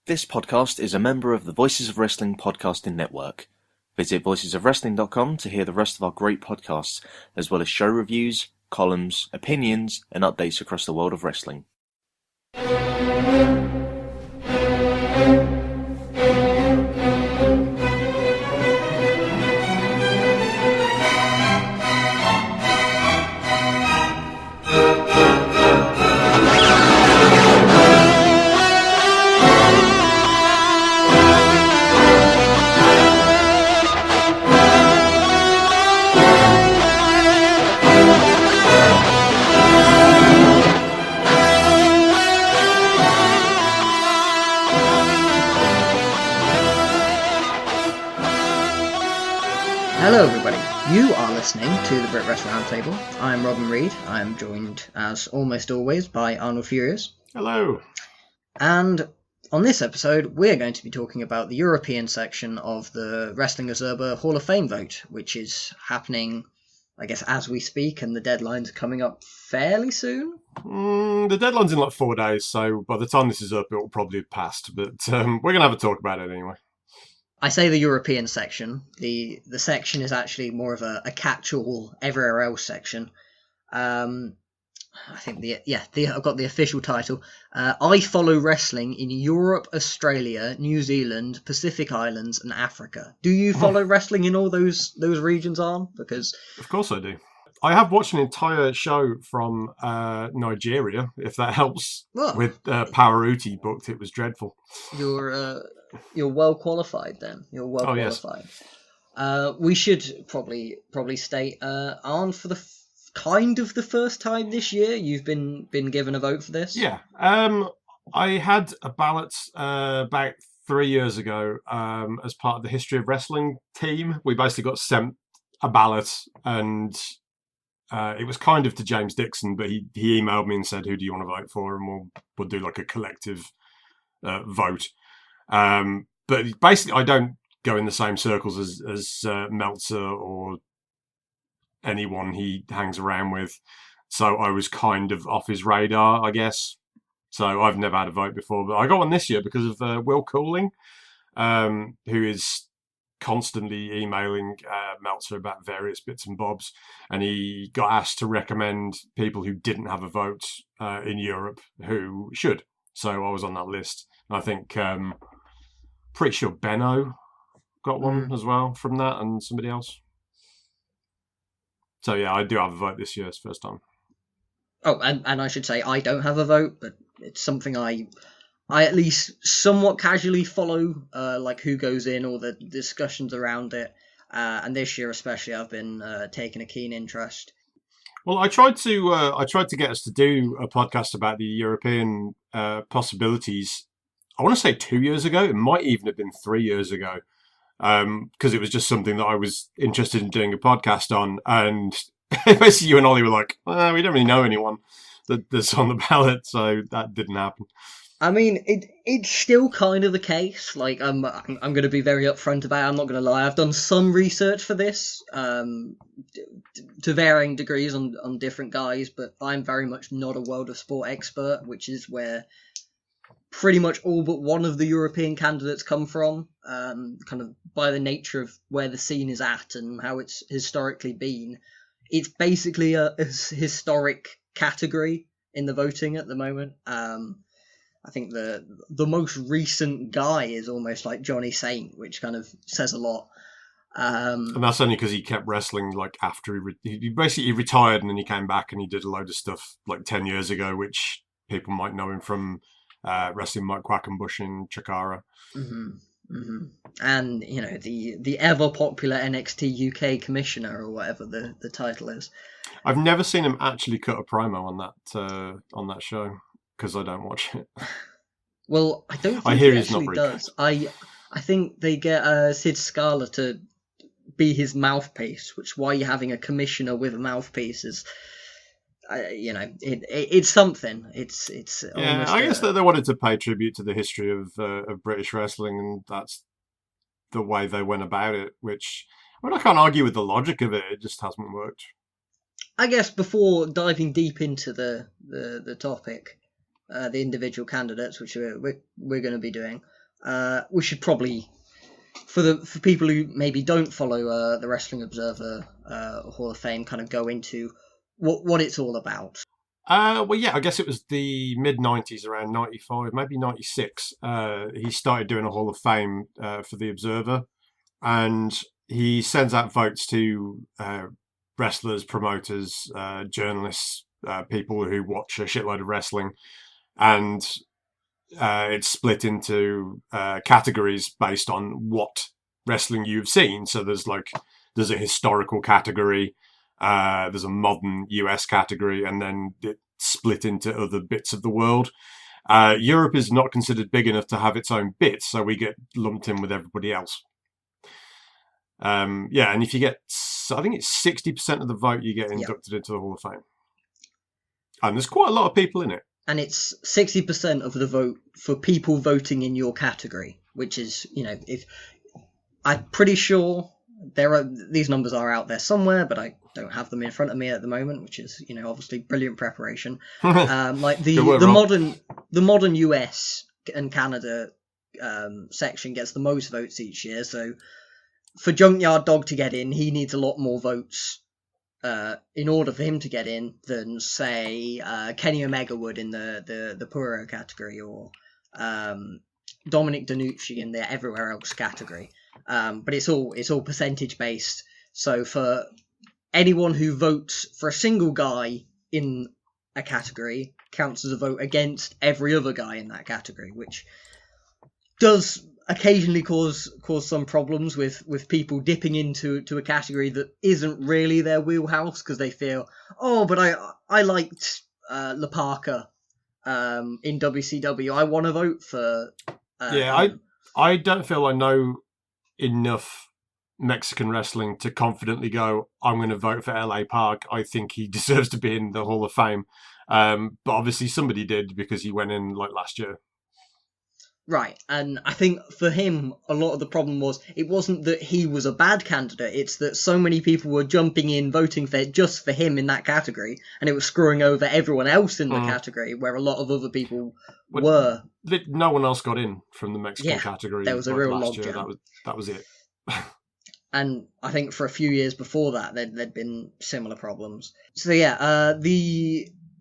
This podcast is a member of the Voices of Wrestling podcasting network. Visit voicesofwrestling.com to hear the rest of our great podcasts, as well as show reviews, columns, opinions, and updates across the world of wrestling. Hello everybody, you are listening to the BritWres Roundtable. I'm Robin Reed. I am joined, as almost always, by Arnold Furious. Hello. And on this episode, we're going to be talking about the European section of the Wrestling Observer Hall of Fame vote, which is happening, I guess, as we speak, and the deadline's coming up fairly soon. The deadline's in like 4 days, so by the time this is up, it will probably have passed, but we're going to have a talk about it anyway. I say the European section. The section is actually more of a catch-all everywhere else section. I think I've got the official title. I follow wrestling in Europe, Australia, New Zealand, Pacific Islands, and Africa. Do you follow wrestling in all those regions, Arn? Because of course I do. I have watched an entire show from Nigeria, if that helps. With Poweruti booked. It was dreadful. You're well qualified then. You're well qualified. Yes. We should probably state, Arn, for the kind of the first time this year, you've been given a vote for this. Yeah. I had a ballot about 3 years ago as part of the History of Wrestling team. We basically got sent a ballot, and it was kind of to James Dixon, but he emailed me and said, "Who do you want to vote for?" And we'll do like a collective vote. But basically, I don't go in the same circles as Meltzer or anyone he hangs around with, so I was kind of off his radar, I guess. So I've never had a vote before, but I got one this year because of Will Cooling, who is constantly emailing Meltzer about various bits and bobs, and he got asked to recommend people who didn't have a vote in Europe who should. So I was on that list. I think pretty sure Benno got one as well from that, and somebody else. So yeah, I do have a vote this year. It's the first time. Oh, and I should say I don't have a vote, but it's something I at least somewhat casually follow, like who goes in, or the discussions around it. And this year especially, I've been taking a keen interest. Well, I tried to get us to do a podcast about the European possibilities. I want to say 2 years ago. It might even have been 3 years ago, because it was just something that I was interested in doing a podcast on. And basically, you and Ollie were like, well, "We don't really know anyone that's on the ballot," so that didn't happen. I mean, it's still kind of the case. Like, I'm going to be very upfront about it. I'm not going to lie. I've done some research for this, to varying degrees on different guys, but I'm very much not a World of Sport expert, which is where pretty much all but one of the European candidates come from, kind of by the nature of where the scene is at and how it's historically been. It's basically a historic category in the voting at the moment. I think the most recent guy is almost like Johnny Sain, which kind of says a lot. And that's only because he kept wrestling like after he basically retired, and then he came back and he did a load of stuff like 10 years ago, which people might know him from wrestling Mike Quackenbush in Chikara. Mm-hmm. Mm-hmm. And, you know, the ever popular NXT UK commissioner, or whatever the title is. I've never seen him actually cut a promo on that show, because I don't watch it. Well, I don't think I hear he he's actually not very does. I think they get Sid Scala to be his mouthpiece, which why you're having a commissioner with a mouthpiece is, it's something. It's yeah. I guess that they wanted to pay tribute to the history of British wrestling, and that's the way they went about it. Which, I mean, I can't argue with the logic of it. It just hasn't worked. I guess before diving deep into the topic, the individual candidates, which we're going to be doing, we should probably, for people who maybe don't follow the Wrestling Observer Hall of Fame, kind of go into what it's all about. Well, yeah, I guess it was the mid-90s, around 95, maybe 96. He started doing a Hall of Fame for the Observer, and he sends out votes to wrestlers, promoters, journalists, people who watch a shitload of wrestling, and it's split into categories based on what wrestling you've seen. So there's a historical category, there's a modern US category, and then it split into other bits of the world. Europe is not considered big enough to have its own bits, so we get lumped in with everybody else. And if you get, I think it's 60% of the vote, you get inducted into the Hall of Fame. And there's quite a lot of people in it. And it's 60% of the vote for people voting in your category, which is, if I'm pretty sure these numbers are out there somewhere, but I don't have them in front of me at the moment, which is, obviously brilliant preparation. The modern US and Canada section gets the most votes each year. So for Junkyard Dog to get in, he needs a lot more votes in order for him to get in than, say, Kenny Omega would in the Puro category, or Dominic DeNucci in the Everywhere Else category. But it's all percentage based. So for anyone who votes for a single guy in a category counts as a vote against every other guy in that category, which does occasionally cause some problems with people dipping into a category that isn't really their wheelhouse, because they feel, but I liked La Parka in WCW. I want to vote for. I don't feel I know enough Mexican wrestling to confidently go, I'm going to vote for LA Park. I think he deserves to be in the Hall of Fame. But obviously somebody did, because he went in last year. Right, and I think for him, a lot of the problem was, it wasn't that he was a bad candidate, it's that so many people were jumping in, voting just for him in that category, and it was screwing over everyone else in the category, where a lot of other people were. No one else got in from the Mexican category. There was a real logjam. That was it. And I think for a few years before that, there'd been similar problems. So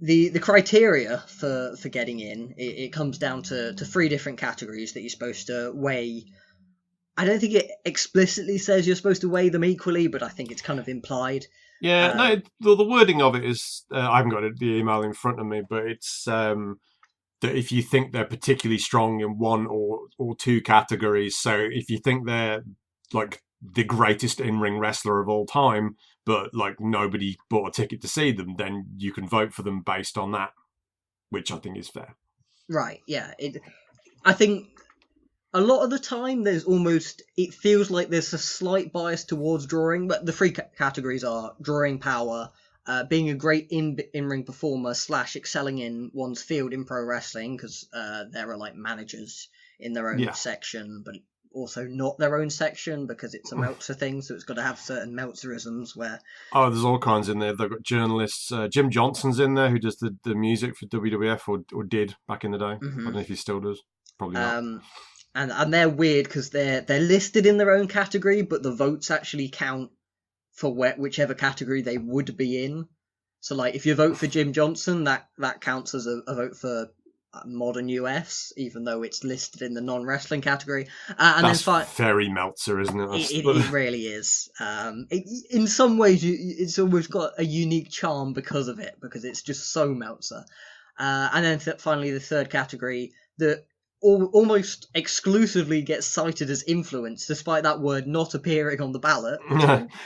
the criteria for getting in, it comes down to 3 different categories that you're supposed to weigh. I don't think it explicitly says you're supposed to weigh them equally, but I think it's kind of implied. Yeah, the wording of it is, I haven't got the email in front of me, but it's that if you think they're particularly strong in 1 or 2 categories, so if you think they're the greatest in-ring wrestler of all time, but nobody bought a ticket to see them, then you can vote for them based on that, which I think is fair. Right, yeah. I think a lot of the time it feels like there's a slight bias towards drawing, but the 3 categories are drawing power, being a great in-ring performer / excelling in one's field in pro wrestling, because there are managers in their own section, but also not their own section, because it's a Meltzer thing, so it's got to have certain Meltzerisms where... Oh, there's all kinds in there. They've got journalists. Jim Johnson's in there, who does the music for WWF, or did back in the day. I don't know if he still does. Probably not. And they're weird, because they're listed in their own category, but the votes actually count for whichever category they would be in. So, if you vote for Jim Johnson, that counts as a vote for modern US, even though it's listed in the non-wrestling category. And that's then very Meltzer, isn't it? It really is. In some ways, it's almost got a unique charm because of it, because it's just so Meltzer. And then finally, the 3rd category that almost exclusively gets cited as influence, despite that word not appearing on the ballot.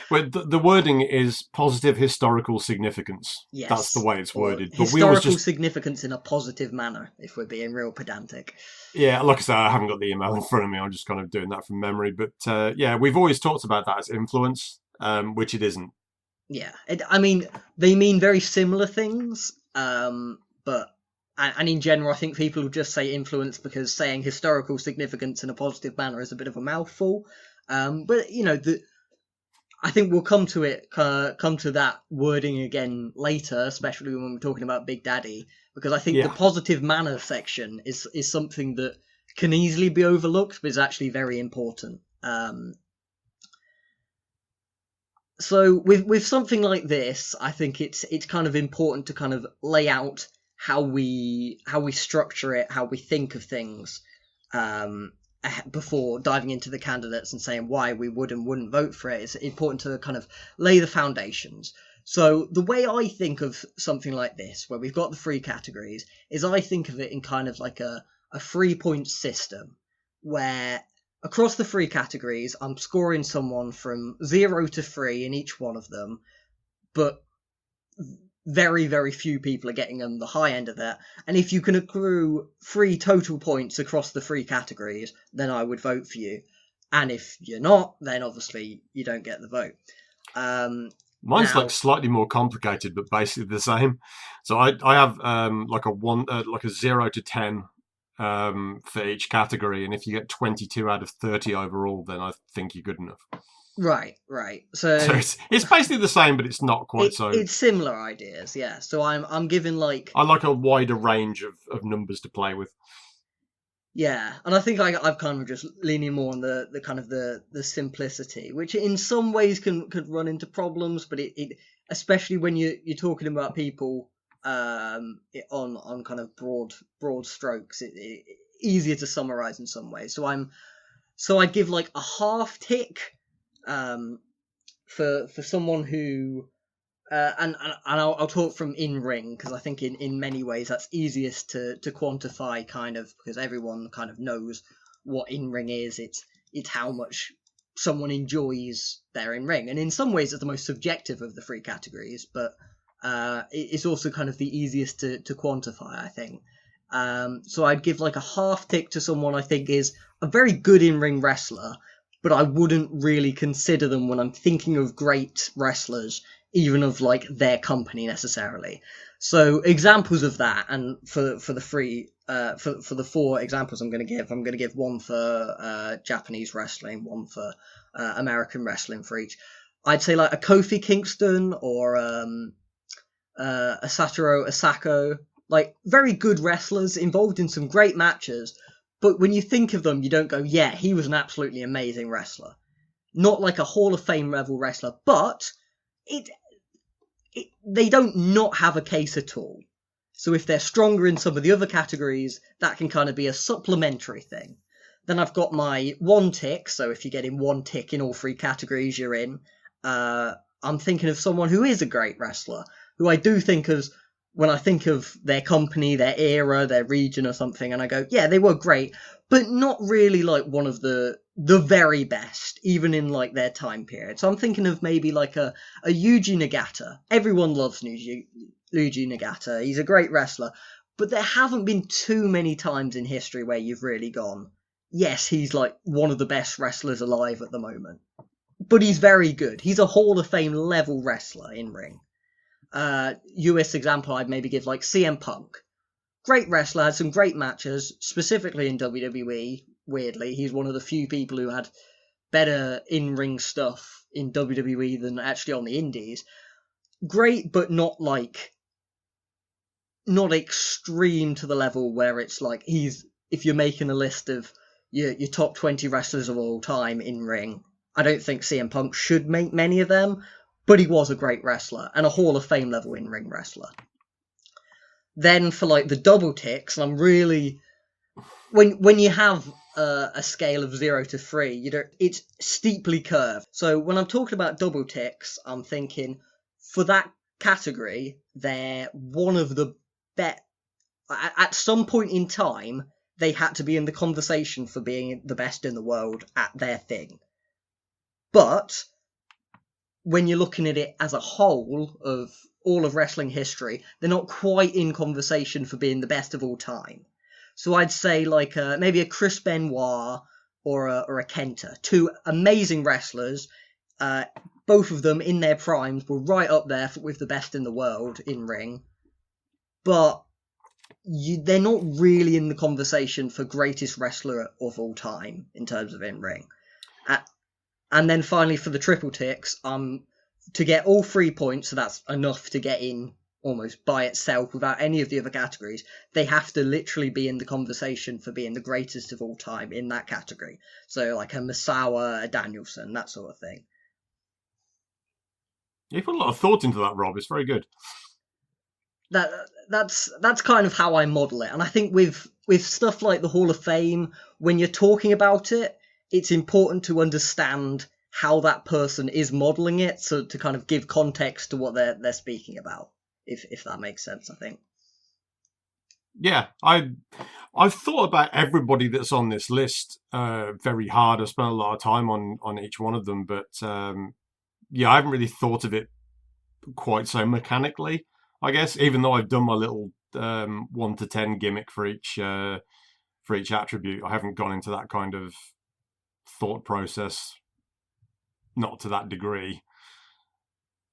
Well, the wording is positive historical significance. Yes. That's the way it's worded. But historical significance in a positive manner, if we're being real pedantic. Yeah, like I said, I haven't got the email in front of me. I'm just kind of doing that from memory. But we've always talked about that as influence, which it isn't. Yeah, they mean very similar things, but... And in general, I think people will just say influence because saying historical significance in a positive manner is a bit of a mouthful. But, I think we'll come to that wording again later, especially when we're talking about Big Daddy, because I think the positive manner section is something that can easily be overlooked, but is actually very important. So with something like this, I think it's kind of important to kind of lay out how we structure it, how we think of things, before diving into the candidates and saying why we would and wouldn't vote for it. It's important to kind of lay the foundations. So the way I think of something like this, where we've got the three categories, is I think of it in kind of like a 3-point system, where across the three categories, I'm scoring someone from 0 to 3 in each one of them, but very, very few people are getting on the high end of that. And if you can accrue 3 total points across the 3 categories, then I would vote for you. And if you're not, then obviously you don't get the vote. Mine's like slightly more complicated, but basically the same. So I have like a 0 to 10 for each category, and if you get 22 out of 30 overall, then I think you're good enough. Right. So it's basically the same, but it's not quite so. It's similar ideas, yeah. So I'm giving like I like a wider range of numbers to play with. Yeah, and I think I've kind of just leaning more on the kind of the simplicity, which in some ways could run into problems, but it especially when you're talking about people on kind of broad strokes, it easier to summarize in some ways. So I'd give like a half tick for someone who and I'll talk from in ring, because I think in many ways that's easiest to quantify, kind of, because everyone kind of knows what in ring is. It's how much someone enjoys their in ring, and in some ways it's the most subjective of the three categories, but it's also kind of the easiest to quantify, I think. So I'd give like a half tick to someone I think is a very good in ring wrestler, but I wouldn't really consider them when I'm thinking of great wrestlers, even of like their company necessarily. So examples of that, and for the three for the 4 examples I'm going to give one for Japanese wrestling, one for American wrestling for each. I'd say like a Kofi Kingston or a Satoru Asako, like very good wrestlers involved in some great matches, but when you think of them, you don't go, yeah, he was an absolutely amazing wrestler. Not like a Hall of Fame level wrestler, but they don't not have a case at all. So if they're stronger in some of the other categories, that can kind of be a supplementary thing. Then I've got my 1 tick, so if you're getting 1 tick in all 3 categories you're in, I'm thinking of someone who is a great wrestler, who I do think of when I think of their company, their era, their region or something, and I go, yeah, they were great, but not really like one of the very best, even in like their time period. So I'm thinking of maybe like a Yuji Nagata. Everyone loves Yuji Nagata. He's a great wrestler, but there haven't been too many times in history where you've really gone, yes, he's like one of the best wrestlers alive at the moment. But he's very good. He's a Hall of Fame level wrestler in ring. US example, I'd maybe give like CM Punk. Great wrestler, had some great matches, specifically in WWE. Weirdly, he's one of the few people who had better in-ring stuff in WWE than actually on the indies. Great, but not extreme to the level where it's like if you're making a list of your top 20 wrestlers of all time in ring, I don't think CM Punk should make many of them, but he was a great wrestler and a Hall of Fame level in-ring wrestler. Then for like the double ticks, and I'm really, when you have a scale of 0 to 3, it's steeply curved. So when I'm talking about double ticks, I'm thinking for that category, they're one of the best. At some point in time, they had to be in the conversation for being the best in the world at their thing. But when you're looking at it as a whole of all of wrestling history, they're not quite in conversation for being the best of all time. So I'd say like maybe a Chris Benoit or a Kenta, 2 amazing wrestlers. Both of them in their primes were right up there with the best in the world in ring, but they're not really in the conversation for greatest wrestler of all time in terms of in ring. And then finally for the triple ticks, to get all 3 points, so that's enough to get in almost by itself without any of the other categories, they have to literally be in the conversation for being the greatest of all time in that category. So like a Misawa, a Danielson, that sort of thing. You put a lot of thought into that, Rob. It's very good. That's kind of how I model it. And I think with stuff like the Hall of Fame, when you're talking about it, it's important to understand how that person is modeling it, so to kind of give context to what they're speaking about, if that makes sense, I think. Yeah, I've thought about everybody that's on this list very hard. I've spent a lot of time on each one of them, but yeah, I haven't really thought of it quite so mechanically, I guess, even though I've done my little 1 to 10 gimmick for each attribute. I haven't gone into that kind of thought process, not to that degree.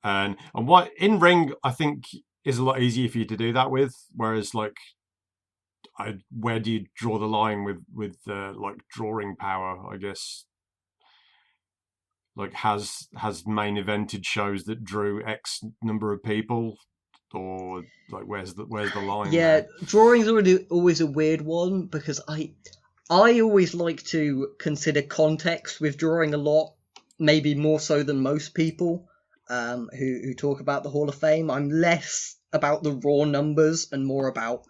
And what in ring, I think, is a lot easier for you to do that with, whereas like where do you draw the line with like drawing power, I guess? Like has main evented shows that drew X number of people, or like where's the line? Yeah, there? drawing's always a weird one, because I always like to consider context with drawing a lot, maybe more so than most people who talk about the Hall of Fame. I'm less about the raw numbers and more about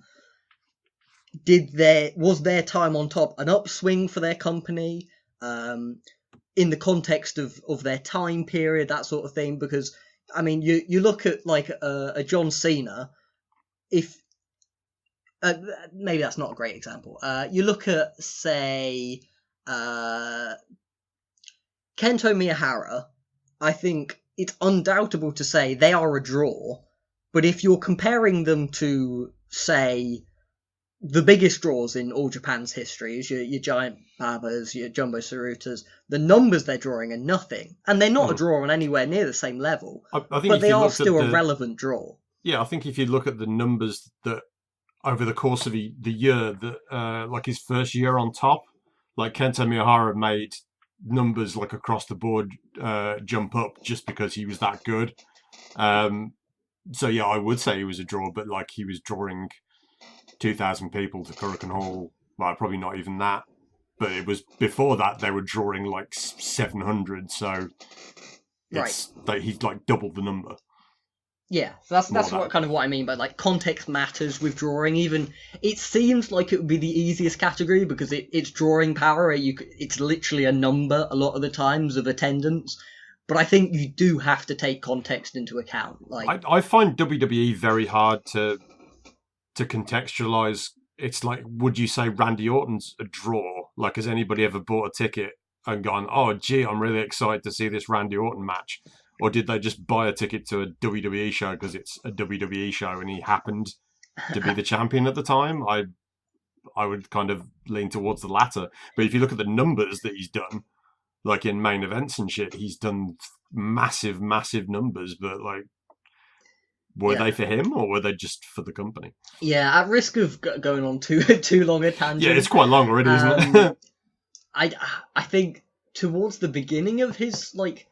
was their time on top an upswing for their company, in the context of their time period, that sort of thing. Because I mean, you look at like a John Cena, if maybe that's not a great example. You look at, say, Kento Miyahara. I think it's undoubtable to say they are a draw, but if you're comparing them to, say, the biggest draws in all Japan's history is your Giant Babas, your Jumbo Sarutas, the numbers they're drawing are nothing. And they're not a draw on anywhere near the same level, I think but they are still a relevant draw. Yeah, I think if you look at the numbers that over the course of the year, that like his first year on top, like Kento Miyahara made numbers like across the board jump up just because he was that good. So yeah, I would say he was a draw, but like he was drawing 2,000 people to Kurikan Hall. Well, probably not even that. But it was before that they were drawing like 700. So it's like he's like doubled the number. Yeah, so that's what I mean by like context matters with drawing. Even it seems like it would be the easiest category because it's drawing power. It's literally a number a lot of the times of attendance. But I think you do have to take context into account. Like I find WWE very hard to contextualize. It's like, would you say Randy Orton's a draw? Like, has anybody ever bought a ticket and gone, oh, gee, I'm really excited to see this Randy Orton match? Or did they just buy a ticket to a WWE show because it's a WWE show and he happened to be the champion at the time? I would kind of lean towards the latter. But if you look at the numbers that he's done, like in main events and shit, he's done massive, massive numbers, but like, were they for him or were they just for the company? Yeah, at risk of going on too long a tangent. Yeah, it's quite long already, isn't it? I think towards the beginning of his, like,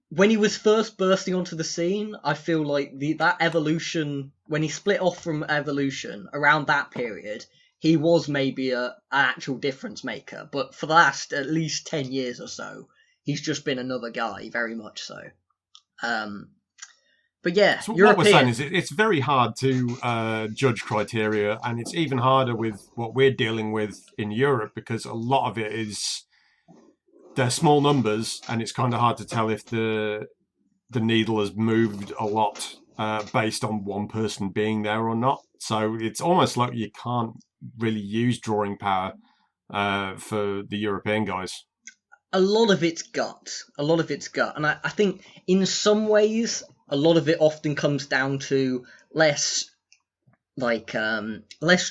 when he was first bursting onto the scene, I feel like that Evolution, when he split off from Evolution, around that period, he was maybe an actual difference maker. But for the last at least 10 years or so, he's just been another guy, very much so. But yeah, so what we're saying is it's very hard to judge criteria, and it's even harder with what we're dealing with in Europe because a lot of it is they're small numbers, and it's kind of hard to tell if the needle has moved a lot based on one person being there or not. So it's almost like you can't really use drawing power for the European guys. A lot of it's gut, and I think in some ways a lot of it often comes down to less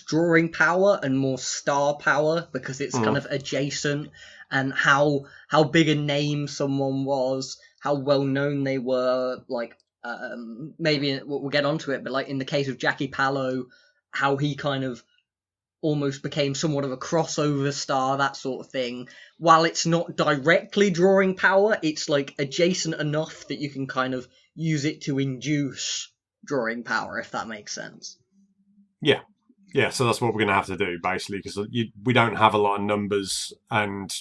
drawing power and more star power because it's kind of adjacent, and how big a name someone was, how well known they were. Like maybe we'll get onto it, but like in the case of Jackie Pallo, how he kind of almost became somewhat of a crossover star, that sort of thing. While it's not directly drawing power, it's like adjacent enough that you can kind of use it to induce drawing power, if that makes sense. Yeah. Yeah, so that's what we're going to have to do, basically, because we don't have a lot of numbers, and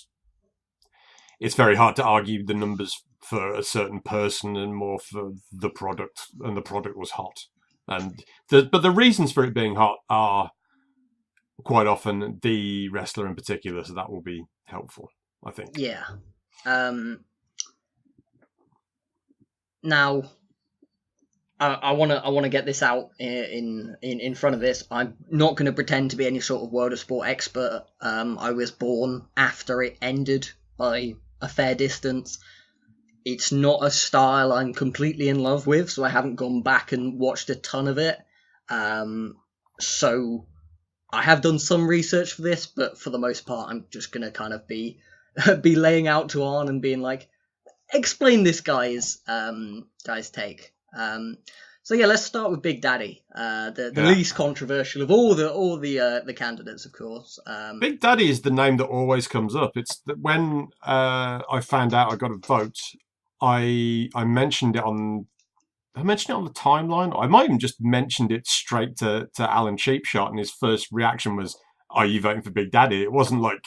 it's very hard to argue the numbers for a certain person and more for the product, and the product was hot. But the reasons for it being hot are quite often the wrestler in particular, so that will be helpful, I think. Yeah. Now, I want to get this out in front of this. I'm not going to pretend to be any sort of World of Sport expert. I was born after it ended by a fair distance. It's not a style I'm completely in love with, so I haven't gone back and watched a ton of it. So I have done some research for this, but for the most part, I'm just going to kind of be laying out to Arn and being like, explain this guy's take. So yeah, let's start with Big Daddy, the least controversial of all the candidates, of course. Big Daddy is the name that always comes up. It's that when I found out I got a vote, I mentioned it on the timeline. I might even just mentioned it straight to Alan Cheapshot, and his first reaction was, "Are you voting for Big Daddy?" It wasn't like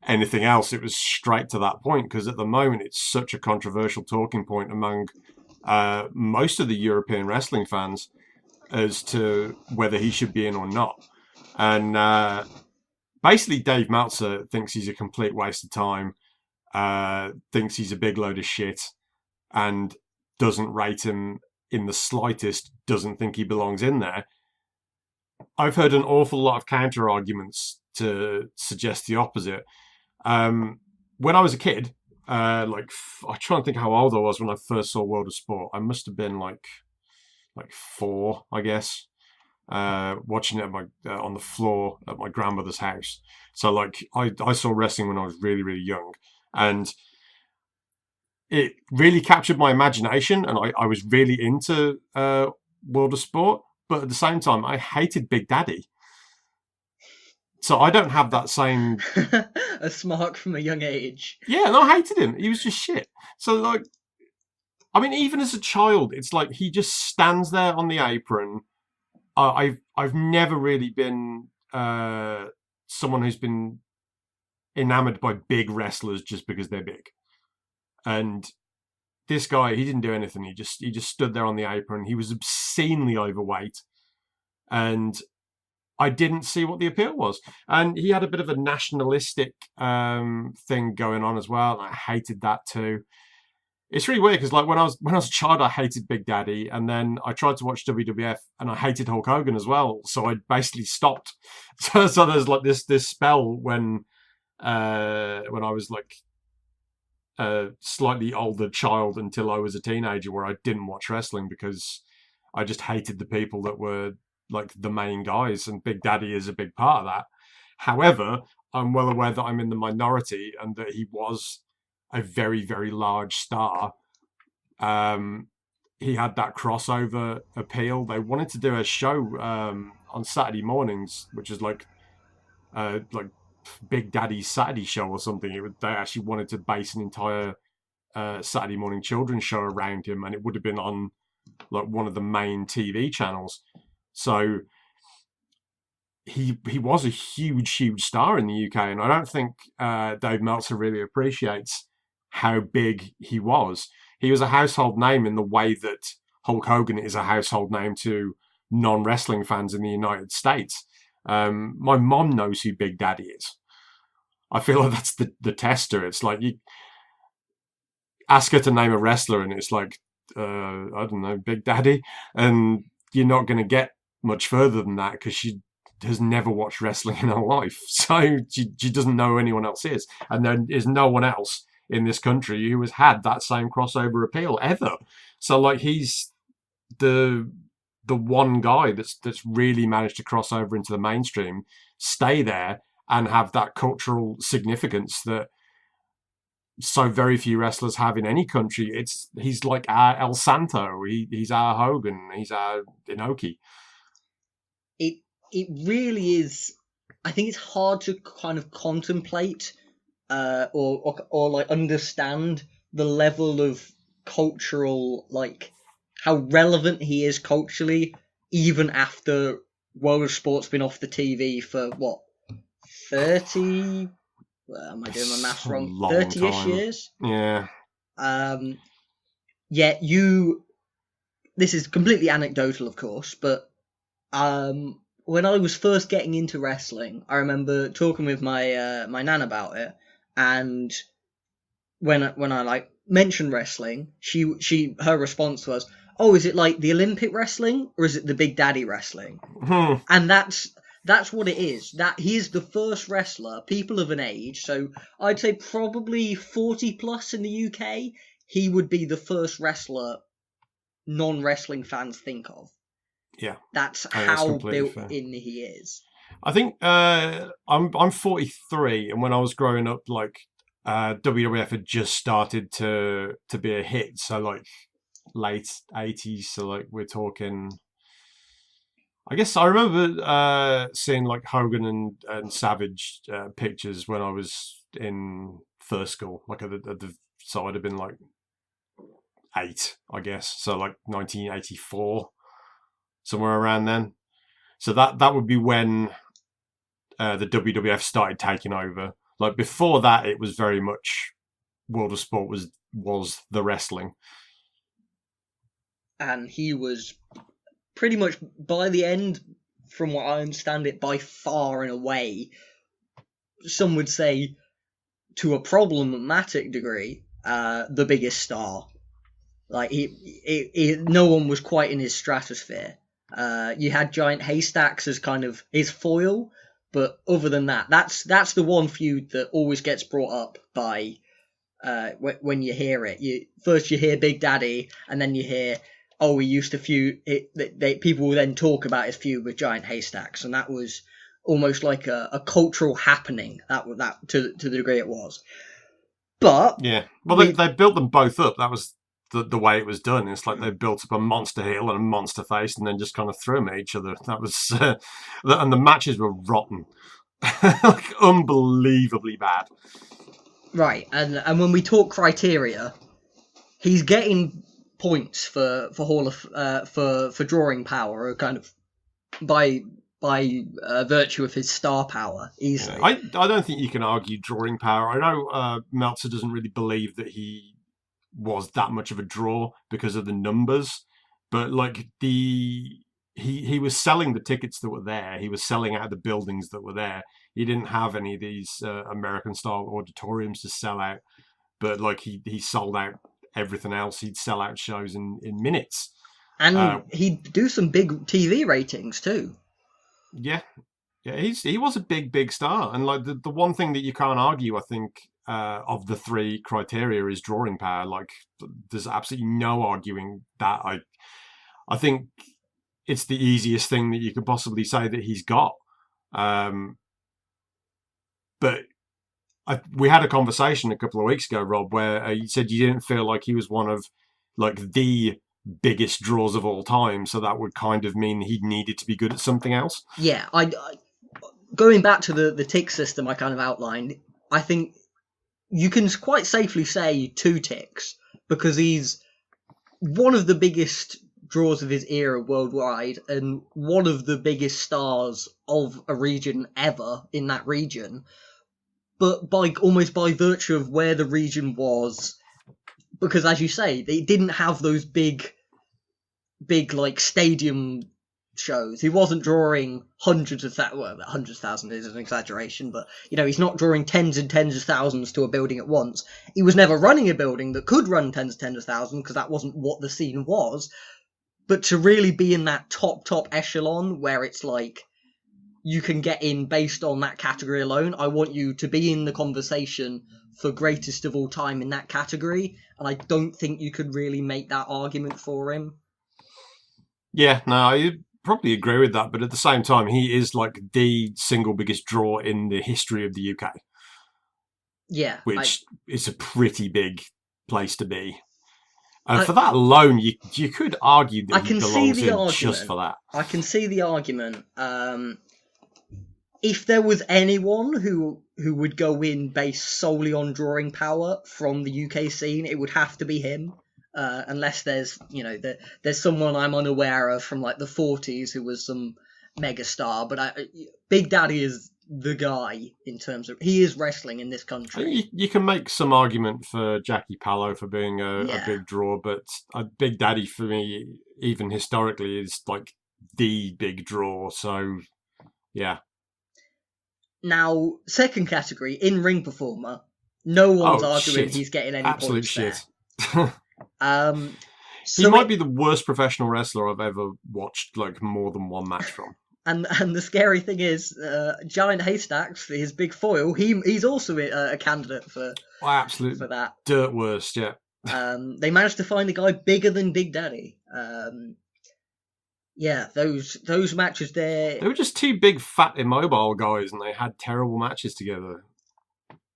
anything else. It was straight to that point, because at the moment it's such a controversial talking point among most of the European wrestling fans as to whether he should be in or not. And basically Dave Meltzer thinks he's a complete waste of time, thinks he's a big load of shit, and doesn't rate him in the slightest, doesn't think he belongs in there. I've heard an awful lot of counter arguments to suggest the opposite. When I was a kid, I try and think how old I was when I first saw World of Sport. I must have been like 4, I guess, watching it on the floor at my grandmother's house. So I saw wrestling when I was really, really young, and it really captured my imagination, and I was really into World of Sport. But at the same time, I hated Big Daddy. So I don't have that same... a smark from a young age. Yeah, and I hated him. He was just shit. So, even as a child, it's like he just stands there on the apron. I've never really been someone who's been enamored by big wrestlers just because they're big. And this guy, he didn't do anything. He just stood there on the apron. He was obscenely overweight, and I didn't see what the appeal was. And he had a bit of a nationalistic thing going on as well. And I hated that too. It's really weird because when I was a child, I hated Big Daddy, and then I tried to watch WWF and I hated Hulk Hogan as well. So I basically stopped. So there's this spell when I was a slightly older child until I was a teenager, where I didn't watch wrestling because I just hated the people that were the main guys, and Big Daddy is a big part of that. However, I'm well aware that I'm in the minority and that he was a very, very large star. He had that crossover appeal. They wanted to do a show on Saturday mornings, which is like Big Daddy's Saturday show or something. They actually wanted to base an entire Saturday morning children's show around him, and it would have been on one of the main TV channels. So he was a huge, huge star in the UK, and I don't think Dave Meltzer really appreciates how big he was. He was a household name in the way that Hulk Hogan is a household name to non-wrestling fans in the United States. My mom knows who Big Daddy is. I feel like that's the tester. It's like you ask her to name a wrestler, and it's like, I don't know, Big Daddy, and you're not going to get much further than that because she has never watched wrestling in her life. So she doesn't know who anyone else is. And there is no one else in this country who has had that same crossover appeal ever. So he's the one guy that's really managed to cross over into the mainstream, stay there, and have that cultural significance that so very few wrestlers have in any country. He's like our El Santo. He's our Hogan. He's our Inoki. it really is. I think it's hard to kind of contemplate or like understand the level of cultural, like how relevant he is culturally, even after World of Sport's been off the TV for what 30. Am I doing my maths a wrong? long 30-ish time. years. Yeah. Yet this is completely anecdotal, of course, but when I was first getting into wrestling, I remember talking with my nan about it, and when I like mentioned wrestling, her response was, "Oh, is it like the Olympic wrestling or is it the Big Daddy wrestling?" And that's what it is. That he's the first wrestler, people of an age, so I'd say probably 40 plus in the UK, he would be the first wrestler non-wrestling fans think of. Yeah. That's that's how completely built fair. in he is. I think I'm 43, and when I was growing up, like WWF had just started to be a hit, so like late 80s. So like we're talking. I guess I remember seeing like Hogan and Savage pictures when I was in first school. Like so I'd have been like 8, I guess. So like 1984, somewhere around then. So that would be when the WWF started taking over. Like before that, it was very much World of Sport was the wrestling. And he was pretty much, by the end, from what I understand it, by far and away, some would say, to a problematic degree, the biggest star. Like no one was quite in his stratosphere. You had Giant Haystacks as kind of his foil, but other than that, that's the one feud that always gets brought up by when you hear it. First you hear Big Daddy, and then you hear, oh, we used to feud. People will then talk about his feud with Giant Haystacks, and that was almost like a cultural happening. That to the degree it was. But yeah, well, they built them both up. That was the way it was done. It's like they built up a monster heel and a monster face, and then just kind of threw them at each other. That was, and the matches were rotten, like unbelievably bad. Right, and when we talk criteria, he's getting points for Hall of for drawing power, kind of by virtue of his star power, easily. Yeah, I don't think you can argue drawing power. I know Meltzer doesn't really believe that he was that much of a draw because of the numbers, but like he was selling the tickets that were there. He was selling out the buildings that were there. He didn't have any of these American style auditoriums to sell out, but like he sold out everything else. He'd sell out shows in minutes, and he'd do some big TV ratings too. Yeah, he was a big star, and like the one thing that you can't argue, I think, of the 3 criteria is drawing power. Like, there's absolutely no arguing that. I think it's the easiest thing that you could possibly say that he's got. But we had a conversation a couple of weeks ago, Rob, where you said you didn't feel like he was one of like the biggest draws of all time, so that would kind of mean he needed to be good at something else. Yeah, I going back to the tick system I kind of outlined, I think you can quite safely say 2 ticks, because he's one of the biggest draws of his era worldwide and one of the biggest stars of a region ever in that region, but almost by virtue of where the region was, because as you say, they didn't have those big like stadium shows. He wasn't drawing hundreds of thousands is an exaggeration, but he's not drawing tens and tens of thousands to a building at once. He was never running a building that could run tens of thousands, because that wasn't what the scene was. But to really be in that top echelon where it's like you can get in based on that category alone, I want you to be in the conversation for greatest of all time in that category, and I don't think you could really make that argument for him. Yeah, no, I probably agree with that, but at the same time, he is like the single biggest draw in the history of the UK. Yeah. Which is a pretty big place to be. And for that alone, you could argue that he belongs in argument. just for that. I can see the argument. If there was anyone who would go in based solely on drawing power from the UK scene, it would have to be him. Unless there's there's someone I'm unaware of from like the 40s who was some megastar, but Big Daddy is the guy in terms of he is wrestling in this country. You can make some argument for Jackie Pallo for being a big draw, but Big Daddy for me, even historically, is like the big draw. So yeah. Now, second category, in-ring performer. No one's arguing he's getting any absolute points shit. There. He might be the worst professional wrestler I've ever watched like more than one match from. And the scary thing is, Giant Haystacks, his big foil, he's also a candidate for that. Dirt worst, yeah. They managed to find a guy bigger than Big Daddy. Yeah, those matches there. They were just two big, fat, immobile guys, and they had terrible matches together.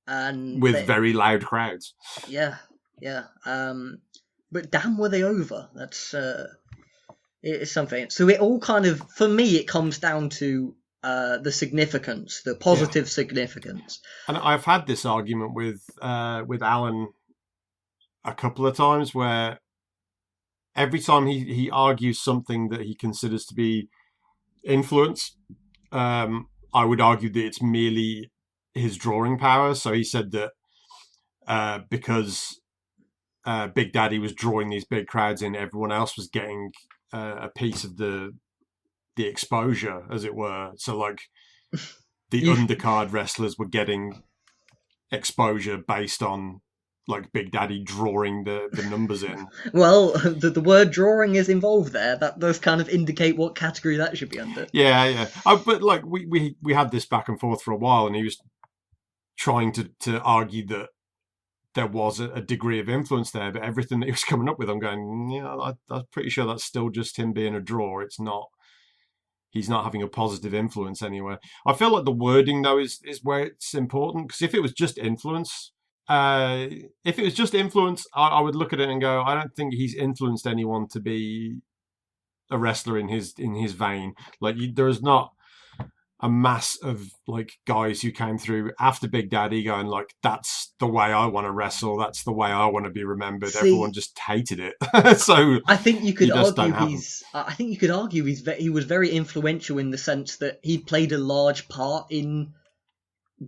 And with very loud crowds. Yeah. But damn, were they over? That's it's something. So it all kind of, for me, it comes down to the significance, the positive significance. And I've had this argument with Alan a couple of times where every time he argues something that he considers to be influence, I would argue that it's merely his drawing power. So he said that because Big Daddy was drawing these big crowds in, everyone else was getting a piece of the exposure, as it were. So like the undercard wrestlers were getting exposure based on like Big Daddy drawing the numbers in. Well, the word drawing is involved there. That does kind of indicate what category that should be under. Yeah. But like we had this back and forth for a while, and he was trying to argue that there was a degree of influence there, but everything that he was coming up with, I'm going, I'm pretty sure that's still just him being a draw. It's not. He's not having a positive influence anywhere. I feel like the wording though is where it's important, because if it was just influence. I would look at it and go, I don't think he's influenced anyone to be a wrestler in his vein. Like there is not a mass of like guys who came through after Big Daddy going like, that's the way I want to wrestle. That's the way I want to be remembered. Everyone just hated it. So I think you could argue he was very influential in the sense that he played a large part in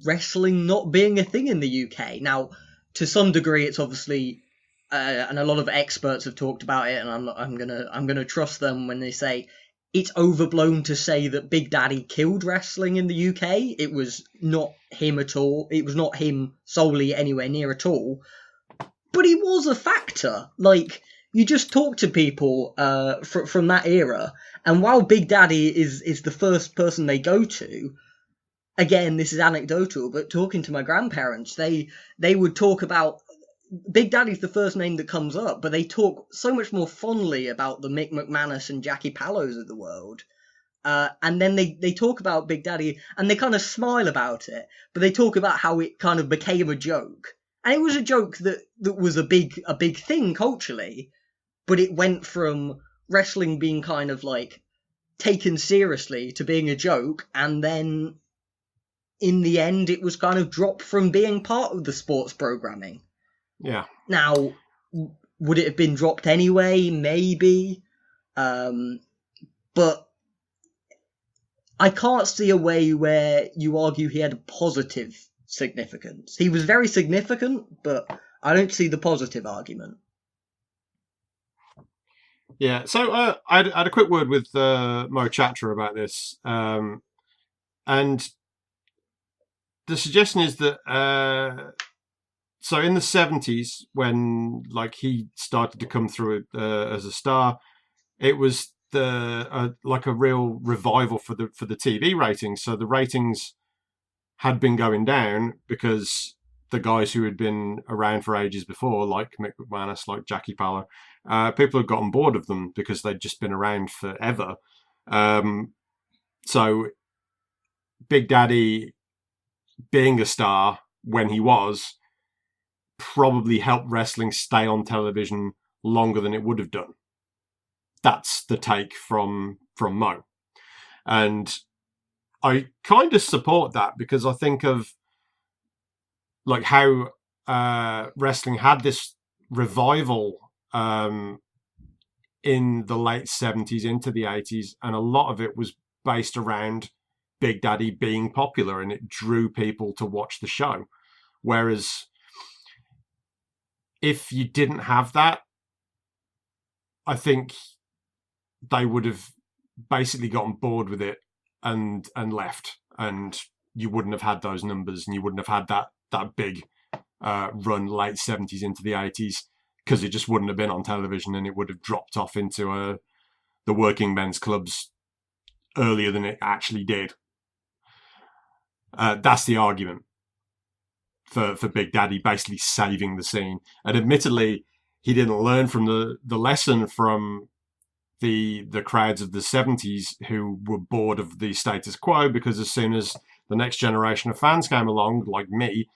wrestling not being a thing in the UK. Now, to some degree, it's obviously, and a lot of experts have talked about it, and I'm gonna trust them when they say it's overblown to say that Big Daddy killed wrestling in the UK. It was not him at all. It was not him solely anywhere near at all. But he was a factor. Like, you just talk to people from that era, and while Big Daddy is the first person they go to. Again, this is anecdotal, but talking to my grandparents, they would talk about Big Daddy's the first name that comes up, but they talk so much more fondly about the Mick McManus and Jackie Pallos of the world. And then they talk about Big Daddy, and they kind of smile about it, but they talk about how it kind of became a joke. And it was a joke that was a big thing culturally, but it went from wrestling being kind of like taken seriously to being a joke, and then in the end, it was kind of dropped from being part of the sports programming. Yeah. Now, would it have been dropped anyway? Maybe. But I can't see a way where you argue he had a positive significance. He was very significant, but I don't see the positive argument. Yeah, so I had a quick word with Mo Chatra about this. And the suggestion is that so in the 70s, when like he started to come through as a star, it was like a real revival for the TV ratings. So the ratings had been going down because the guys who had been around for ages before, like Mick McManus, like Jackie Pallo, people had gotten bored of them because they'd just been around forever. So Big Daddy being a star when he was probably helped wrestling stay on television longer than it would have done. That's the take from Mo. And I kind of support that, because I think of like how wrestling had this revival in the late 70s into the 80s, and a lot of it was based around Big Daddy being popular, and it drew people to watch the show. Whereas if you didn't have that, I think they would have basically gotten bored with it and left, and you wouldn't have had those numbers, and you wouldn't have had that big run late 70s into the 80s, because it just wouldn't have been on television, and it would have dropped off into the working men's clubs earlier than it actually did. That's the argument for Big Daddy basically saving the scene. And admittedly, he didn't learn from the lesson from the crowds of the 70s, who were bored of the status quo, because as soon as the next generation of fans came along, like me,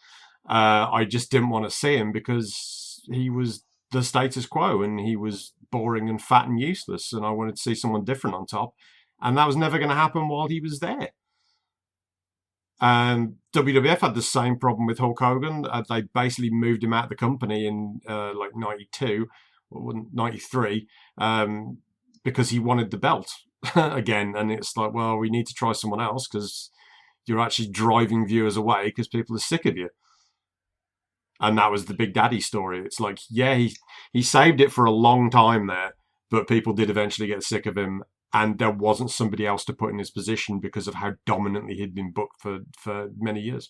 I just didn't want to see him, because he was the status quo and he was boring and fat and useless, and I wanted to see someone different on top, and that was never going to happen while he was there. WWF had the same problem with Hulk Hogan. They basically moved him out of the company in like 92 or 93 because he wanted the belt again, and it's like, well, we need to try someone else, because you're actually driving viewers away because people are sick of you. And that was the Big Daddy story. It's like, yeah, he saved it for a long time there, but people did eventually get sick of him, and there wasn't somebody else to put in his position because of how dominantly he'd been booked for many years.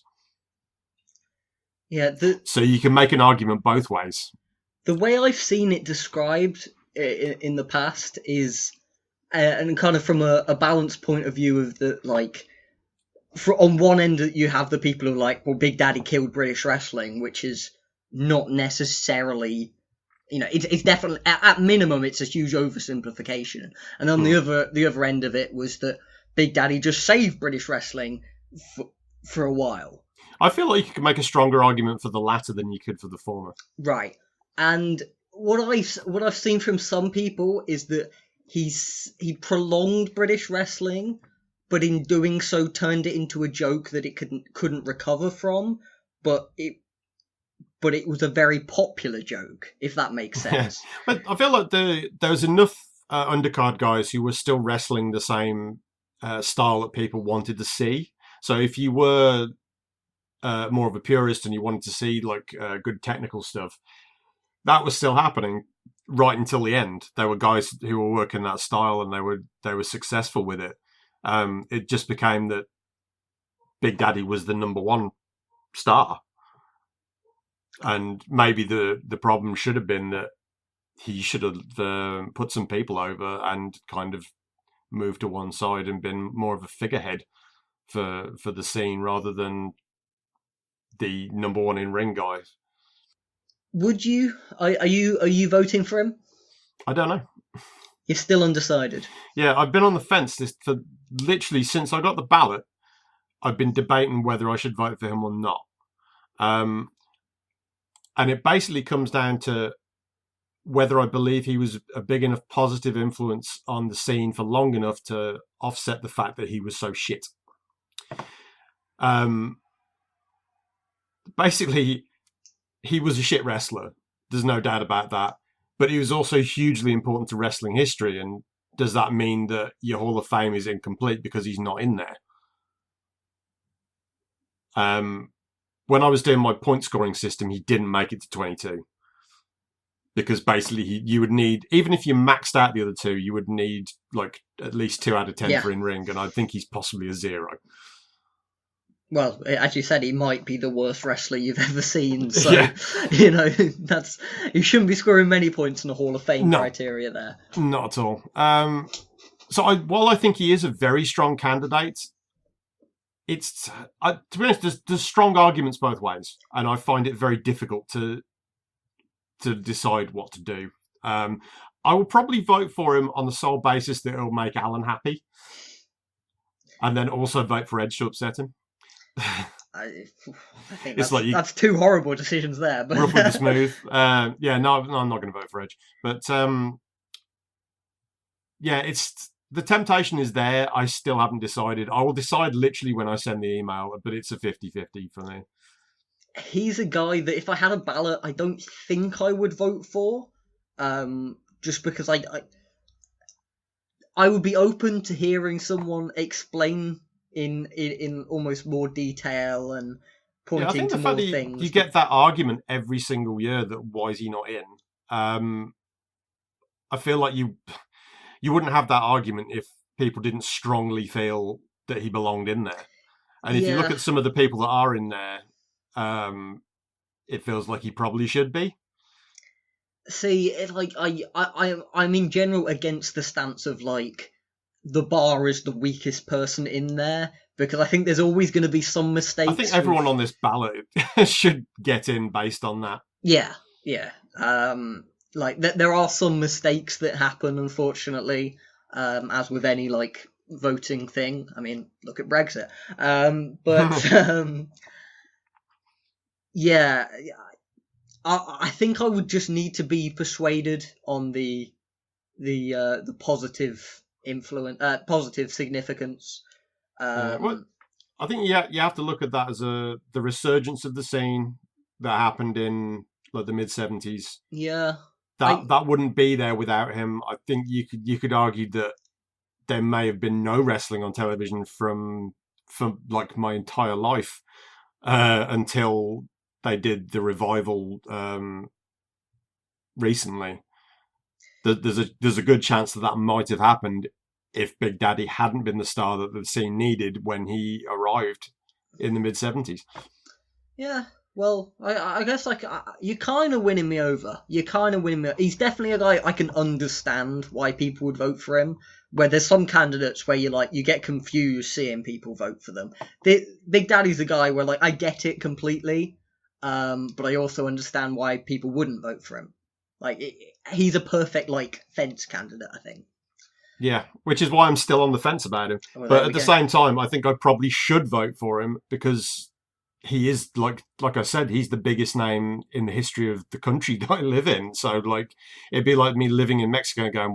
Yeah. So you can make an argument both ways. The way I've seen it described in the past is, and kind of from a balanced point of view of the, like, on one end you have the people who are like, well, Big Daddy killed British wrestling, which is not necessarily, it's definitely, at minimum, it's a huge oversimplification. And on the other end of it was that Big Daddy just saved British wrestling for a while. I feel like you could make a stronger argument for the latter than you could for the former. Right. And what I've seen from some people is that he prolonged British wrestling, but in doing so turned it into a joke that it couldn't recover from, but it was a very popular joke, if that makes sense. Yeah. But I feel like there was enough undercard guys who were still wrestling the same style that people wanted to see. So if you were more of a purist and you wanted to see like good technical stuff, that was still happening right until the end. There were guys who were working that style, and they were successful with it. It just became that Big Daddy was the number one star. And maybe the problem should have been that he should have put some people over and kind of moved to one side and been more of a figurehead for the scene rather than the number one in ring guy. Would you? Are you voting for him? I don't know. You're still undecided. Yeah, I've been on the fence for literally since I got the ballot. I've been debating whether I should vote for him or not. And it basically comes down to whether I believe he was a big enough positive influence on the scene for long enough to offset the fact that he was so shit. Basically, he was a shit wrestler. There's no doubt about that. But he was also hugely important to wrestling history. And does that mean that your Hall of Fame is incomplete because he's not in there? When I was doing my point scoring system, he didn't make it to 22. Because basically you would need, even if you maxed out the other two, you would need like at least 2 out of 10 for in-ring. And I think he's possibly a 0. Well, as you said, he might be the worst wrestler you've ever seen. So, Yeah. You shouldn't be scoring many points in the Hall of Fame criteria there. Not at all. While I think he is a very strong candidate, to be honest, there's strong arguments both ways. And I find it very difficult to decide what to do. I will probably vote for him on the sole basis that it'll make Alan happy. And then also vote for Edge to upset him. I think It's like that's two horrible decisions there. But rough with the smooth. Yeah, no, I'm not going to vote for Edge. But yeah, it's the temptation is there. I still haven't decided. I will decide literally when I send the email, but it's a 50-50 for me. He's a guy that if I had a ballot, I don't think I would vote for. Just because I would be open to hearing someone explain in almost more detail and Yeah, I think pointing to the fact more that things. you get that argument every single year that why is he not in? I feel like you wouldn't have that argument if people didn't strongly feel that he belonged in there. And if you look Yeah. at some of the people that are in there, it feels like he probably should be. See, I'm in general against the stance of like the bar is the weakest person in there because I think there's always going to be some mistakes. I think everyone on this ballot should get in based on that. Yeah. Like there are some mistakes that happen, unfortunately, as with any like voting thing. I mean, look at Brexit. Yeah, I think I would just need to be persuaded on the positive influence, positive significance. Well, I think you have to look at that as the resurgence of the scene that happened in like the mid-70s. Yeah, that wouldn't be there without him. I think you could argue that there may have been no wrestling on television from like my entire life until they did the revival recently. There's a good chance that might have happened if Big Daddy hadn't been the star that the scene needed when he arrived in the mid-70s. Yeah, well, I guess like you're kind of winning me over. You're kind of winning me. He's definitely a guy I can understand why people would vote for him. Where there's some candidates where you get confused seeing people vote for them. Big Daddy's a guy where like I get it completely, but I also understand why people wouldn't vote for him. Like he's a perfect like fence candidate, I think. Yeah, which is why I'm still on the fence about him. Well, but at the same time, I think I probably should vote for him because he is like I said, he's the biggest name in the history of the country that I live in. So like, it'd be like me living in Mexico and going,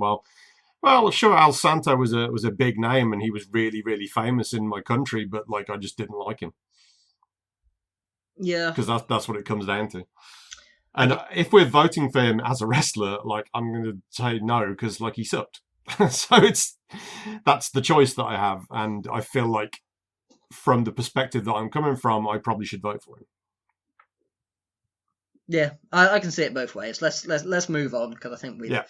well, sure, Al Santo was a big name and he was really, really famous in my country, but like I just didn't like him. Yeah, because that's what it comes down to. And if we're voting for him as a wrestler, like I'm going to say no because like he sucked. So that's the choice that I have, and I feel like from the perspective that I'm coming from, I probably should vote for him. Yeah, I can see it both ways. Let's move on because I think we. Yeah.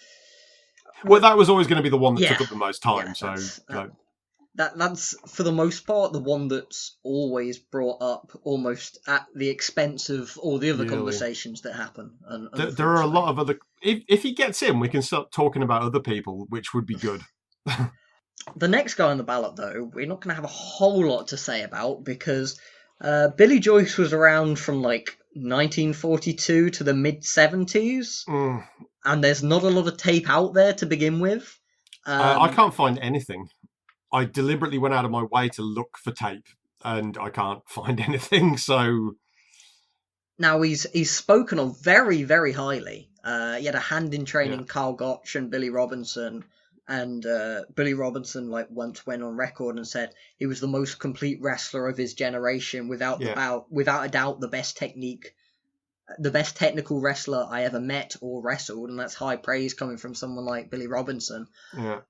Well, that was always going to be the one that took up the most time. Yeah, that's for the most part the one that's always brought up almost at the expense of all the other conversations that happen. There are a lot of other. If he gets in, we can start talking about other people, which would be good. The next guy on the ballot, though, we're not going to have a whole lot to say about because Billy Joyce was around from like 1942 to the mid 70s, and there's not a lot of tape out there to begin with. I can't find anything. I deliberately went out of my way to look for tape, and I can't find anything. So now he's spoken of very, very highly. He had a hand in training Carl Gotch and Billy Robinson, and Billy Robinson like once went on record and said he was the most complete wrestler of his generation, without a doubt, the best technical wrestler I ever met or wrestled, and that's high praise coming from someone like Billy Robinson. Yeah.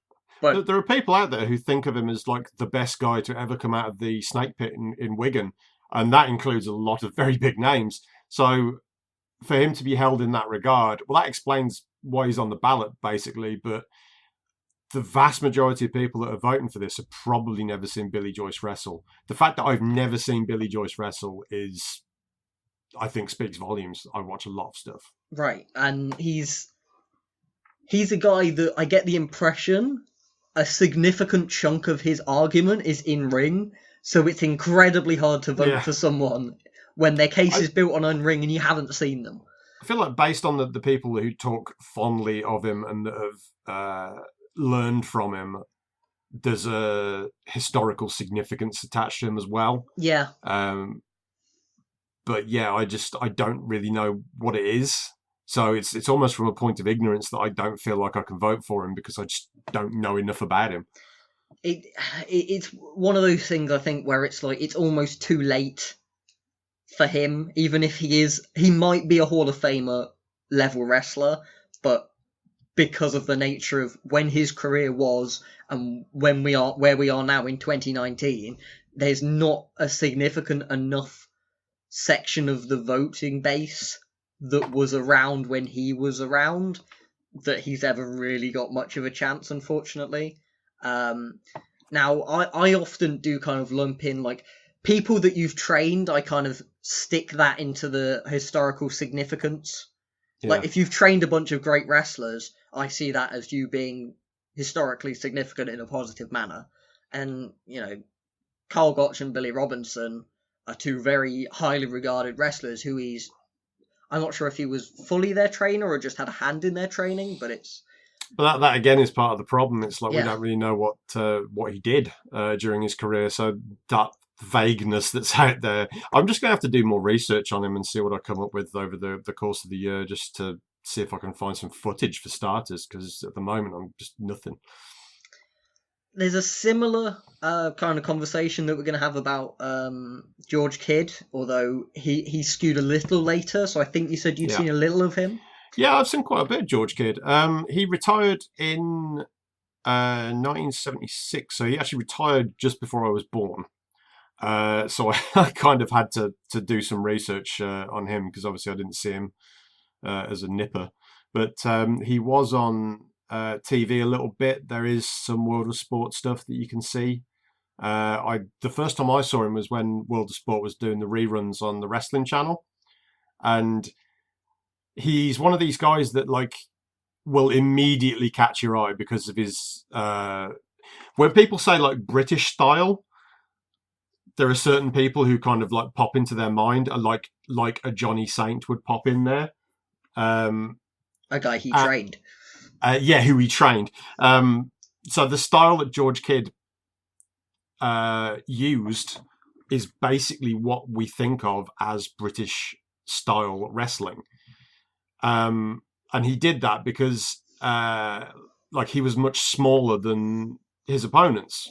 But there are people out there who think of him as like the best guy to ever come out of the snake pit in Wigan, and that includes a lot of very big names. So for him to be held in that regard, well, that explains why he's on the ballot, basically. But the vast majority of people that are voting for this have probably never seen Billy Joyce wrestle. The fact that I've never seen Billy Joyce wrestle is, I think, speaks volumes. I watch a lot of stuff. Right, and he's a guy that I get the impression a significant chunk of his argument is in ring, so it's incredibly hard to vote for someone when their case is built on in-ring and you haven't seen them. I feel like based on the people who talk fondly of him and that have learned from him, there's a historical significance attached to him as well. Yeah. but yeah, I don't really know what it is. So it's almost from a point of ignorance that I don't feel like I can vote for him because I just don't know enough about him. It's one of those things, I think, where it's like it's almost too late for him, even if he might be a Hall of Famer level wrestler, but because of the nature of when his career was and when we are where we are now in 2019, there's not a significant enough section of the voting base that was around when he was around that he's ever really got much of a chance, unfortunately. Now, I often do kind of lump in, like, people that you've trained, I kind of stick that into the historical significance. Yeah. Like, if you've trained a bunch of great wrestlers, I see that as you being historically significant in a positive manner. And, you know, Carl Gotch and Billy Robinson are two very highly regarded wrestlers who I'm not sure if he was fully their trainer or just had a hand in their training, but it's... But that again is part of the problem. It's like Yeah. we don't really know what he did during his career. So that vagueness that's out there, I'm just going to have to do more research on him and see what I come up with over the course of the year, just to see if I can find some footage for starters, because at the moment I'm just nothing. There's a similar kind of conversation that we're going to have about George Kidd, although he skewed a little later, so I think you said you'd seen a little of him. Yeah, I've seen quite a bit of George Kidd. He retired in 1976, so he actually retired just before I was born. So I kind of had to do some research on him, because obviously I didn't see him as a nipper. But he was on TV a little bit. There is some World of Sport stuff that you can see. The first time I saw him was when World of Sport was doing the reruns on the Wrestling Channel, and he's one of these guys that like will immediately catch your eye because of his when people say like British style, there are certain people who kind of like pop into their mind, like a Johnny Saint would pop in there. A guy he trained. Yeah, who he trained. So the style that George Kidd used is basically what we think of as British style wrestling. And he did that because like he was much smaller than his opponents.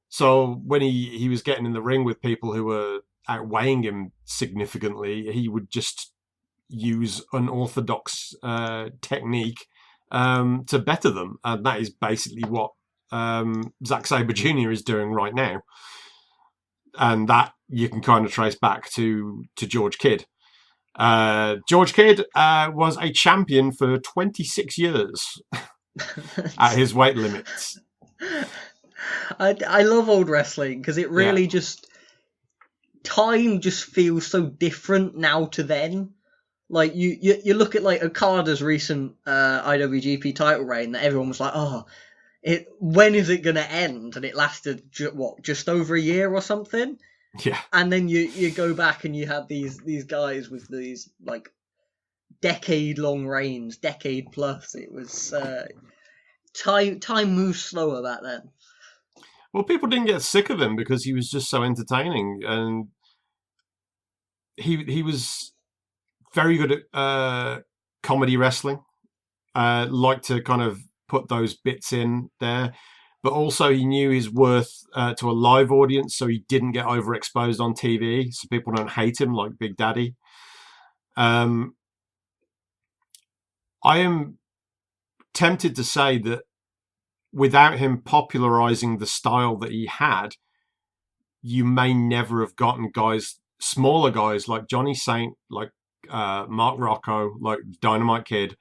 So when he was getting in the ring with people who were outweighing him significantly, he would just use unorthodox technique to better them. And that is basically what Zack Sabre Jr. is doing right now. And that you can kind of trace back to George Kidd. George Kidd was a champion for 26 years at his weight limits. I love old wrestling because it really just... Time just feels so different now to then. Like, you look at, like, Okada's recent IWGP title reign that everyone was like, oh, when is it going to end? And it lasted, just over a year or something? Yeah. And then you go back and you have these guys with these, like, decade-long reigns, decade plus. It was... time moves slower back then. Well, people didn't get sick of him because he was just so entertaining, and he was very good at comedy wrestling. Liked to kind of put those bits in there, but also he knew his worth to a live audience, so he didn't get overexposed on TV, so people don't hate him like Big Daddy. I am tempted to say that without him popularizing the style that he had, you may never have gotten smaller guys like Johnny Saint, like Mark Rocco, like Dynamite Kid.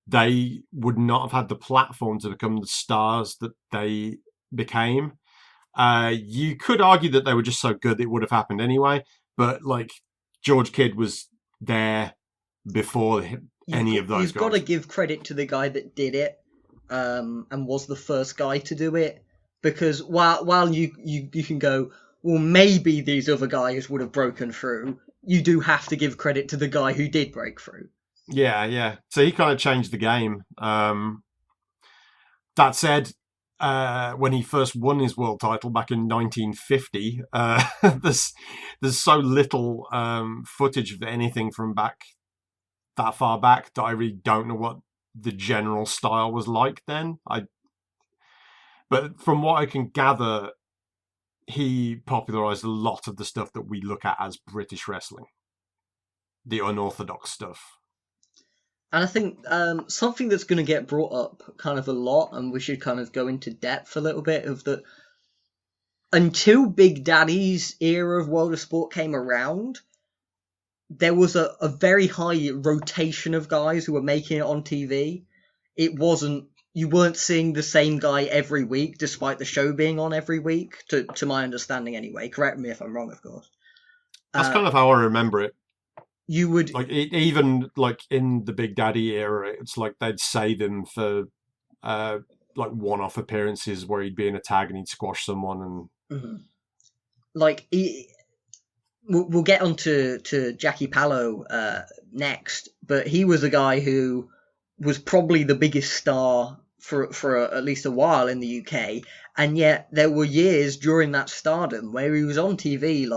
They would not have had the platform to become the stars that they became. You could argue that they were just so good it would have happened anyway, but like George Kidd was there before any of those guys. You've got to give credit to the guy that did it. And was the first guy to do it, because while you can go, well, maybe these other guys would have broken through, you do have to give credit to the guy who did break through. Yeah. So he kind of changed the game. That said, when he first won his world title back in 1950. There's so little footage of anything from that far back that I really don't know what the general style was like then. But from what I can gather, he popularized a lot of the stuff that we look at as British wrestling, the unorthodox stuff. And I think something that's going to get brought up kind of a lot, and we should kind of go into depth a little bit, of that until Big Daddy's era of World of Sport came around, there was a very high rotation of guys who were making it on TV. You weren't seeing the same guy every week, despite the show being on every week, to my understanding anyway. Correct me if I'm wrong, of course. That's kind of how I remember it. You would even in the Big Daddy era, it's like they'd save him for like one-off appearances where he'd be in a tag and he'd squash someone, and we'll get on to Jackie Pallo next, but he was a guy who was probably the biggest star for at least a while in the UK, and yet there were years during that stardom where he was on TV.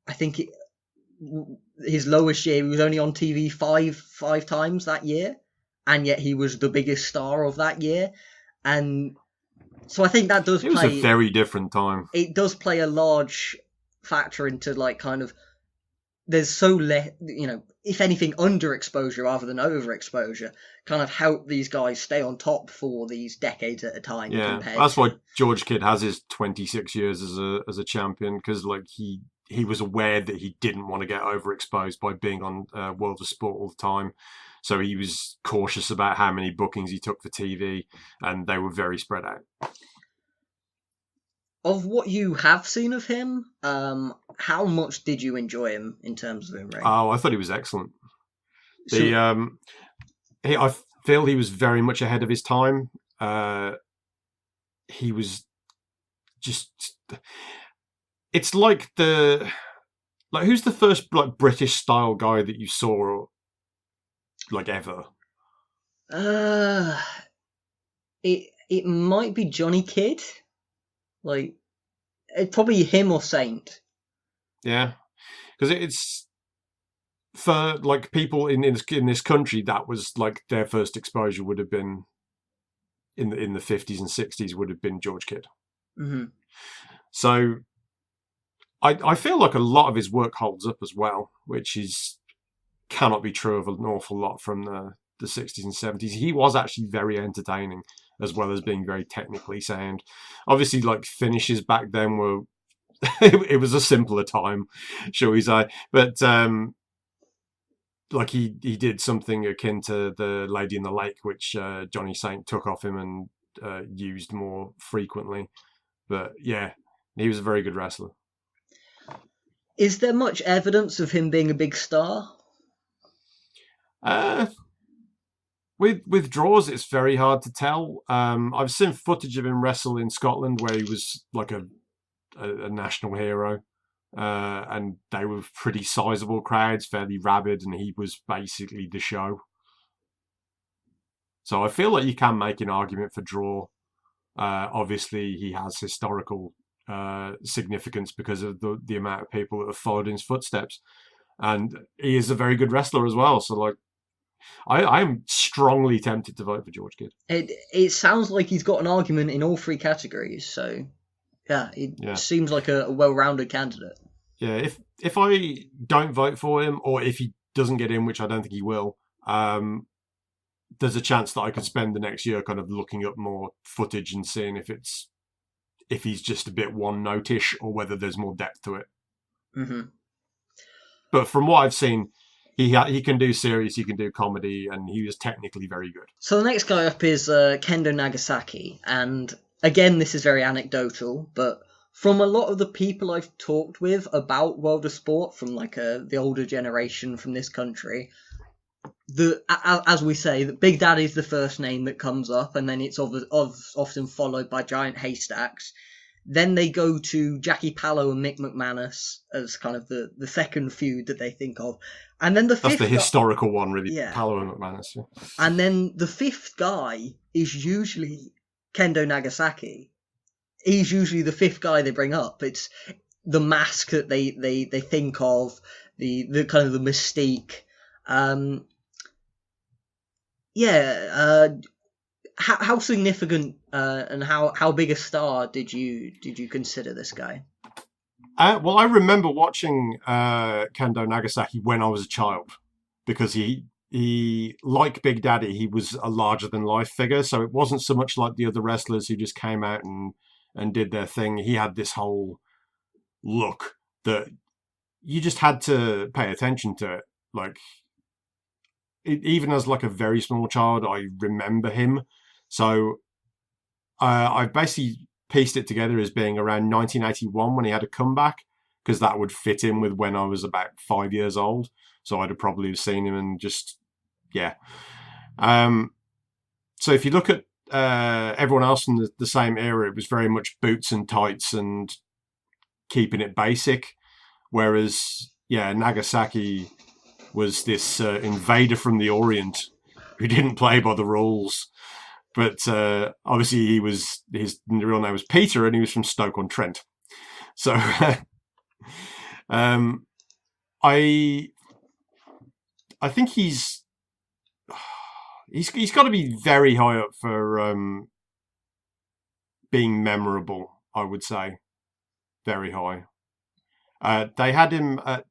I think his lowest year, he was only on TV five times that year, and yet he was the biggest star of that year. And so I think that does play... It was a very different time. It does play a large factor into there's so if anything, underexposure rather than overexposure kind of help these guys stay on top for these decades at a time. Yeah, that's why George Kidd has his 26 years as a champion, because he was aware that he didn't want to get overexposed by being on World of Sport all the time. So he was cautious about how many bookings he took for TV, and they were very spread out. Of what you have seen of him, how much did you enjoy him in terms of in-ring? Oh, I thought he was excellent. I feel he was very much ahead of his time. He was just... It's like who's the first British style guy that you saw ever? It might be Johnny Kidd. Probably him or Saint. Yeah, because it's for people in this country, that was their first exposure would have been in the 50s and 60s would have been George Kidd. Mm-hmm. So I feel like a lot of his work holds up as well, which cannot be true of an awful lot from the 60s and 70s. He was actually very entertaining, as well as being very technically sound. Obviously, finishes back then were... it was a simpler time, shall we say. But he did something akin to the Lady in the Lake, which Johnny Saint took off him and used more frequently. But yeah, he was a very good wrestler. Is there much evidence of him being a big star? With draws, it's very hard to tell. I've seen footage of him wrestle in Scotland where he was a national hero, and they were pretty sizable crowds, fairly rabid, and he was basically the show. So I feel like you can make an argument for draw. Obviously, he has historical significance because of the amount of people that have followed in his footsteps, and he is a very good wrestler as well. So I'm strongly tempted to vote for George Kidd. It sounds like he's got an argument in all three categories. So yeah, seems like a well-rounded candidate. Yeah, if I don't vote for him, or if he doesn't get in, which I don't think he will, there's a chance that I could spend the next year kind of looking up more footage and seeing if he's just a bit one-note-ish or whether there's more depth to it. Mm-hmm. But from what I've seen, he can do serious, he can do comedy, and he was technically very good. So the next guy up is Kendo Nagasaki, and again, this is very anecdotal, but from a lot of the people I've talked with about World of Sport, from the older generation from this country, as we say, that Big Daddy's the first name that comes up, and then it's often followed by giant haystacks. Then they go to Jackie Pallo and Mick McManus as kind of the second feud that they think of. And then the fifth... That's the historical one, really. Yeah. Pallo and McManus. Yeah. And then the fifth guy is usually Kendo Nagasaki, he's usually the fifth guy they bring up. It's the mask that they think of, the kind of the mystique. How significant and how big a star did you consider this guy? Well, I remember watching Kendo Nagasaki when I was a child, because he like Big Daddy, he was a larger than life figure. So it wasn't so much like the other wrestlers who just came out and did their thing. He had this whole look that you just had to pay attention to it. Like, even as like a very small child, I remember him. So I've basically pieced it together as being around 1981 when he had a comeback, because that would fit in with when I was about 5 years old. So I'd have probably seen him and just, yeah. So if you look at everyone else from the same era, it was very much boots and tights and keeping it basic. Whereas, yeah, Nagasaki was this invader from the Orient who didn't play by the rules. But obviously his real name was Peter, and he was from Stoke-on-Trent. So I think he's got to be very high up for being memorable, I would say. Very high. They had him at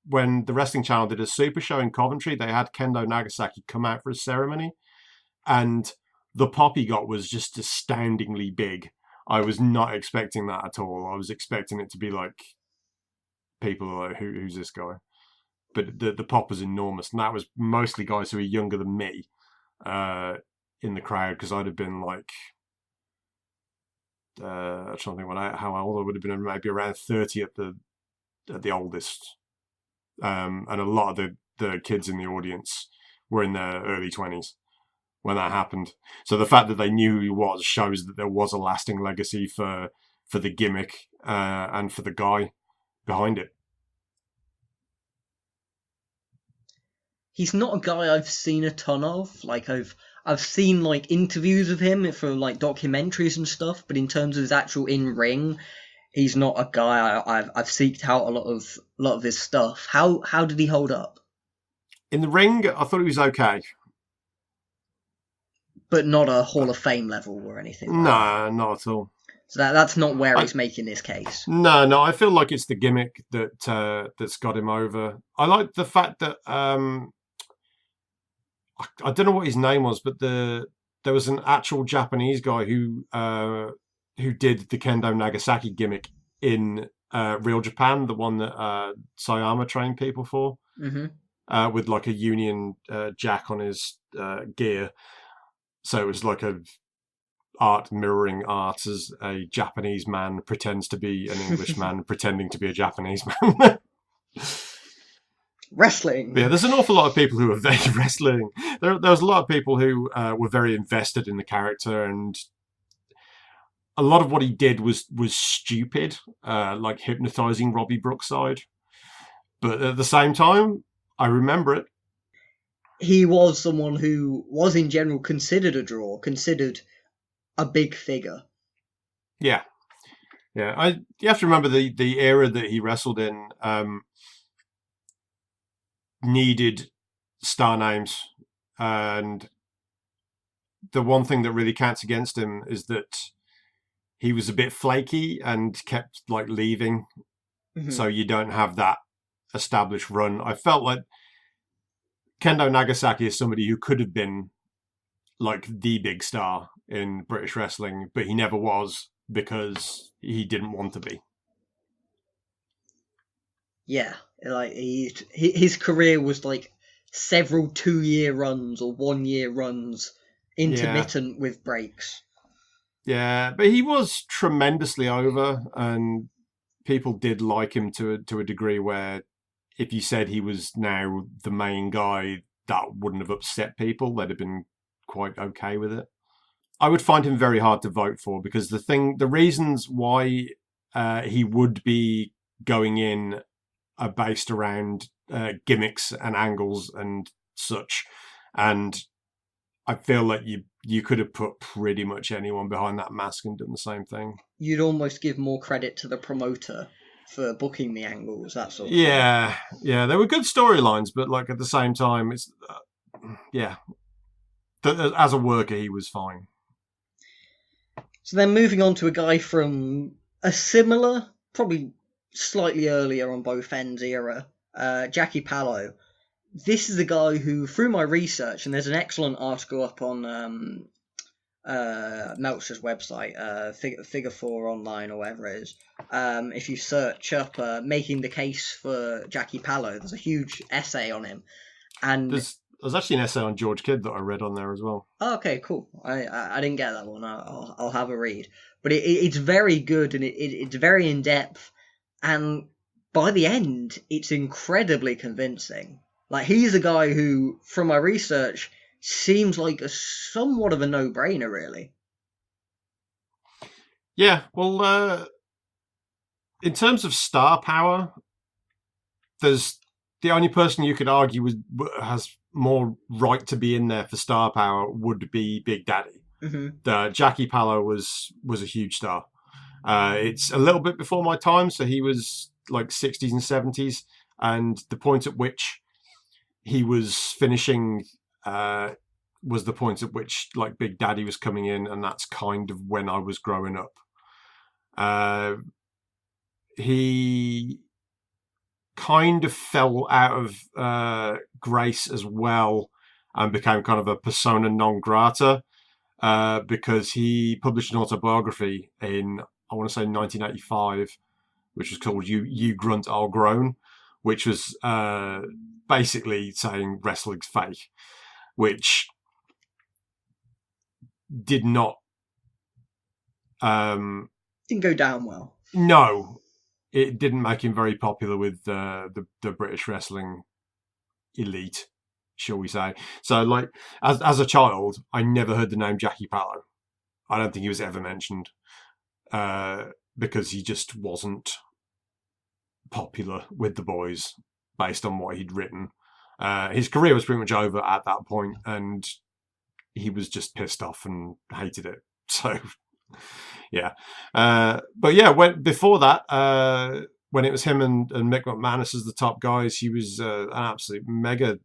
when the Wrestling Channel did a Super Show in Coventry. They had Kendo Nagasaki come out for a ceremony, and the pop he got was just astoundingly big. I was not expecting that at all. I was expecting it to be like, people are like, who's this guy? But the pop was enormous, and that was mostly guys who were younger than me in the crowd, because I'd have been like, I'm trying to think how old I would have been, maybe around 30 at the oldest. And a lot of the kids in the audience were in their early 20s when that happened. So the fact that they knew who he was shows that there was a lasting legacy for the gimmick and for the guy behind it. He's not a guy I've seen a ton of. Like I've seen like interviews of him for like documentaries and stuff, but in terms of his actual in ring, he's not a guy I've seeked out a lot of his stuff. How did he hold up? In the ring, I thought he was okay, but not a Hall of Fame level or anything. Like that. Not at all. So that's not where he's making this case. No, I feel like it's the gimmick that's got him over. I like the fact that I don't know what his name was, but there was an actual Japanese guy who did the Kendo Nagasaki gimmick in Real Japan, the one that Sayama trained people for, with like a Union Jack on his gear. So it was like a mirroring art as a Japanese man pretends to be an English man pretending to be a Japanese man. Wrestling. Yeah, there's an awful lot of people who are very wrestling. There was a lot of people who were very invested in the character, and a lot of what he did was stupid, like hypnotizing Robbie Brookside. But at the same time, I remember it. He was someone who was in general considered a draw, considered a big figure. Yeah. You have to remember the era that he wrestled in needed star names, and the one thing that really counts against him is that he was a bit flaky and kept like leaving. So you don't have that established run. I felt like Kendo Nagasaki is somebody who could have been like the big star in British wrestling, but he never was because he didn't want to be. Yeah, like his career was like several 2-year runs or 1-year runs, intermittent with breaks. Yeah, but he was tremendously over, and people did like him to a degree where if you said he was now the main guy, that wouldn't have upset people. They'd have been quite okay with it. I would find him very hard to vote for, because the reasons why he would be going in are based around gimmicks and angles and such. And I feel like you could have put pretty much anyone behind that mask and done the same thing. You'd almost give more credit to the promoter for booking the angles, that sort of thing. Yeah, there were good storylines, but like at the same time, it's as a worker, he was fine. So then moving on to a guy from a similar, probably slightly earlier on both ends era, Jackie Pallo. This is a guy who, through my research, and there's an excellent article up on Meltzer's website, Figure 4 Online or whatever it is. If you search up making the case for Jackie Pallo, there's a huge essay on him. And there's actually an essay on George Kidd that I read on there as well. Oh, okay, cool. I didn't get that one. I'll have a read. But it's very good, and it's very in depth, and by the end, it's incredibly convincing. Like, he's a guy who, from my research, seems like somewhat of a no-brainer, really. Yeah, well, in terms of star power, there's the only person you could argue has more right to be in there for star power would be Big Daddy. Mm-hmm. Jackie Pallo was a huge star. It's a little bit before my time, so he was like 60s and 70s, and the point at which he was finishing was the point at which like Big Daddy was coming in, and that's kind of when I was growing up. He kind of fell out of grace as well and became kind of a persona non grata because he published an autobiography in, I want to say, 1985, which was called You Grunt, I'll Groan, which was basically saying wrestling's fake, which did not didn't go down well. No, it didn't make him very popular with the British wrestling elite, shall we say. So, like, as a child, I never heard the name Jackie Pallo. I don't think he was ever mentioned because he just wasn't popular with the boys based on what he'd written. His career was pretty much over at that point, and he was just pissed off and hated it. So, yeah. But yeah, before that, when it was him and Mick McManus as the top guys, he was an absolute mega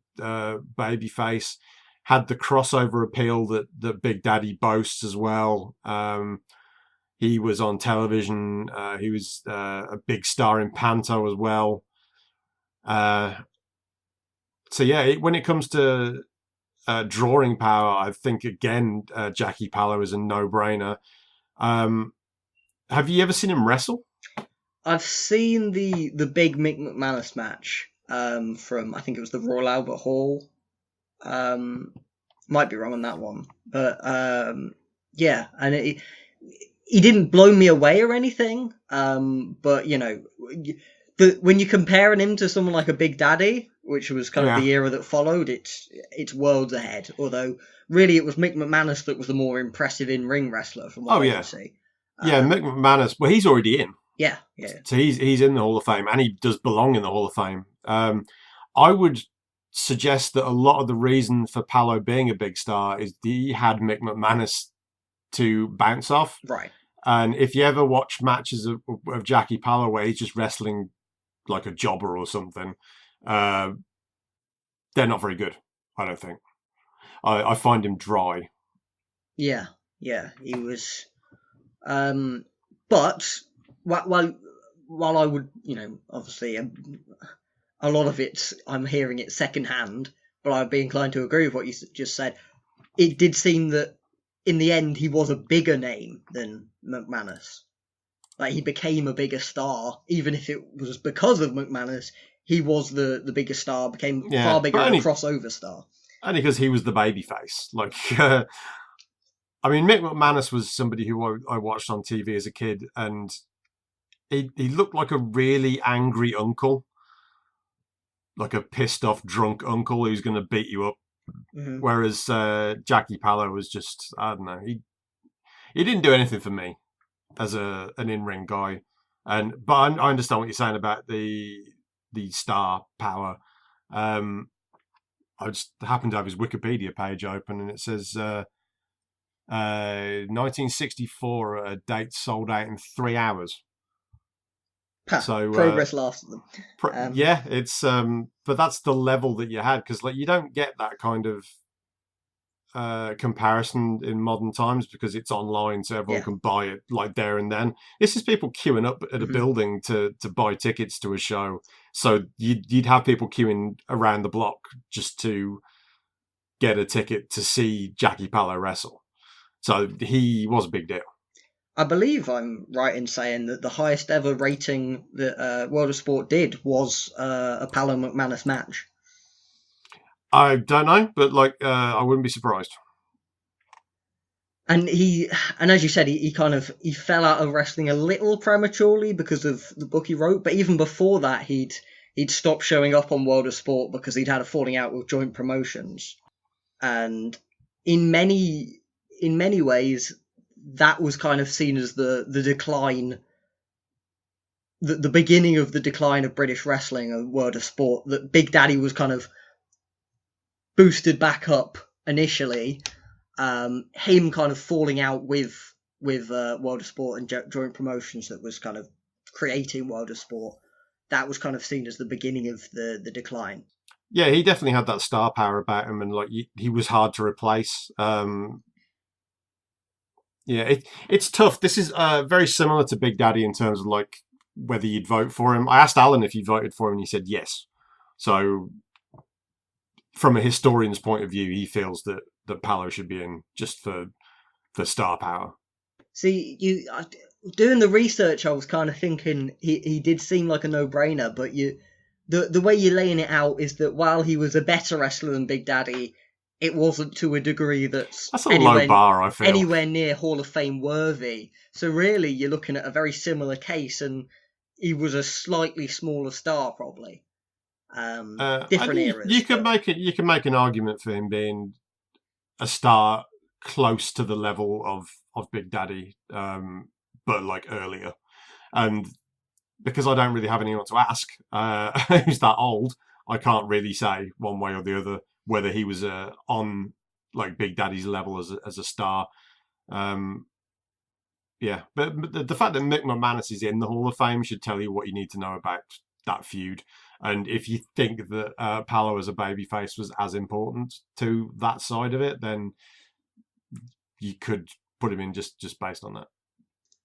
baby face. Had the crossover appeal that Big Daddy boasts as well. He was on television. He was a big star in Panto as well. So yeah, when it comes to drawing power, I think again Jackie Pallo is a no-brainer. Have you ever seen him wrestle? I've seen the big Mick McManus match from, I think it was the Royal Albert Hall. Might be wrong on that one, but yeah, and he didn't blow me away or anything. But you know, when you're comparing him to someone like a Big Daddy, which was kind of the era that followed, it's worlds ahead. Although really, it was Mick McManus that was the more impressive in-ring wrestler from what I can see. Yeah, Mick McManus. Well, he's already in. Yeah. So he's in the Hall of Fame, and he does belong in the Hall of Fame. I would suggest that a lot of the reason for Pallo being a big star is he had Mick McManus to bounce off. Right. And if you ever watch matches of Jackie Pallo where he's just wrestling like a jobber or something, they're not very good, I don't think. I find him dry. Yeah, he was. But while I would, obviously a lot of it, I'm hearing it secondhand, but I'd be inclined to agree with what you just said. It did seem that in the end he was a bigger name than McManus. Like, he became a bigger star, even if it was because of McManus. He was the biggest star, became far bigger than a crossover star. Only because he was the babyface. Like, I mean, Mick McManus was somebody who I watched on TV as a kid, and he looked like a really angry uncle. Like a pissed off drunk uncle who's going to beat you up. Mm-hmm. Whereas Jackie Pallo was just, I don't know, he didn't do anything for me as an in-ring guy. But I understand what you're saying about the star power. I I just happened to have his Wikipedia page open, and it says 1964, a date sold out in 3 hours. So progress lasted them. Yeah, it's but that's the level that you had, because like you don't get that kind of comparison in modern times because it's online, so everyone can buy it like there and then. This is people queuing up at a building to buy tickets to a show. So you'd have people queuing around the block just to get a ticket to see Jackie Pallo wrestle. So he was a big deal. I believe I'm right in saying that the highest ever rating that World of Sport did was a Pallo McManus match. I don't know, but like I wouldn't be surprised. And as you said, he fell out of wrestling a little prematurely because of the book he wrote. But even before that, he'd stopped showing up on World of Sport because he'd had a falling out with Joint Promotions. And in many ways, that was kind of seen as the decline, the beginning of the decline of British wrestling and World of Sport. That Big Daddy was kind of boosted back up initially. Him kind of falling out with World of Sport and Joint Promotions that was kind of creating World of Sport. That was kind of seen as the beginning of the decline. Yeah, he definitely had that star power about him, and like he was hard to replace. Yeah, it's tough. This is very similar to Big Daddy in terms of like whether you'd vote for him. I asked Alan if he voted for him, and he said yes. So, from a historian's point of view, he feels that Pallo should be in just for star power. See, doing the research, I was kind of thinking he did seem like a no-brainer, but the way you're laying it out is that while he was a better wrestler than Big Daddy, it wasn't to a degree that's a low bar, I feel. Anywhere near Hall of Fame worthy. So really, you're looking at a very similar case, and he was a slightly smaller star, probably. Different eras. You can make an argument for him being a star close to the level of Big Daddy, but like earlier. And because I don't really have anyone to ask who's that old, I can't really say one way or the other whether he was on like Big Daddy's level as a star. Yeah, but the fact that Mick McManus is in the Hall of Fame should tell you what you need to know about that feud. And if you think that Pallo as a babyface was as important to that side of it, then you could put him in just based on that.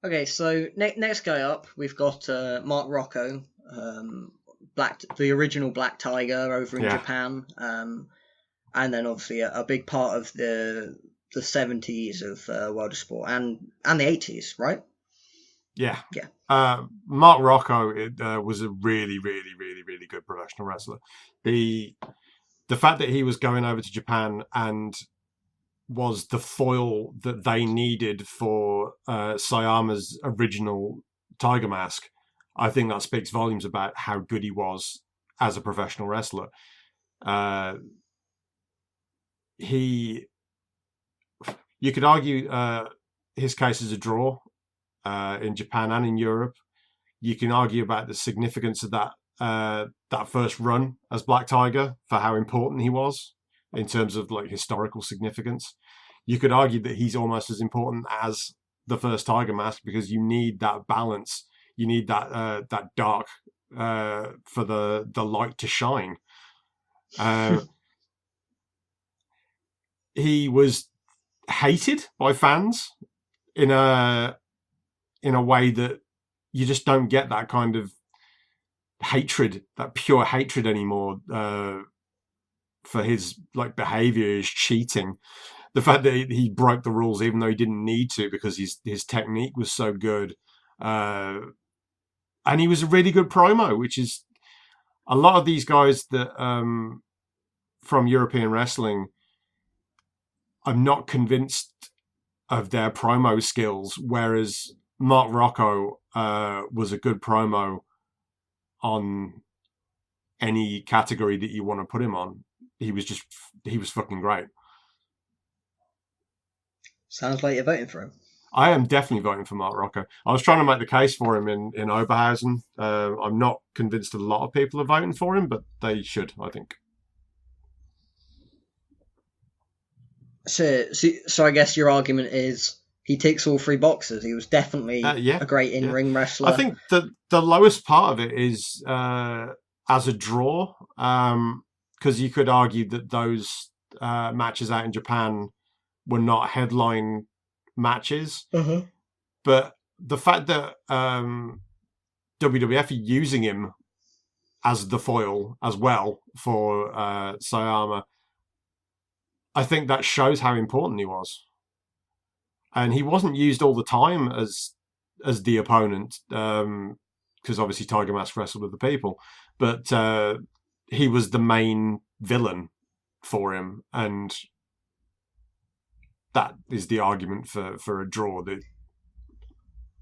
Okay, so next guy up, we've got Mark Rocco, the original Black Tiger over in Japan, and then obviously a big part of the 70s of World of Sport and the 80s, right? Yeah. Mark Rocco was a really, really, really, really good professional wrestler. The fact that he was going over to Japan and was the foil that they needed for Sayama's original Tiger Mask, I think that speaks volumes about how good he was as a professional wrestler. You could argue his case is a draw in Japan and in Europe. You can argue about the significance of that first run as Black Tiger for how important he was in terms of like historical significance. You could argue that he's almost as important as the first Tiger Mask because you need that balance. You need that dark for the light to shine. He was hated by fans in a way that you just don't get that kind of hatred, that pure hatred anymore for his like behavior, his cheating. The fact that he broke the rules even though he didn't need to because his technique was so good. And he was a really good promo, which is a lot of these guys that from European wrestling, I'm not convinced of their promo skills, whereas Mark Rocco was a good promo on any category that you want to put him on. He was fucking great. Sounds like you're voting for him. I am definitely voting for Mark Rocco. I was trying to make the case for him in Oberhausen. I'm not convinced a lot of people are voting for him, but they should, I think. So I guess your argument is he ticks all three boxes. He was definitely a great in-ring wrestler. I think the lowest part of it is as a draw, because you could argue that those matches out in Japan were not headline matches, but the fact that WWF are using him as the foil as well for Sayama, I think that shows how important he was. And he wasn't used all the time as the opponent, because obviously Tiger Mask wrestled with the people, but he was the main villain for him, and that is the argument for a draw, that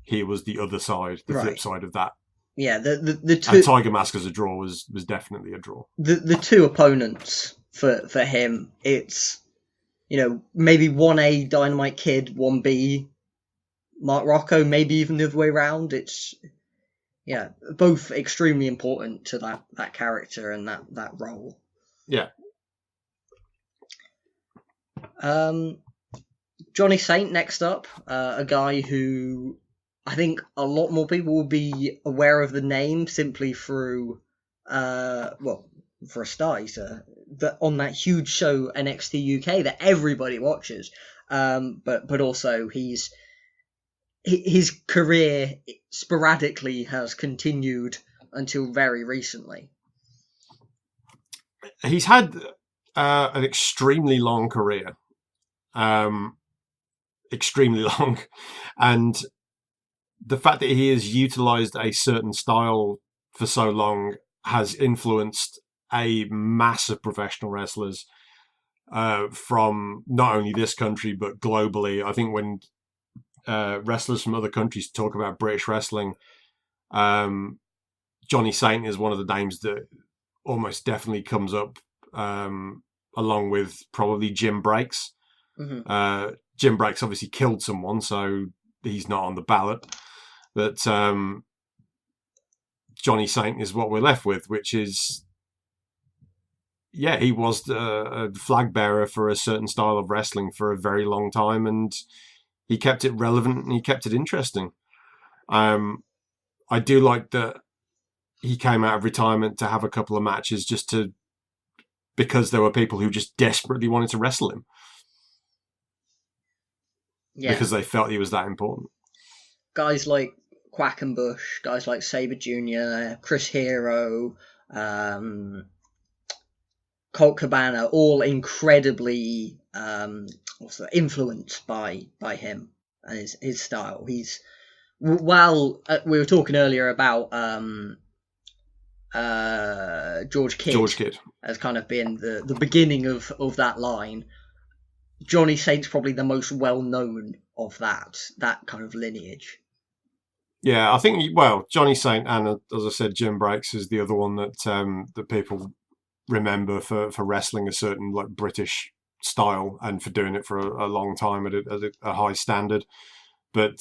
he was the other side, the flip side of that. Yeah, the two, and Tiger Mask as a draw was definitely a draw. The two opponents for him, it's, maybe 1A Dynamite Kid, 1B Mark Rocco, maybe even the other way around. It's both extremely important to that character and that role. Yeah. Johnny Saint next up, a guy who I think a lot more people will be aware of the name simply through, for a start, he's on that huge show NXT UK that everybody watches, but also his career sporadically has continued until very recently. He's had an extremely long career, extremely long, and the fact that he has utilized a certain style for so long has influenced a mass of professional wrestlers from not only this country but globally. I think when wrestlers from other countries talk about British wrestling, Johnny Saint is one of the names that almost definitely comes up, along with probably Jim Breaks. Jim Breaks obviously killed someone, so he's not on the ballot. But Johnny Saint is what we're left with, which is, he was a flag bearer for a certain style of wrestling for a very long time, and he kept it relevant and he kept it interesting. I do like that he came out of retirement to have a couple of matches because there were people who just desperately wanted to wrestle him. Yeah. Because they felt he was that important. Guys like Quackenbush, guys like Sabre Jr., Chris Hero, Colt Cabana, all incredibly influenced by him and his style. We were talking earlier about George Kidd as kind of being the beginning of that line. Johnny Saint's probably the most well-known of that kind of lineage. Yeah, I think, Johnny Saint and, as I said, Jim Breaks is the other one that people remember for wrestling a certain British style and for doing it for a long time at a high standard. But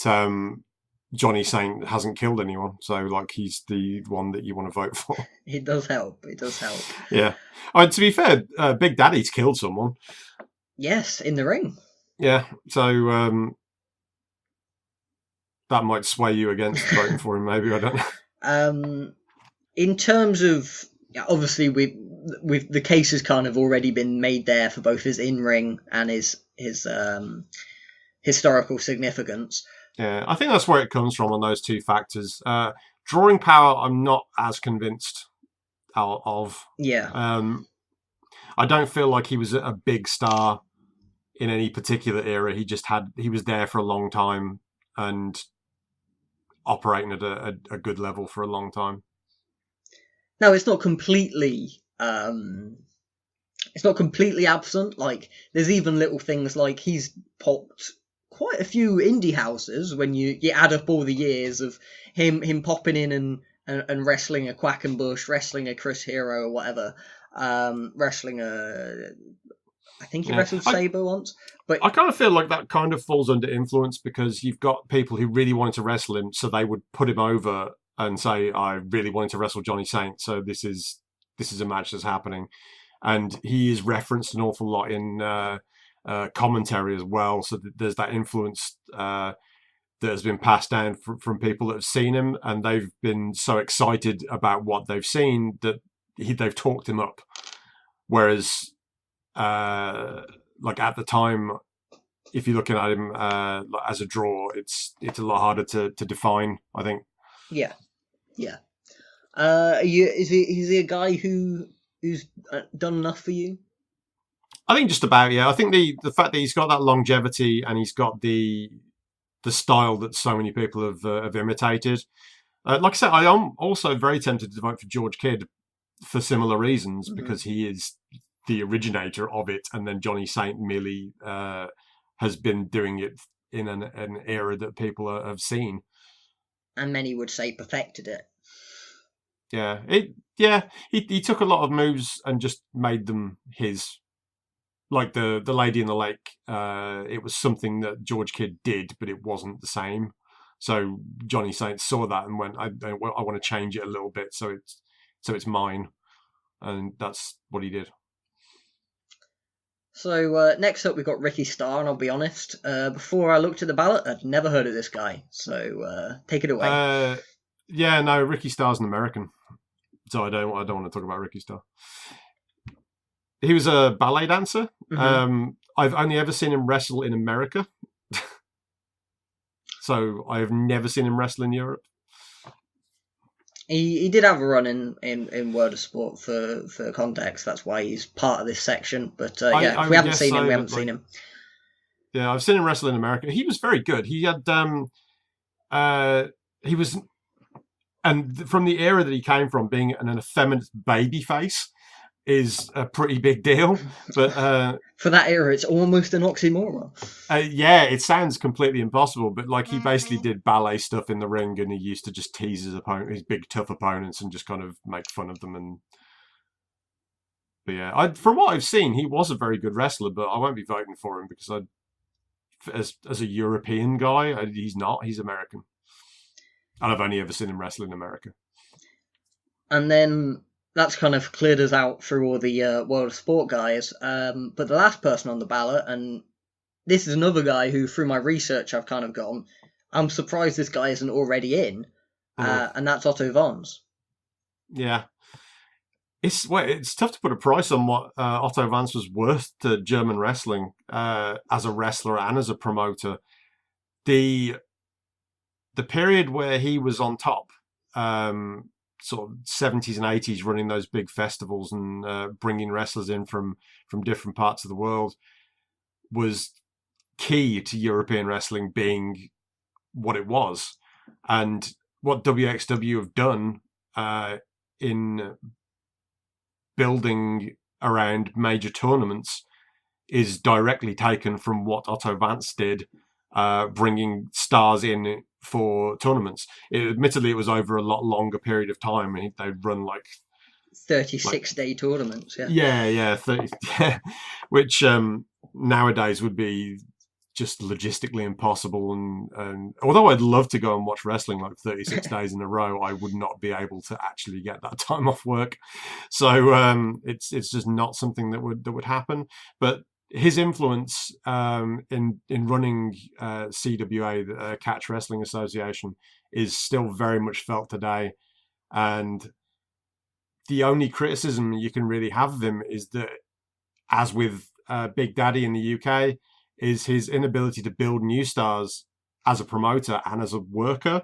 Johnny Saint hasn't killed anyone, so he's the one that you want to vote for. It does help. Yeah. To be fair, Big Daddy's killed someone. Yes, in the ring. Yeah, so that might sway you against voting for him, maybe, I don't know. In terms of, obviously, with the case has kind of already been made there for both his in-ring and his historical significance. Yeah, I think that's where it comes from on those two factors. Drawing power, I'm not as convinced of. Yeah. I don't feel like he was a big star in any particular era. He was there for a long time and operating at a good level for a long time. No, it's not completely absent. There's even little things like he's popped quite a few indie houses when you add up all the years of him popping in and wrestling a Quackenbush, wrestling a Chris Hero or whatever, wrestling I think he wrestled Sabre once. But I kind of feel like that kind of falls under influence because you've got people who really wanted to wrestle him, so they would put him over and say, I really wanted to wrestle Johnny Saint, so this is a match that's happening. And he is referenced an awful lot in commentary as well. So there's that influence that has been passed down from people that have seen him, and they've been so excited about what they've seen that they've talked him up. Whereas, like at the time, if you're looking at him as a draw, it's a lot harder to define, I think. Yeah. Is he a guy who's done enough for you? I think just about, yeah. I think the fact that he's got that longevity and he's got the style that so many people have imitated. Like I said, I am also very tempted to vote for George Kidd for similar reasons, because he is the originator of it, and then Johnny Saint merely has been doing it in an era that people have seen. And many would say perfected it. Yeah, he took a lot of moves and just made them his. Like the Lady in the Lake, it was something that George Kidd did, but it wasn't the same. So Johnny Saint saw that and went, I want to change it a little bit, so it's mine, and that's what he did. So next up we've got Ricky Starr, and I'll be honest, before I looked at the ballot, I'd never heard of this guy. So take it away. Yeah, no, Ricky Starr's an American, so I don't want to talk about Ricky Starr. He was a ballet dancer. I've only ever seen him wrestle in America. So I've never seen him wrestle in Europe. He did have a run in World of Sport for context. That's why he's part of this section. But if we haven't seen him, we haven't seen him. Yeah, I've seen him wrestle in America. He was very good. He had he was, and from the era that he came from, being an effeminate baby face is a pretty big deal. But for that era, it's almost an oxymoron. Yeah, it sounds completely impossible, but like he basically did ballet stuff in the ring, and he used to just tease his big tough opponents, and just kind of make fun of them. But yeah, from what I've seen, he was a very good wrestler, but I won't be voting for him because as a European guy, he's not. He's American, and I've only ever seen him wrestle in America. And then that's kind of cleared us out through all the World of Sport guys. But the last person on the ballot, and this is another guy who, through my research, I've kind of gone, I'm surprised this guy isn't already in, and that's Otto Wanz. Yeah. It's tough to put a price on what Otto Wanz was worth to German wrestling as a wrestler and as a promoter. The period where he was on top, sort of 70s and 80s, running those big festivals and bringing wrestlers in from different parts of the world, was key to European wrestling being what it was. And what WXW have done in building around major tournaments is directly taken from what Otto Wanz did, bringing stars in for tournaments. Admittedly, it was over a lot longer period of time. They'd run like 36-day tournaments. Yeah, 30, which nowadays would be just logistically impossible. And although I'd love to go and watch wrestling like 36 days in a row, I would not be able to actually get that time off work. So it's just not something that would happen. But his influence in running CWA, the Catch Wrestling Association, is still very much felt today. And the only criticism you can really have of him is that, as with Big Daddy in the UK, is his inability to build new stars as a promoter and as a worker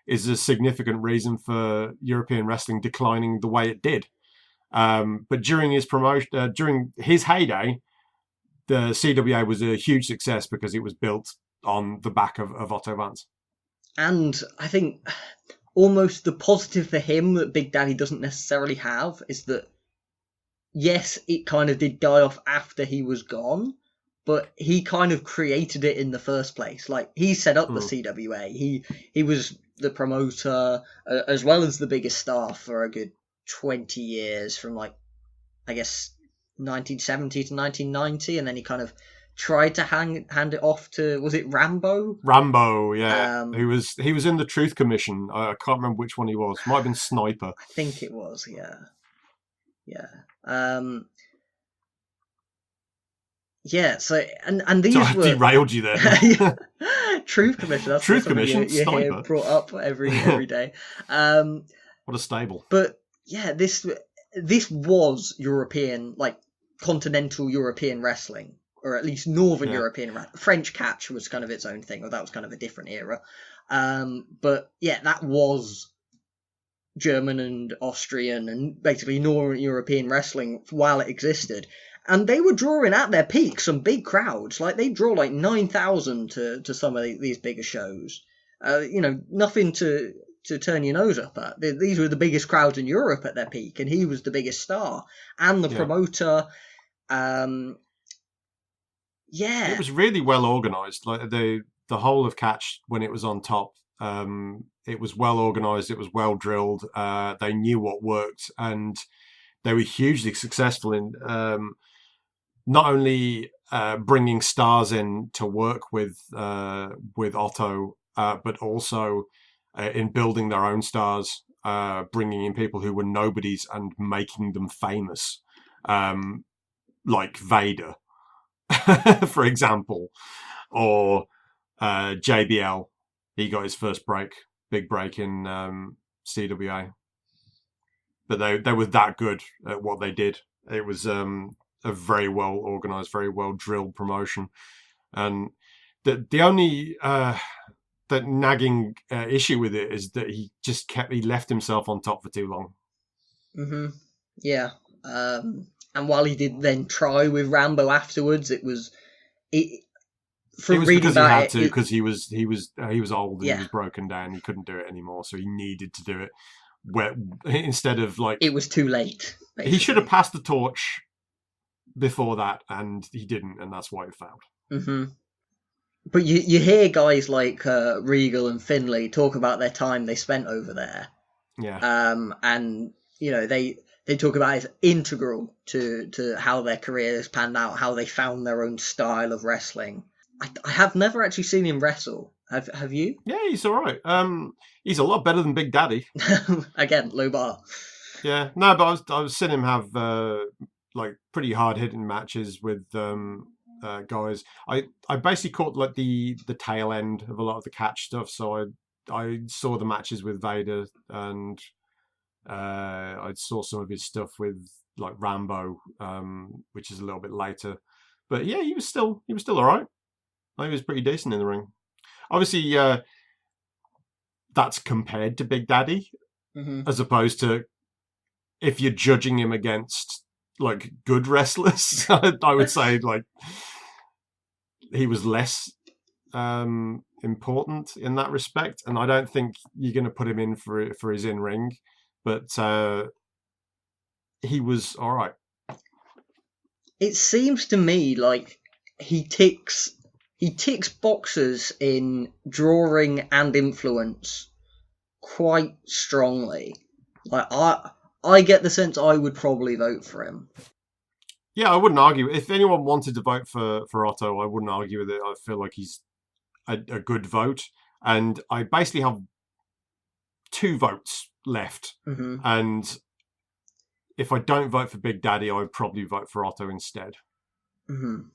is a significant reason for European wrestling declining the way it did. But during his promotion, during his heyday, the CWA was a huge success because it was built on the back of Otto Wanz. And I think almost the positive for him that Big Daddy doesn't necessarily have is that, yes, it kind of did die off after he was gone, but he kind of created it in the first place. Like, he set up the CWA. He was the promoter as well as the biggest star for a good 20 years, from like, I guess, 1970 to 1990, and then he kind of tried to hand it off to, was it Rambo? Rambo, yeah. He was in the Truth Commission. I can't remember which one he was. Might have been Sniper. I think it was, yeah. Yeah, so and these So I were derailed you there. Truth Commission. That's Truth something Commission, you hear sniper. brought up every day. What a stable. But yeah, this was European, like continental European wrestling, or at least Northern European. French catch was kind of its own thing, or that was kind of a different era. But yeah, that was German and Austrian and basically Northern European wrestling while it existed. And they were drawing at their peak some big crowds. Like they draw like 9,000 to some of these bigger shows. Nothing to turn your nose up at. These were the biggest crowds in Europe at their peak, and he was the biggest star and the promoter. It was really well organized. Like the whole of catch when it was on top. It was well organized. It was well drilled. They knew what worked, and they were hugely successful in not only bringing stars in to work with Otto, but also in building their own stars, bringing in people who were nobodies and making them famous, like Vader, for example, or JBL. He got his first big break in CWA. But they were that good at what they did. It was a very well organized, very well drilled promotion. And the only that nagging issue with it is that he left himself on top for too long. Mm-hmm. Yeah. And while he did then try with Rambo afterwards, it was because he had to, because he was old and he was broken down. He couldn't do it anymore, so he needed to do it. Instead of like, it was too late. Basically. He should have passed the torch before that, and he didn't, and that's why it failed. Mm-hmm. But you hear guys like Regal and Finlay talk about their time they spent over there. Yeah. And they talk about it as integral to how their careers panned out, how they found their own style of wrestling. I have never actually seen him wrestle. Have you? Yeah, he's all right. He's a lot better than Big Daddy. Again, low bar. Yeah, no, but I was seeing him have like pretty hard hitting matches with guys. I basically caught like the tail end of a lot of the catch stuff, so I saw the matches with Vader, and I saw some of his stuff with like Rambo, which is a little bit later. But yeah, he was still all right. He was pretty decent in the ring. Obviously, that's compared to Big Daddy, as opposed to if you're judging him against like good wrestlers. I would say like he was less important in that respect, and I don't think you're going to put him in for his in ring, but he was all right. It seems to me like he ticks boxes in drawing and influence quite strongly. Like I get the sense I would probably vote for him. Yeah, I wouldn't argue. If anyone wanted to vote for Otto, I wouldn't argue with it. I feel like he's a good vote, and I basically have 2 votes left. Mm-hmm. And if I don't vote for Big Daddy, I would probably vote for Otto instead. Mm-hmm.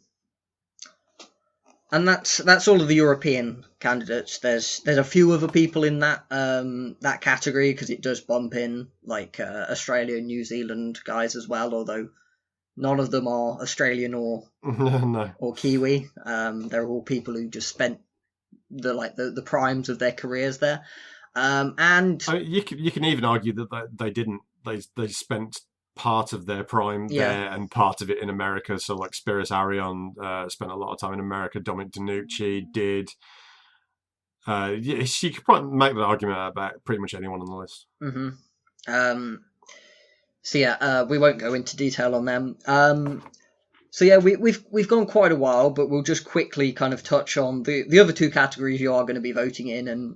And that's all of the European candidates. There's a few other people in that category because it does bump in like Australia and New Zealand guys as well. Although none of them are Australian or no. or Kiwi. They're all people who just spent the primes of their careers there. And you can even argue that they didn't. They spent part of their prime there and part of it in America. So like Spiros Arion spent a lot of time in America. Dominic DeNucci did. You could probably make that argument about pretty much anyone on the list. Mm-hmm. So yeah, we won't go into detail on them. So yeah, we've gone quite a while, but we'll just quickly kind of touch on the other 2 categories you are going to be voting in. And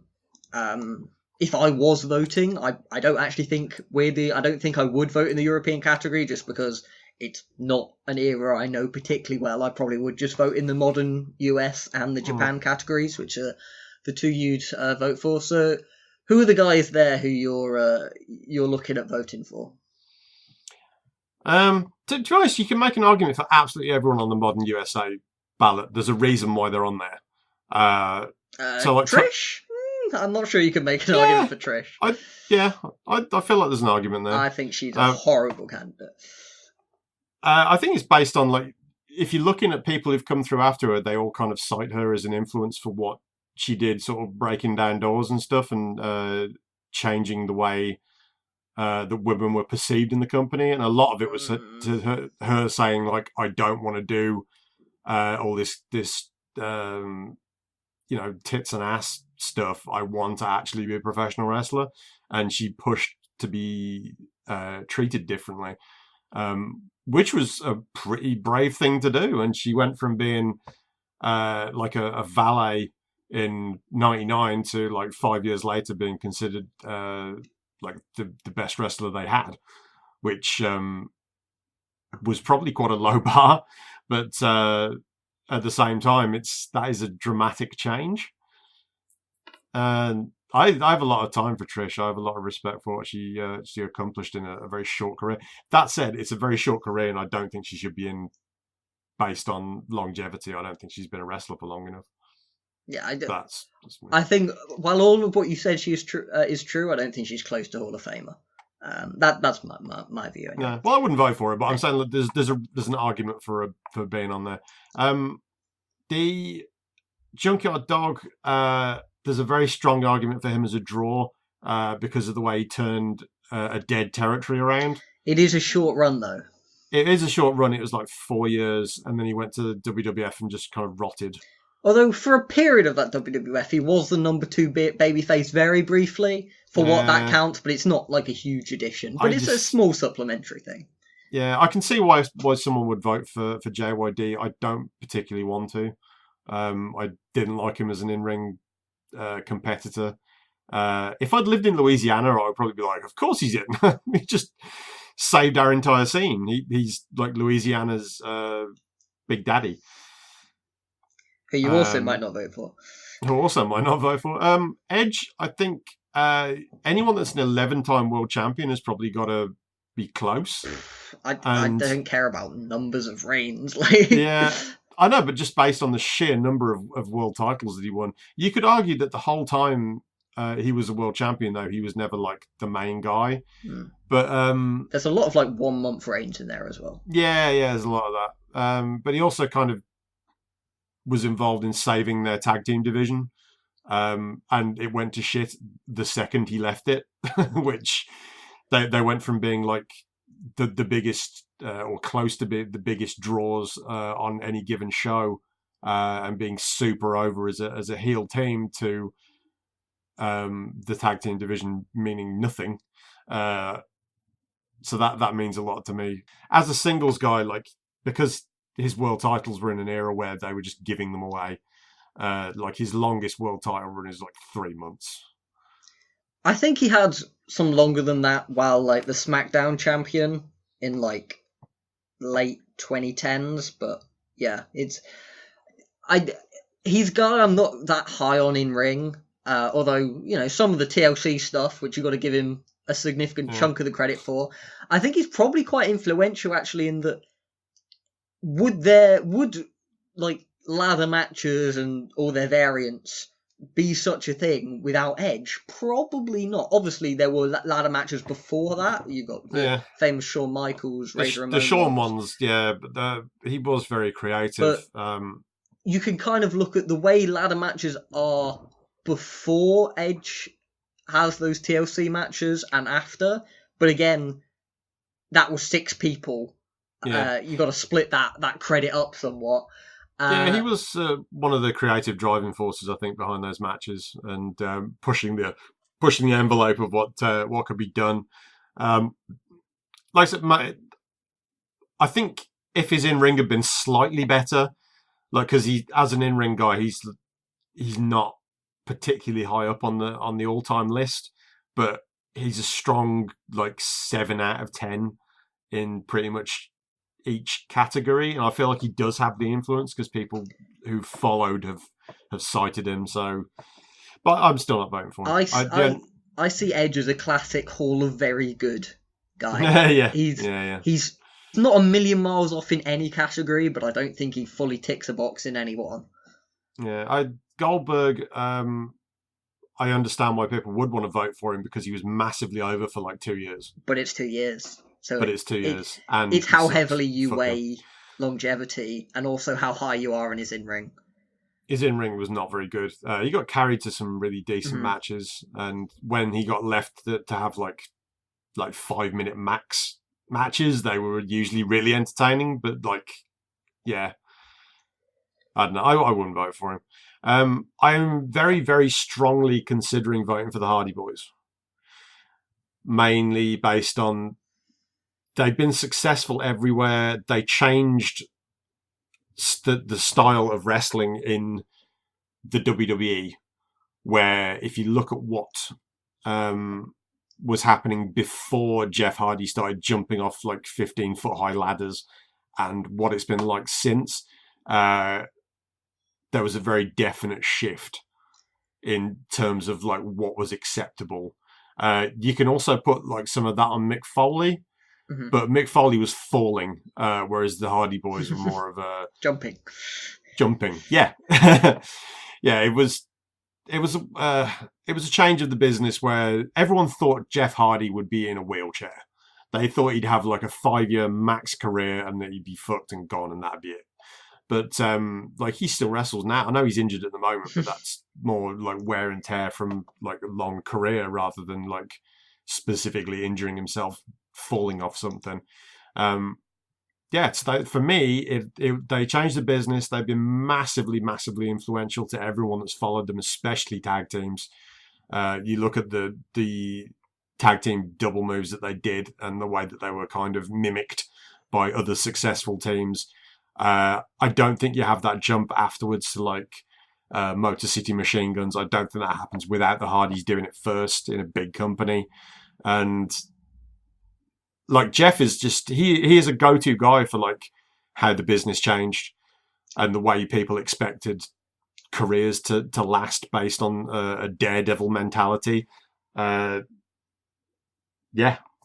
if I was voting, I don't actually think I don't think I would vote in the European category just because it's not an era I know particularly well. I probably would just vote in the modern US and the Japan categories, which are the 2 you'd vote for. So who are the guys there who you're looking at voting for? To be honest, you can make an argument for absolutely everyone on the Modern USA ballot. There's a reason why they're on there. Trish? I'm not sure you can make an argument for Trish. I feel like there's an argument there. I think she's a horrible candidate. I think it's based on, like, if you're looking at people who've come through after her, they all kind of cite her as an influence for what she did, sort of breaking down doors and stuff, and changing the way that women were perceived in the company. And a lot of it was to her saying, like, I don't want to do all this tits and ass stuff. I want to actually be a professional wrestler. And she pushed to be treated differently, which was a pretty brave thing to do. And she went from being like a valet in '99 to, like, 5 years later being considered like the best wrestler they had, which was probably quite a low bar, but at the same time, that is a dramatic change. And I have a lot of time for Trish. I have a lot of respect for what she accomplished in a very short career. That said, it's a very short career, and I don't think she should be in based on longevity. I don't think she's been a wrestler for long enough. Yeah, I do. That's I think while all of what you said is true, I don't think she's close to Hall of Famer. That's my view. Anyway. Yeah, well, I wouldn't vote for her, but I'm saying that there's an argument for being on there. The Junkyard Dog, there's a very strong argument for him as a draw because of the way he turned a dead territory around. It is a short run, though. It is a short run. It was like 4 years, and then he went to the WWF and just kind of rotted. Although for a period of that WWF, he was the number 2 babyface very briefly, for what that counts, but it's not like a huge addition. But it's a small supplementary thing. Yeah, I can see why someone would vote for JYD. I don't particularly want to. I didn't like him as an in-ring competitor. If I'd lived in Louisiana, I would probably be like, of course he's in. He just saved our entire scene. He's like Louisiana's Big Daddy. Who you also might not vote for. Who also might not vote for. Edge, I think anyone that's an 11-time world champion has probably got to be close. I don't care about numbers of reigns. Yeah, I know, but just based on the sheer number of world titles that he won, you could argue that the whole time he was a world champion, though, he was never, like, the main guy. But there's a lot of, like, 1 month reigns in there as well. Yeah, there's a lot of that. But he also kind of was involved in saving their tag team division, and it went to shit the second he left it, which they went from being like the biggest or close to be the biggest draws on any given show, and being super over as a heel team, to the tag team division meaning nothing. So that means a lot to me as a singles guy, like, because his world titles were in an era where they were just giving them away. Like, his longest world title run is like 3 months. I think he had some longer than that while, like, the SmackDown champion in, like, late 2010s. But yeah, he's a guy I'm not that high on in ring. Although, you know, some of the TLC stuff, which you've got to give him a significant chunk of the credit for, I think he's probably quite influential, actually, in that would like ladder matches and all their variants be such a thing without Edge? Probably not. Obviously, there were ladder matches before that. You got the famous Shawn Michaels, Razor Ramon. The Shawn ones, but he was very creative. But you can kind of look at the way ladder matches are before Edge has those TLC matches and after. But again, that was 6 people. You got to split that credit up somewhat. He was one of the creative driving forces, I think, behind those matches, and pushing the envelope of what could be done. Like I said, I think if his in-ring had been slightly better, like, because he, as an in-ring guy, he's not particularly high up on the all-time list, but he's a strong, like, 7 out of 10 in pretty much each category, and I feel like he does have the influence because people who followed have cited him. So, but I'm still not voting for him. I see Edge as a classic Hall of Very Good guy. He's not a million miles off in any category, but I don't think he fully ticks a box in any one. Yeah, Goldberg. I understand why people would want to vote for him because he was massively over for like 2 years. But it's 2 years. So But it's 2 years. And it's he how sucks. heavily you Fuck weigh him. longevity and also how high you are in his in-ring. His in-ring was not very good. He got carried to some really decent Mhm. matches. And when he got left to have like 5-minute max matches, they were usually really entertaining. But like, yeah, I don't know. I wouldn't vote for him. I'm very, very strongly considering voting for the Hardy Boys. Mainly based on they've been successful everywhere. They changed the style of wrestling in the WWE, where if you look at what was happening before Jeff Hardy started jumping off like 15-foot high ladders and what it's been like since, there was a very definite shift in terms of like what was acceptable. You can also put like some of that on Mick Foley, Mhm. but Mick Foley was falling, whereas the Hardy Boys were more of a Jumping. Yeah. Yeah, it was a change of the business where everyone thought Jeff Hardy would be in a wheelchair. They thought he'd have like a 5-year max career and that he'd be fucked and gone and that'd be it. But like he still wrestles now. I know he's injured at the moment, but that's more like wear and tear from like a long career rather than like specifically injuring himself falling off something. Yeah, for me, they changed the business. They've been massively, massively influential to everyone that's followed them, especially tag teams. You look at the tag team double moves that they did and the way that they were kind of mimicked by other successful teams. I don't think you have that jump afterwards to like Motor City Machine Guns. I don't think that happens without the Hardys doing it first in a big company. And like Jeff is just he is a go-to guy for like how the business changed and the way people expected careers to last based on a daredevil mentality. Yeah,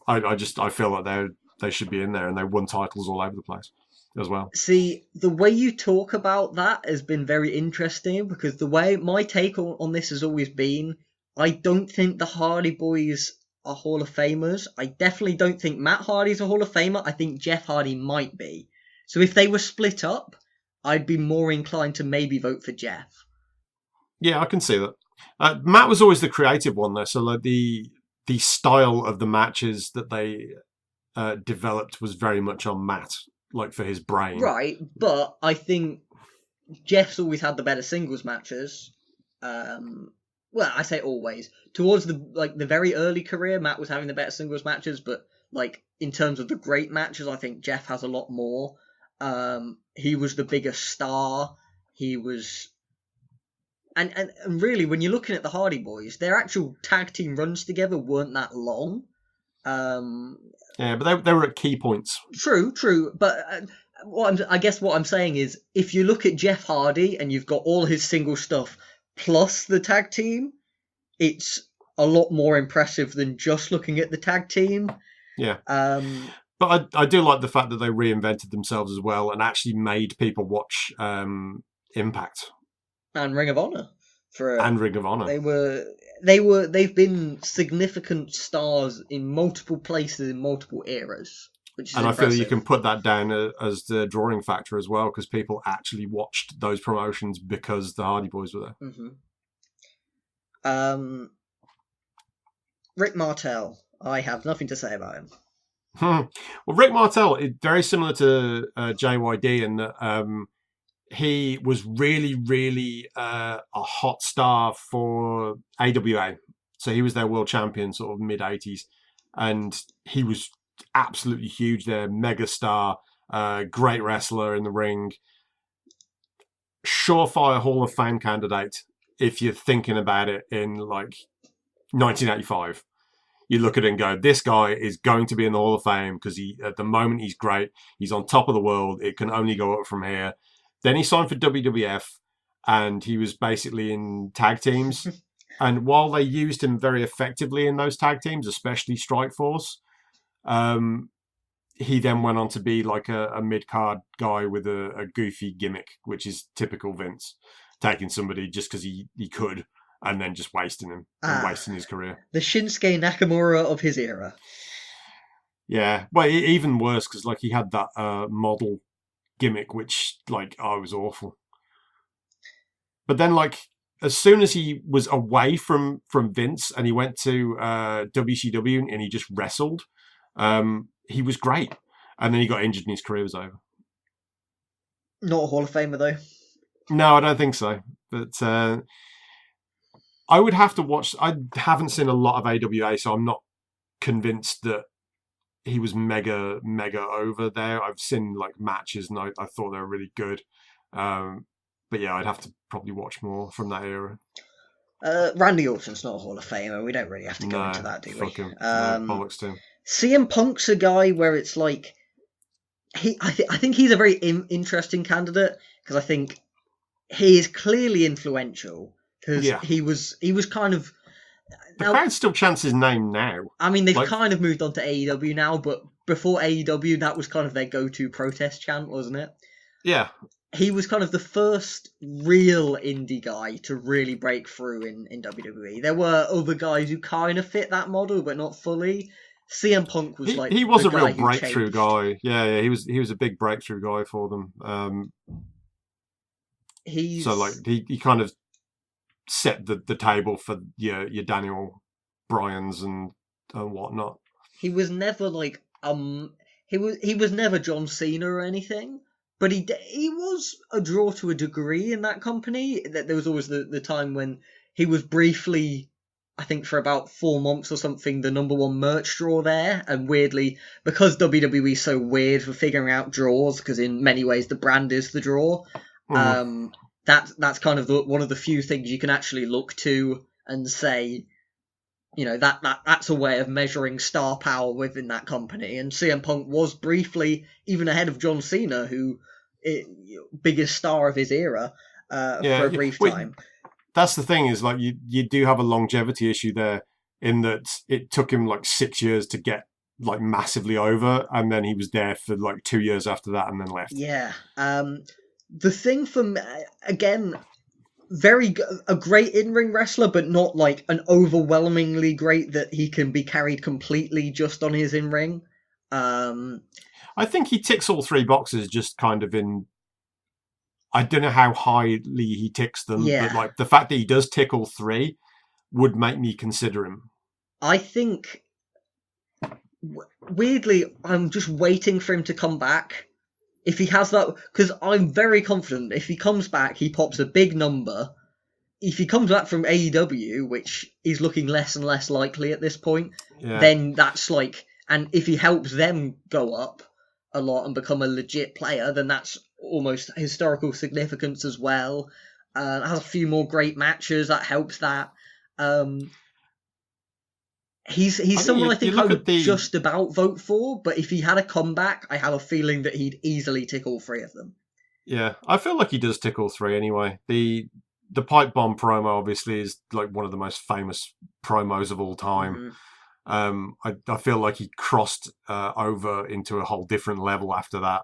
I feel like they should be in there, and they won titles all over the place as well. See, the way you talk about that has been very interesting because the way my take on this has always been, I don't think the Hardy Boys are Hall of Famers. I definitely don't think Matt Hardy's a Hall of Famer. I think Jeff Hardy might be. So if they were split up, I'd be more inclined to maybe vote for Jeff. Yeah, I can see that. Matt was always the creative one though, so like the style of the matches that they developed was very much on Matt, like for his brain. Right, but I think Jeff's always had the better singles matches. Well, I say always. Towards the very early career, Matt was having the better singles matches, but like in terms of the great matches, I think Jeff has a lot more. He was the bigger star. He was, and really, when you're looking at the Hardy Boys, their actual tag team runs together weren't that long. Yeah, but they were at key points. True, but I guess what I'm saying is, if you look at Jeff Hardy and you've got all his single stuff plus the tag team, it's a lot more impressive than just looking at the tag team. Yeah. But I do like the fact that they reinvented themselves as well and actually made people watch Impact and Ring of Honor and Ring of Honor. They've been significant stars in multiple places in multiple eras, which is and impressive. I feel you can put that down as the drawing factor as well, because people actually watched those promotions because the Hardy Boys were there. Mm-hmm. Rick Martel, I have nothing to say about him. Well, Rick Martel is very similar to JYD in that he was really, really a hot star for AWA. So he was their world champion sort of mid-80s. And he was absolutely huge there, mega star, great wrestler in the ring. Surefire Hall of Fame candidate if you're thinking about it in like 1985. You look at it and go, this guy is going to be in the Hall of Fame because at the moment he's great. He's on top of the world. It can only go up from here. Then he signed for WWF and he was basically in tag teams. And while they used him very effectively in those tag teams, especially Strikeforce, he then went on to be like a mid-card guy with a goofy gimmick, which is typical Vince, taking somebody just because he could, and then just wasting him and wasting his career. The Shinsuke Nakamura of his era. Yeah, well, even worse, because like he had that model gimmick, which like was awful. But then like as soon as he was away from Vince and he went to WCW and he just wrestled, he was great. And then he got injured and his career was over. Not a Hall of Famer though. No, I don't think so. But I would have to watch. I haven't seen a lot of AWA, so I'm not convinced that he was mega over there. I've seen like matches and I thought they were really good. But yeah, I'd have to probably watch more from that era. Randy Orton's not a Hall of Famer. We don't really have to go into that, do we? Him. No, bollocks to him. CM Punk's a guy where it's like I think he's a very interesting candidate because I think he is clearly influential because he was kind of. The crowd still chants his name now. I mean, they've kind of moved on to AEW now, but before AEW, that was kind of their go-to protest chant, wasn't it? Yeah. He was kind of the first real indie guy to really break through in WWE. There were other guys who kind of fit that model, but not fully. CM Punk was he was a real breakthrough guy. Yeah, he was a big breakthrough guy for them. So like he kind of set the table for your Daniel Bryans and whatnot. He was never like he was never John Cena or anything. But he was a draw to a degree in that company. There was always the time when he was briefly, I think for about 4 months or something, the number one merch draw there. And weirdly, because WWE is so weird for figuring out draws, because in many ways the brand is the draw, that's kind of one of the few things you can actually look to and say, you know, that's a way of measuring star power within that company. And CM Punk was briefly even ahead of John Cena, who biggest star of his era for a brief time. That's the thing is like you do have a longevity issue there in that it took him like 6 years to get like massively over, and then he was there for like 2 years after that and then left. Yeah. The thing for me, again, a great in-ring wrestler, but not like an overwhelmingly great that he can be carried completely just on his in-ring. I think he ticks all three boxes just kind of in... I don't know how highly he ticks them, but like the fact that he does tick all three would make me consider him. I think, weirdly, I'm just waiting for him to come back. If he has that... Because I'm very confident if he comes back, he pops a big number. If he comes back from AEW, which is looking less and less likely at this point, then that's like... And if he helps them go up a lot and become a legit player, then that's almost historical significance as well. Has a few more great matches, that helps that. He's someone I think I would just about vote for, but if he had a comeback, I have a feeling that he'd easily tick all three of them. Yeah, I feel like he does tick all three anyway. The pipe bomb promo obviously is like one of the most famous promos of all time. Mm-hmm. I feel like he crossed over into a whole different level after that.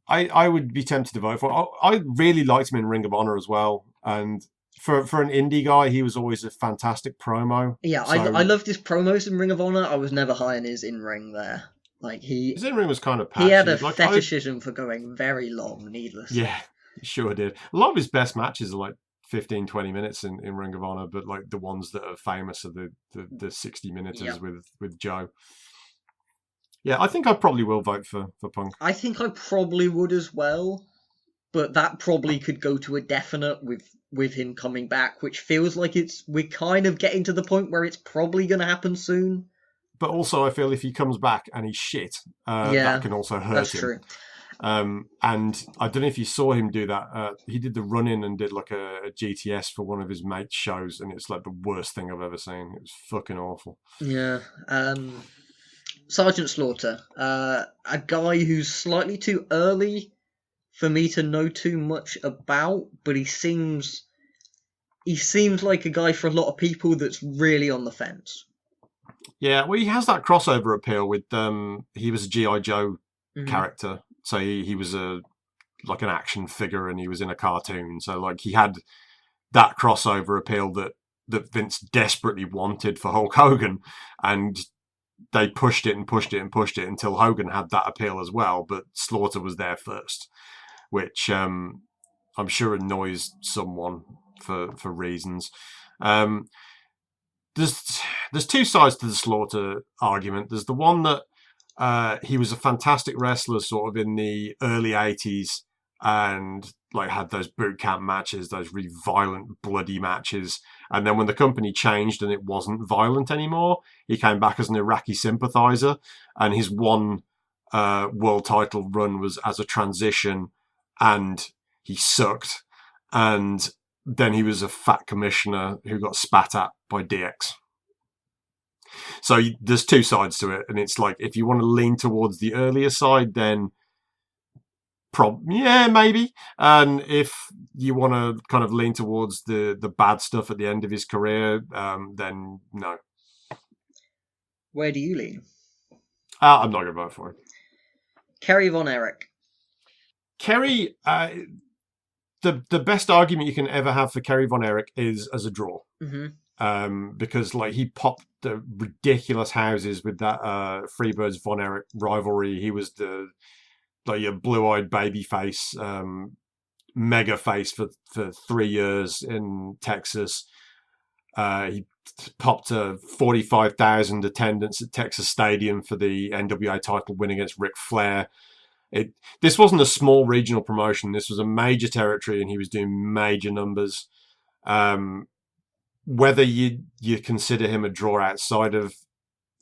I would be tempted to vote for. I really liked him in Ring of Honor as well, and for an indie guy, he was always a fantastic promo. Yeah, so, I loved his promos in Ring of Honor. I was never high on his in-ring there. Like his in-ring was kind of patchy. He had a fetishism for going very long, needless. Yeah, he sure did. A lot of his best matches are like 15, 20 minutes in Ring of Honor, but like the ones that are famous are the 60 minutes with Joe. Yeah, I think I probably will vote for Punk. I think I probably would as well, but that probably could go to a definite with him coming back, which feels like we're kind of getting to the point where it's probably going to happen soon. But also I feel if he comes back and he's shit, that can also hurt that's him. True. And I don't know if you saw him do that. He did the run-in and did like a GTS for one of his mates' shows, and it's like the worst thing I've ever seen. It was fucking awful. Yeah. Sergeant Slaughter, a guy who's slightly too early for me to know too much about, but he seems like a guy for a lot of people that's really on the fence. Yeah, well, he has that crossover appeal with he was a G.I. Joe character, so he was like an action figure, and he was in a cartoon, so like he had that crossover appeal that Vince desperately wanted for Hulk Hogan, and they pushed it and pushed it and pushed it until Hogan had that appeal as well, but Slaughter was there first, which I'm sure annoys someone for reasons. There's two sides to the Slaughter argument. There's the one that he was a fantastic wrestler sort of in the early 80s and like had those boot camp matches, those really violent, bloody matches. And then when the company changed and it wasn't violent anymore, he came back as an Iraqi sympathizer, and his one world title run was as a transition, and he sucked. And then he was a fat commissioner who got spat at by DX. So there's two sides to it, and it's like if you want to lean towards the earlier side, then yeah, maybe. And if you want to kind of lean towards the bad stuff at the end of his career, then no. Where do you lean? I'm not going to vote for him. Kerry Von Erich. Kerry, the best argument you can ever have for Kerry Von Erich is as a draw. Because like he popped the ridiculous houses with that Freebirds Von Erich rivalry. He was the like a blue-eyed baby face, mega face for 3 years in Texas. He popped a 45,000 attendance at Texas Stadium for the NWA title win against Ric Flair. This wasn't a small regional promotion. This was a major territory, and he was doing major numbers. Whether you consider him a draw outside of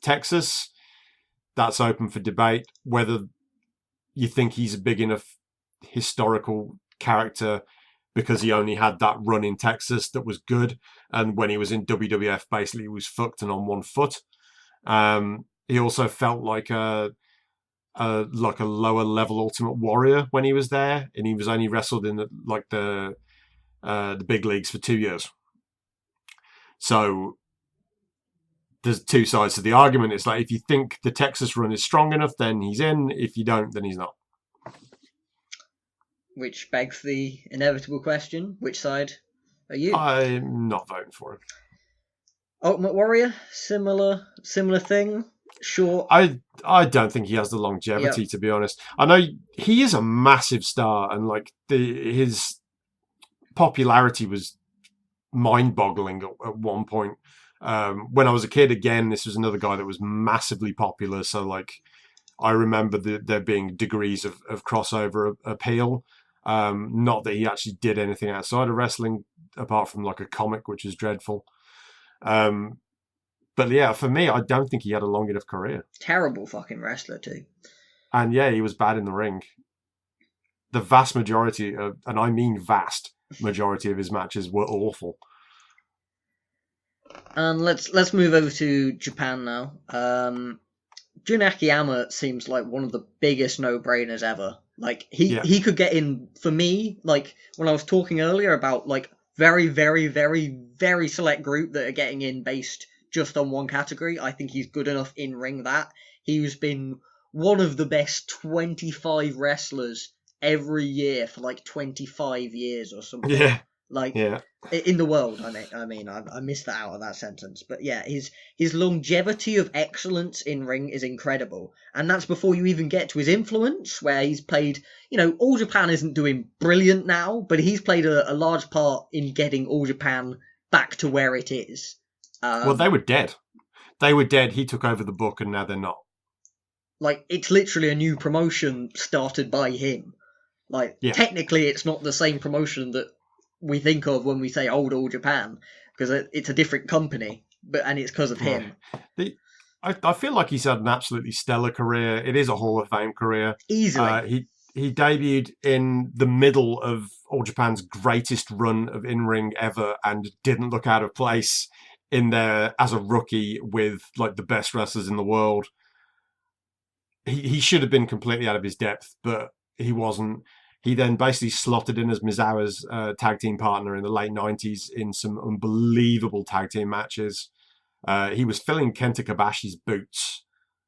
Texas, that's open for debate. Whether you think he's a big enough historical character because he only had that run in Texas that was good, and when he was in WWF, basically he was fucked and on one foot. He also felt like a lower level Ultimate Warrior when he was there, and he was only wrestled in the big leagues for 2 years. So there's two sides to the argument. It's like if you think the Texas run is strong enough, then he's in. If you don't, then he's not. Which begs the inevitable question: which side are you? I'm not voting for him. Ultimate Warrior, similar thing. Short. I don't think he has the longevity, to be honest. I know he is a massive star, and like his popularity was mind-boggling at one point. When I was a kid, again, this was another guy that was massively popular. So like, I remember there being degrees of crossover appeal. Not that he actually did anything outside of wrestling, apart from like a comic, which is dreadful. But yeah, for me, I don't think he had a long enough career. Terrible fucking wrestler too. And yeah, he was bad in the ring. The vast majority of, and I mean vast majority of his matches were awful. And let's move over to Japan now. Jun Akiyama seems like one of the biggest no-brainers ever. Like he could get in for me. Like when I was talking earlier about like very, very, very, very select group that are getting in based just on one category. I think he's good enough in ring that he's been one of the best 25 wrestlers every year for like 25 years or something. Yeah. Like in the world, I mean, I missed that out of that sentence, but yeah, his longevity of excellence in ring is incredible, and that's before you even get to his influence, where he's played. You know, All Japan isn't doing brilliant now, but he's played a large part in getting All Japan back to where it is. Well, they were dead. They were dead. He took over the book, and now they're not. Like it's literally a new promotion started by him. Like technically, it's not the same promotion that we think of when we say old All Japan, because it's a different company, and it's because of him. I feel like he's had an absolutely stellar career. It is a Hall of Fame career. Easily. He debuted in the middle of All Japan's greatest run of in-ring ever and didn't look out of place in there as a rookie with like the best wrestlers in the world. He should have been completely out of his depth, but he wasn't. He then basically slotted in as Misawa's tag team partner in the late 90s in some unbelievable tag team matches. He was filling Kenta Kobashi's boots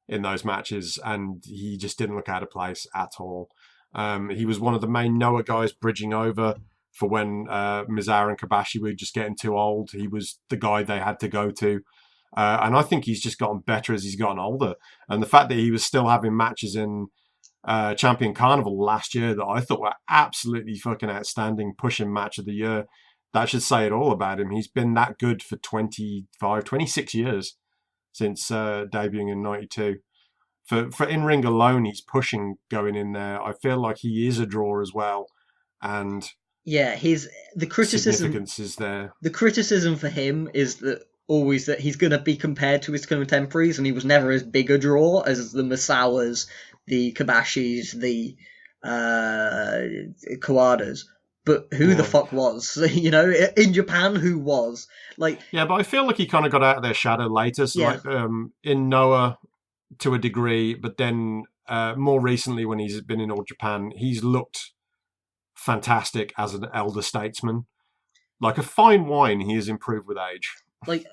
in those matches, and he just didn't look out of place at all. He was one of the main Noah guys bridging over for when Mizawa and Kobashi were just getting too old. He was the guy they had to go to. And I think he's just gotten better as he's gotten older. And the fact that he was still having matches in Champion Carnival last year that I thought were absolutely fucking outstanding, pushing match of the year, that should say it all about him. He's been that good for 26 years since debuting in 92. For in-ring alone, he's pushing going in there. I feel like he is a draw as well. And yeah, the criticism significance is there. The criticism for him is always that he's going to be compared to his contemporaries, and he was never as big a draw as the Misawas, the Kobashis, the Kawadas. But who the fuck was? You know, in Japan, who was? Like, yeah, but I feel like he kind of got out of their shadow later. So like in Noah to a degree, but then more recently when he's been in All Japan, he's looked fantastic as an elder statesman. Like a fine wine, he has improved with age. Like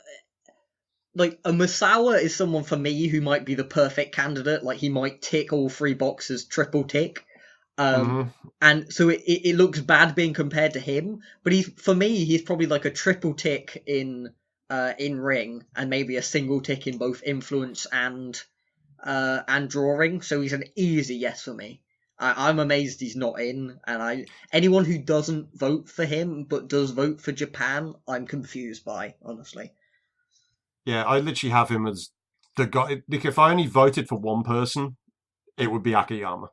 a Misawa is someone for me who might be the perfect candidate. Like, he might tick all three boxes, triple tick. And so it looks bad being compared to him, but for me he's probably like a triple tick in ring, and maybe a single tick in both influence and drawing. So he's an easy yes for me. I'm amazed he's not in, and anyone who doesn't vote for him but does vote for Japan, I'm confused by, honestly. Yeah, I literally have him as the guy. Like, if I only voted for one person, it would be Akiyama.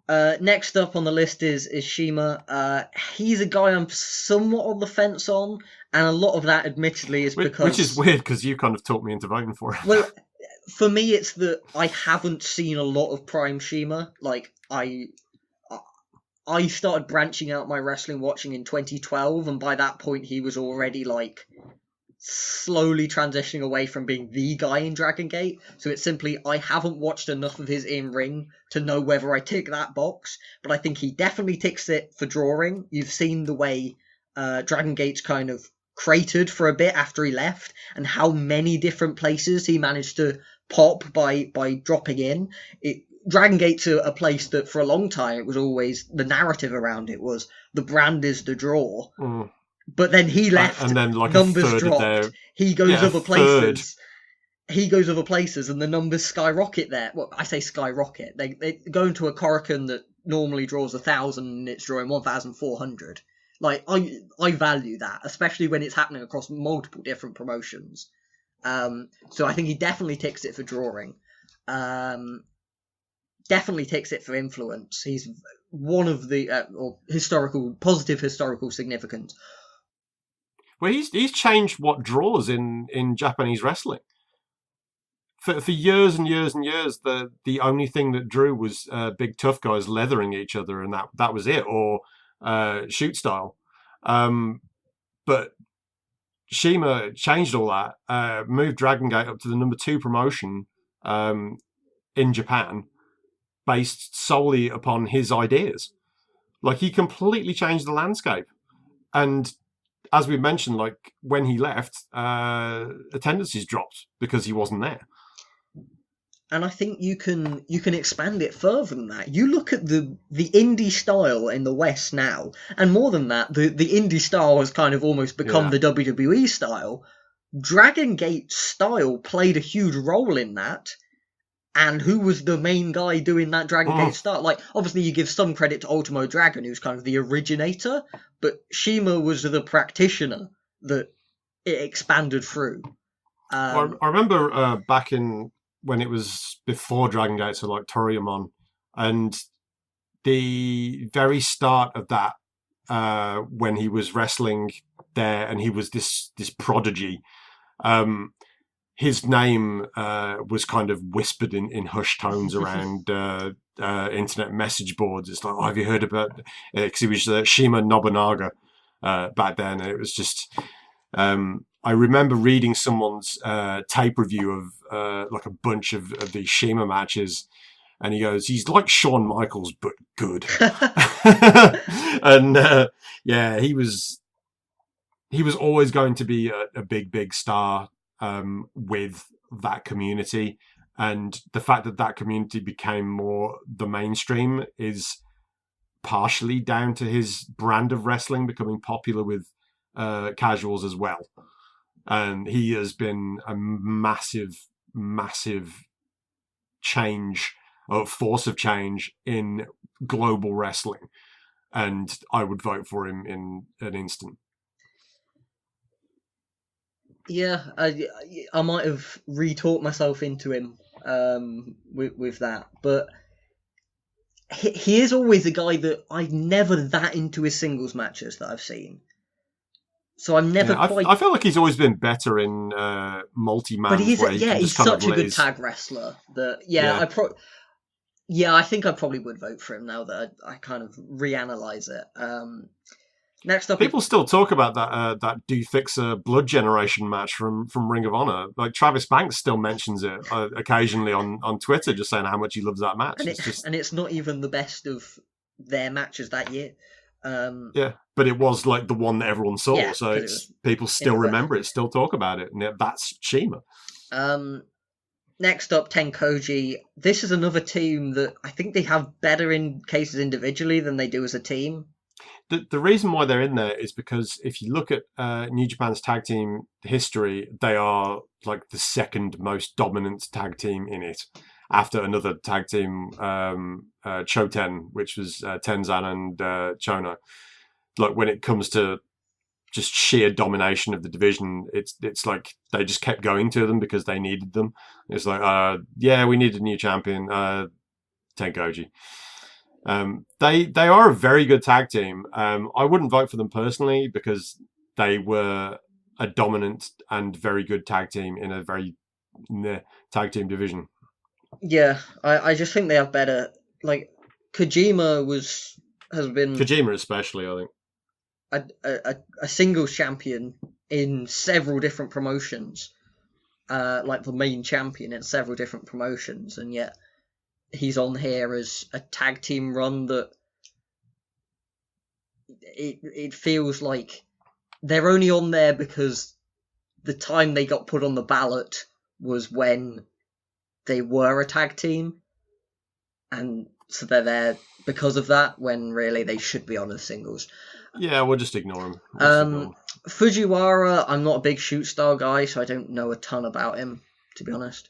Next up on the list is Shima. He's a guy I'm somewhat on the fence on, and a lot of that, admittedly, is because... Which is weird, because you kind of talked me into voting for him. Well, for me, it's that I haven't seen a lot of Prime Shima. Like, I started branching out my wrestling watching in 2012, and by that point he was already, like, slowly transitioning away from being the guy in Dragon Gate. So it's simply, I haven't watched enough of his in-ring to know whether I tick that box, but I think he definitely ticks it for drawing. You've seen the way Dragon Gate's kind of cratered for a bit after he left, and how many different places he managed to pop by dropping in. Dragon Gate's a place that for a long time it was always, the narrative around it was, the brand is the draw. But then he left, and then like numbers dropped. He goes other places. He goes other places, and the numbers skyrocket there. Well, I say skyrocket. They go into a Korakuen that normally draws 1,000, and it's drawing 1,400. Like, I value that, especially when it's happening across multiple different promotions. So I think he definitely ticks it for drawing. Definitely ticks it for influence. He's one of the positive historical significance. Well, he's changed what draws in Japanese wrestling. For years and years and years, the only thing that drew was big tough guys leathering each other, and that was it, or shoot style. But Shima changed all that, moved Dragon Gate up to the number 2 promotion in Japan, based solely upon his ideas. Like, he completely changed the landscape. And as we mentioned, like, when he left, attendances dropped because he wasn't there. And I think you can expand it further than that. You look at the indie style in the West now, and more than that, the indie style has kind of almost become the WWE style. Dragon Gate style played a huge role in that. And who was the main guy doing that Dragon Gate style? Like, obviously you give some credit to Ultimo Dragon, who's kind of the originator, but Shima was the practitioner that it expanded through. I remember back in when it was before Dragon Gate, so like Toriyamon, and the very start of that, when he was wrestling there and he was this prodigy, his name was kind of whispered in hushed tones around internet message boards. It's like, have you heard about it? Because he was Shima Nobunaga back then. And it was just... I remember reading someone's tape review of like a bunch of these Shima matches, and he goes, he's like Shawn Michaels, but good. And he was always going to be a big star with that community. And the fact that that community became more the mainstream is partially down to his brand of wrestling becoming popular with casuals as well. And he has been a massive, massive change, or force of change in global wrestling. And I would vote for him in an instant. Yeah, I might have re-talked myself into him with that, but he is always a guy that I'm never that into his singles matches that I've seen. So I'm never quite. I feel like he's always been better in multi-man. But he's such a good tag wrestler that I think I probably would vote for him now that I kind of reanalyze it. Next up, people still talk about that Do Fixer Blood Generation match from Ring of Honor. Like Travis Banks still mentions it occasionally on Twitter, just saying how much he loves that match. And it's not even the best of their matches that year. Yeah, but it was like the one that everyone saw, yeah, so people still remember it, still talk about it, and that's CIMA. Next up, Tenkoji. This is another team that I think they have better in cases individually than they do as a team. The reason why they're in there is because if you look at New Japan's tag team history, they are like the second most dominant tag team in it, after another tag team, Choten, which was Tenzan and Chono. Like when it comes to just sheer domination of the division, it's like they just kept going to them because they needed them. It's like, we need a new champion, Tenkoji. They are a very good tag team. I wouldn't vote for them personally because they were a dominant and very good tag team in a very tag team division. Yeah, I just think they have better. Like Kojima has been Kojima especially, I think. A singles champion in several different promotions, like the main champion in several different promotions, and yet he's on here as a tag team run that it feels like they're only on there because the time they got put on the ballot was when they were a tag team, and so they're there because of that, when really they should be on as singles. Yeah, we'll just ignore him. Fujiwara, I'm not a big shoot style guy, so I don't know a ton about him, to be honest.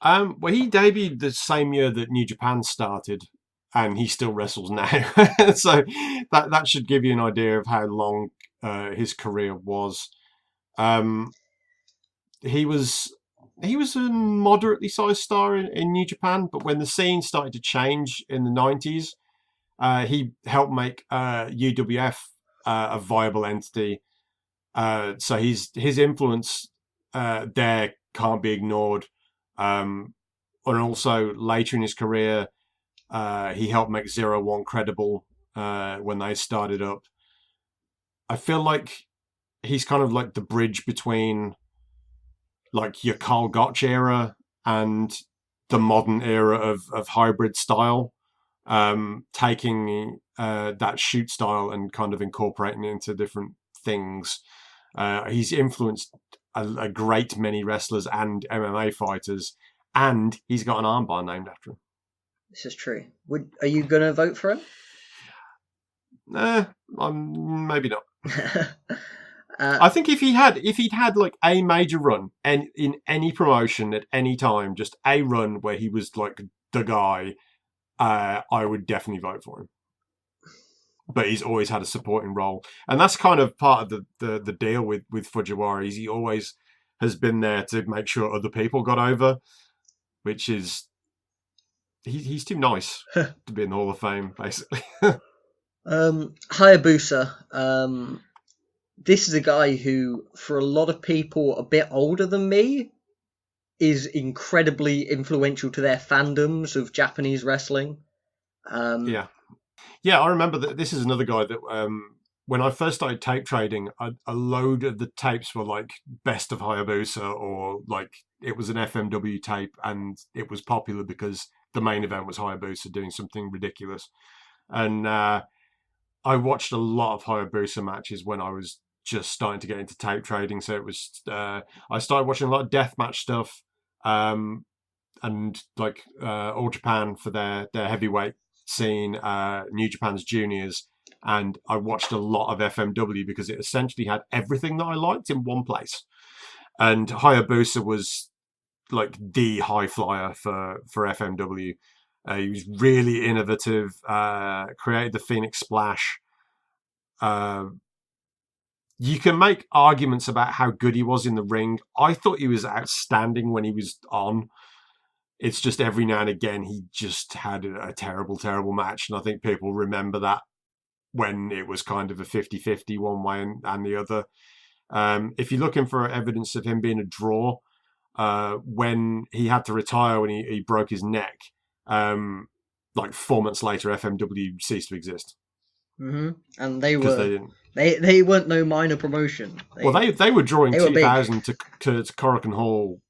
Well, he debuted the same year that New Japan started, and he still wrestles now. So that should give you an idea of how long his career was. He was a moderately sized star in New Japan, but when the scene started to change in the 90s, he helped make UWF a viable entity. So his influence there can't be ignored. And also later in his career, he helped make 0-1 credible when they started up. I feel like he's kind of like the bridge between like your Karl Gotch era and the modern era of hybrid style, taking that shoot style and kind of incorporating it into different things. He's influenced a great many wrestlers and MMA fighters, and he's got an armbar named after him. This is true. Are you going to vote for him? Maybe not. I think if he'd had like a major run and in any promotion at any time, just a run where he was like the guy, I would definitely vote for him. But he's always had a supporting role, and that's kind of part of the deal with Fujiwara. He always has been there to make sure other people got over, which is he's too nice to be in the Hall of Fame, basically. Hayabusa. This is a guy who, for a lot of people a bit older than me, is incredibly influential to their fandoms of Japanese wrestling. Yeah, I remember that this is another guy that when I first started tape trading, a load of the tapes were like Best of Hayabusa, or like it was an FMW tape, and it was popular because the main event was Hayabusa doing something ridiculous. And I watched a lot of Hayabusa matches when I was just starting to get into tape trading. So it was I started watching a lot of deathmatch stuff, and like All Japan for their heavyweight scene, New Japan's juniors, and I watched a lot of FMW because it essentially had everything that I liked in one place. And Hayabusa was like the high flyer for FMW. He was really innovative, created the Phoenix Splash. You can make arguments about how good he was in the ring. I thought he was outstanding when he was on. It's just every now and again he just had a terrible, terrible match. And I think people remember that when it was kind of a 50-50 one way and the other. If you're looking for evidence of him being a draw, when he had to retire when he broke his neck, like 4 months later, FMW ceased to exist. Mm-hmm. And they weren't no minor promotion. They were drawing 2,000 to Korakuen Hall.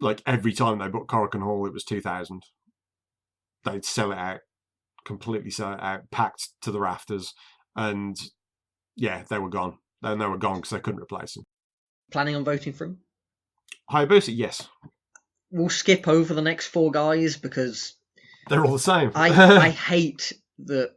Like every time they booked Korakuen Hall, it was 2,000. They'd sell it out, completely sell it out, packed to the rafters, and yeah, they were gone. And they were gone because they couldn't replace him. Planning on voting for him? Hayabusa, yes. We'll skip over the next 4 guys because they're all the same. I hate that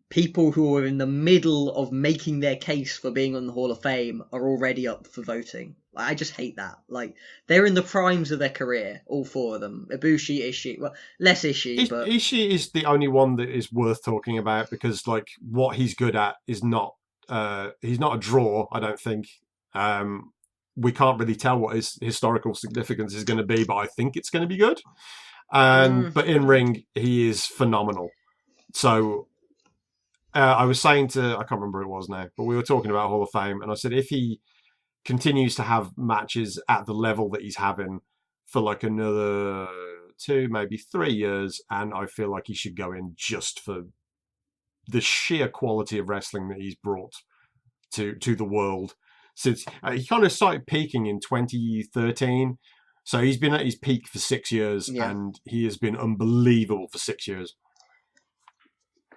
people who are in the middle of making their case for being on the Hall of Fame are already up for voting. I just hate that. Like, they're in the primes of their career, all 4 of them. Ibushi, Ishii, well, less Ishii, but Ishii is the only one that is worth talking about because, like, what he's good at is not. He's not a draw, I don't think. We can't really tell what his historical significance is going to be, but I think it's going to be good. But in ring, he is phenomenal. So I was saying I can't remember who it was now, but we were talking about Hall of Fame, and I said if he continues to have matches at the level that he's having for like another 2, maybe 3 years, and I feel like he should go in just for the sheer quality of wrestling that he's brought to the world. Since he kind of started peaking in 2013, so he's been at his peak for 6 years, and he has been unbelievable for 6 years.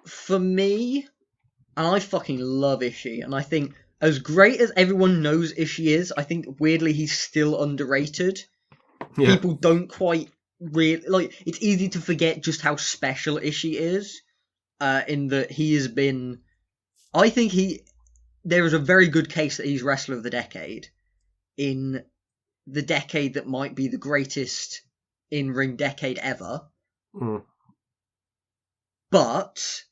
For me, and I fucking love Ishii, and I think as great as everyone knows Ishii is, I think weirdly he's still underrated. Yeah. People don't quite really like. It's easy to forget just how special Ishii is. In that he has been, I think there is a very good case that he's wrestler of the decade, in the decade that might be the greatest in-ring decade ever. But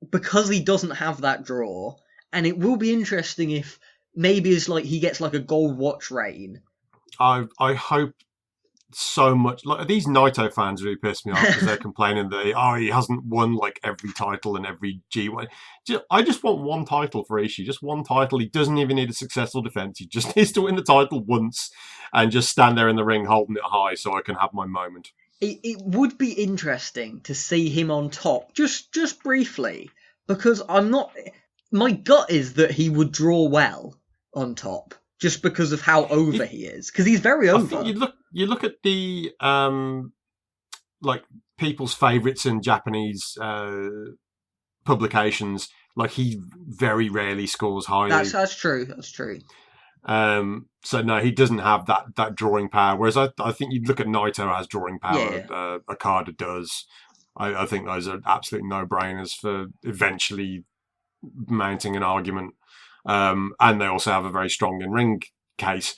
because he doesn't have that draw, and it will be interesting if maybe it's like he gets like a gold watch reign. I hope so much. Like, these Naito fans really piss me off because they're complaining that he hasn't won like every title and every G1. I just want one title for Ishii, just one title. He doesn't even need a successful defense. He just needs to win the title once and just stand there in the ring holding it high so I can have my moment. It would be interesting to see him on top, just briefly, because I'm not. My gut is that he would draw well on top, just because of how over he is, because he's very over. I think you look at the like people's favourites in Japanese publications. Like, he very rarely scores highly. That's true. That's true. So no, he doesn't have that drawing power. Whereas I think you'd look at Naito as drawing power. Yeah. Okada does. I think those are absolute no-brainers for eventually mounting an argument. And they also have a very strong in-ring case.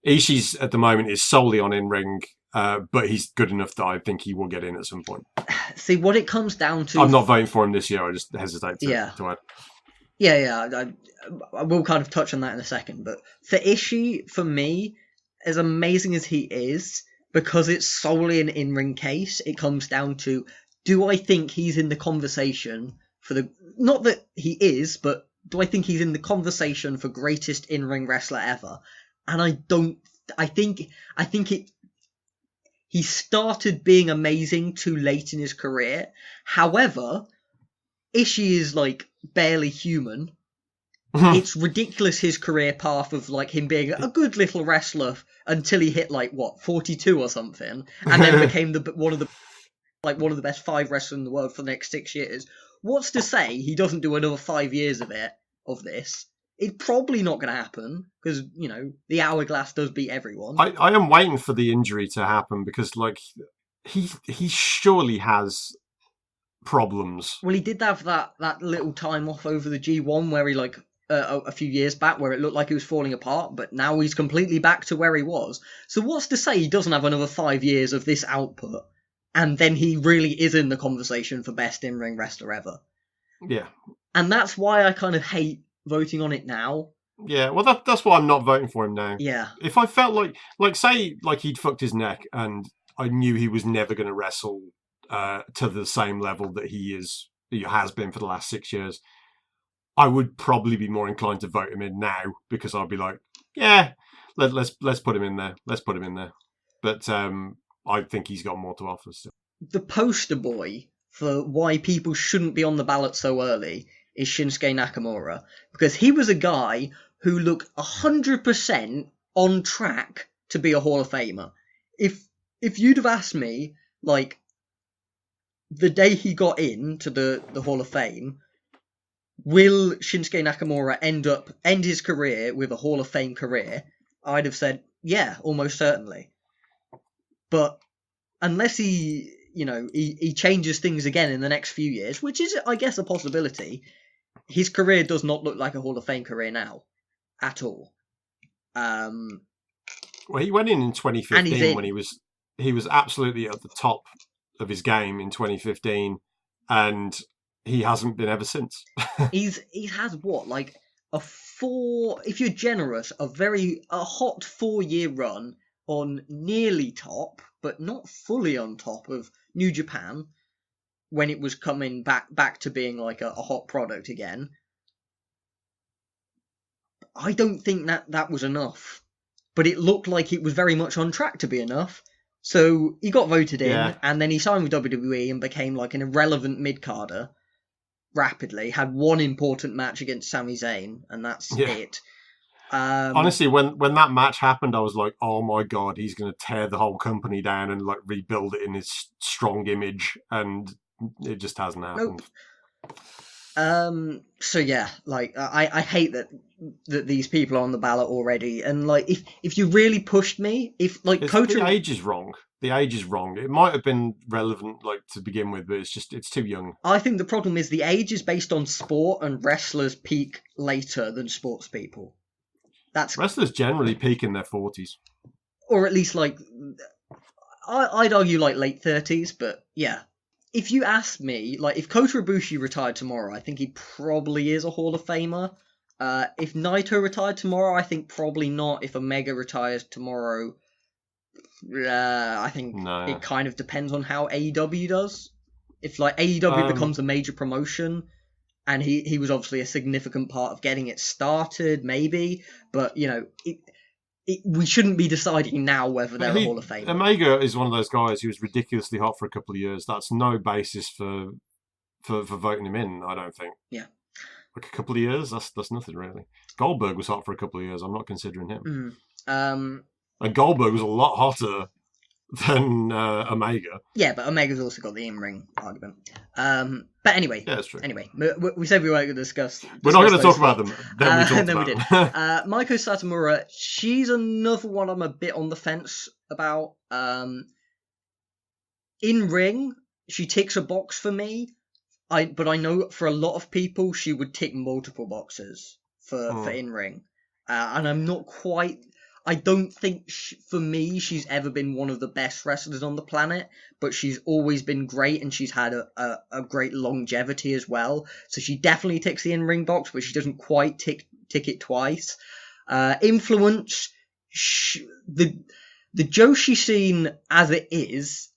Ishii's at the moment is solely on in-ring, but he's good enough that I think he will get in at some point. See, what it comes down to... I'm not voting for him this year. I just hesitate to add. Yeah. I will kind of touch on that in a second. But for Ishii, for me, as amazing as he is, because it's solely an in-ring case, it comes down to, do I think he's in the conversation for the... Not that he is, but do I think he's in the conversation for greatest in-ring wrestler ever? And I don't... I think he started being amazing too late in his career. However, Ishii is, like, barely human. It's ridiculous, his career path of, like, him being a good little wrestler until he hit, like, 42 or something, and then became one of the best 5 wrestlers in the world for the next 6 years. What's to say he doesn't do another 5 years of this? It's probably not going to happen because, the hourglass does beat everyone. I am waiting for the injury to happen because, like, he surely has problems. Well, he did have that little time off over the G1 where he, like, a few years back where it looked like he was falling apart, but now he's completely back to where he was. So what's to say he doesn't have another 5 years of this output, and then he really is in the conversation for best in-ring wrestler ever? Yeah. And that's why I kind of hate voting on it now. Yeah, well, that's why I'm not voting for him now. Yeah. If I felt like say, like he'd fucked his neck and I knew he was never going to wrestle to the same level that he has been for the last 6 years, I would probably be more inclined to vote him in now because I'd be like, yeah, let's put him in there. Let's put him in there. But I think he's got more to offer still. The poster boy for why people shouldn't be on the ballot so early is Shinsuke Nakamura, because he was a guy who looked 100% on track to be a Hall of Famer. If you'd have asked me, like, the day he got into the Hall of Fame, will Shinsuke Nakamura end his career with a Hall of Fame career, I'd have said, yeah, almost certainly. But unless he changes things again in the next few years, which is, I guess, a possibility, his career does not look like a Hall of Fame career now, at all. Well, he went in 2015 when he was absolutely at the top of his game in 2015, and he hasn't been ever since. he has what, like if you're generous, a hot 4-year run on nearly top, but not fully on top of New Japan, when it was coming back to being like a hot product again. I don't think that was enough, but it looked like it was very much on track to be enough. So he got voted in, and then he signed with WWE and became like an irrelevant mid-carder rapidly. Had one important match against Sami Zayn, and that's it. Honestly, when that match happened, I was like, oh my God, he's going to tear the whole company down and like rebuild it in his strong image, and it just hasn't happened. Nope. So yeah, like I hate that these people are on the ballot already, and like if you really pushed me, the age is wrong. The age is wrong. It might have been relevant like to begin with, but it's too young. I think the problem is the age is based on sport, and wrestlers peak later than sports people. Wrestlers generally peak in their 40s, or at least like I'd argue like late 30s, but yeah. If you ask me, like, if Kota Ibushi retired tomorrow, I think he probably is a Hall of Famer. If Naito retired tomorrow, I think probably not. If Omega retires tomorrow, I think it kind of depends on how AEW does. If, like, AEW becomes a major promotion, and he was obviously a significant part of getting it started, maybe. But, we shouldn't be deciding now whether they're a Hall of Famer. Omega is one of those guys who was ridiculously hot for a couple of years. That's no basis for voting him in, I don't think. Yeah. Like a couple of years, that's nothing really. Goldberg was hot for a couple of years. I'm not considering him. And Goldberg was a lot hotter than Omega. Yeah, but Omega's also got the in-ring argument. But anyway. Yeah, that's true. Anyway, we said we weren't going to discuss. We're not going to talk about them. Then we did. Maiko Satomura, she's another one I'm a bit on the fence about. In-ring, she ticks a box for me. But I know for a lot of people, she would tick multiple boxes for in-ring. And I'm not quite... I don't think, for me, she's ever been one of the best wrestlers on the planet, but she's always been great, and she's had a great longevity as well. So she definitely ticks the in-ring box, but she doesn't quite tick it twice. Influence, the Joshi scene as it is,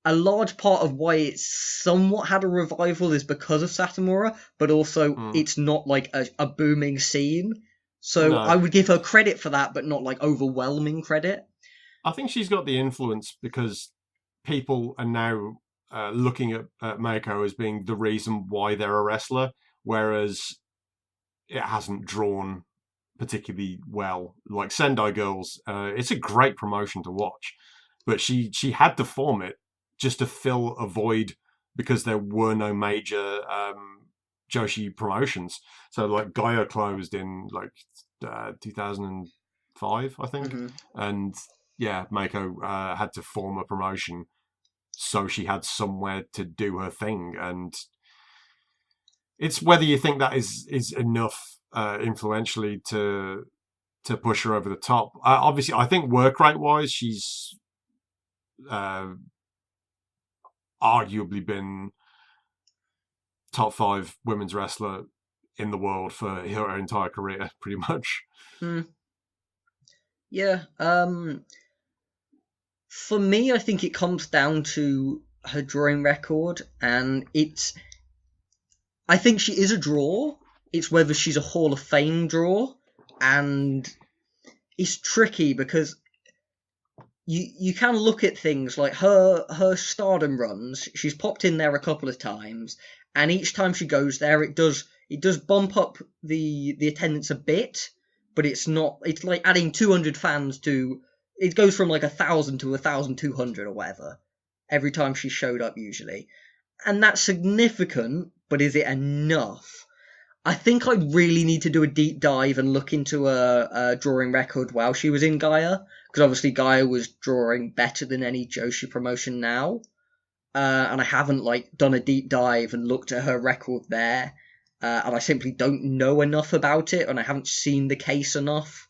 a large part of why it's somewhat had a revival is because of Satomura, but also it's not like a booming scene. So no. I would give her credit for that, but not like overwhelming credit. I think she's got the influence because people are now looking at Meiko as being the reason why they're a wrestler, whereas it hasn't drawn particularly well. Like Sendai Girls, it's a great promotion to watch, but she had to form it just to fill a void because there were no major Joshi promotions. So like Gaia closed in like 2005, I think, and yeah, Mako had to form a promotion so she had somewhere to do her thing, and it's whether you think that is enough influentially to push her over the top. Obviously, I think work rate wise, she's arguably been top 5 women's wrestler in the world for her entire career, pretty much. Yeah. For me, I think it comes down to her drawing record, and I think she is a draw. It's whether she's a Hall of Fame draw, and it's tricky because you can look at things like her Stardom runs. She's popped in there a couple of times, and each time she goes there, it does bump up the attendance a bit, but it's not. It's like adding 200 fans to. It goes from like 1,000 to 1,200 or whatever every time she showed up usually, and that's significant. But is it enough? I think I'd really need to do a deep dive and look into a drawing record while she was in Gaia, because obviously Gaia was drawing better than any Joshi promotion now, and I haven't like done a deep dive and looked at her record there, and I simply don't know enough about it, and I haven't seen the case enough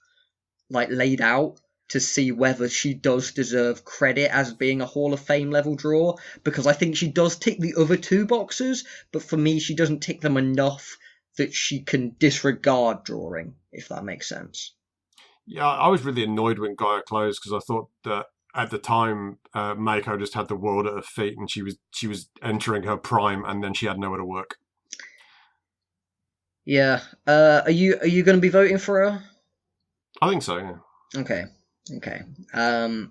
like laid out to see whether she does deserve credit as being a Hall of Fame level draw, because I think she does tick the other 2 boxes, but for me she doesn't tick them enough that she can disregard drawing, if that makes sense. Yeah, I was really annoyed when Gaia closed because I thought that at the time Mako just had the world at her feet and she was entering her prime, and then she had nowhere to work. Yeah. Are you going to be voting for her? I think so. Yeah. Okay. And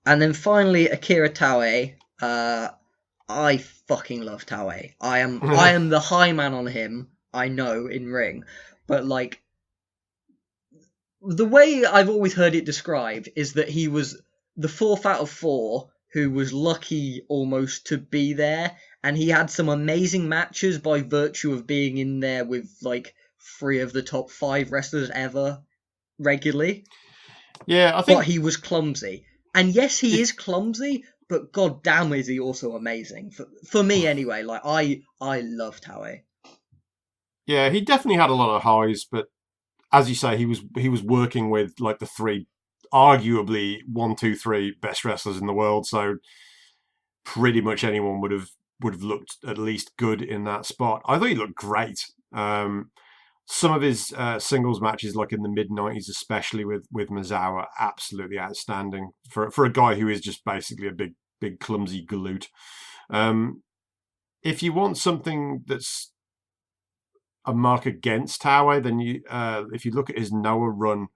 then finally, Akira Taue. I fucking love Taue. I am the high man on him. I know in ring, but like the way I've always heard it described is that he was the 4th out of 4 who was lucky almost to be there, and he had some amazing matches by virtue of being in there with like 3 of the top 5 wrestlers ever regularly. Yeah, I think. But he was clumsy, and yes, he is clumsy, but god damn is he also amazing for me anyway. Like I love Taue. Yeah, he definitely had a lot of highs, but as you say, he was working with like the 3, arguably 1, 2, 3 best wrestlers in the world. So pretty much anyone would have looked at least good in that spot. I thought he looked great. Some of his singles matches, like in the mid-90s, especially with Misawa, absolutely outstanding for a guy who is just basically a big clumsy galoot. If you want something that's a mark against Taue, then if you look at his Noah run,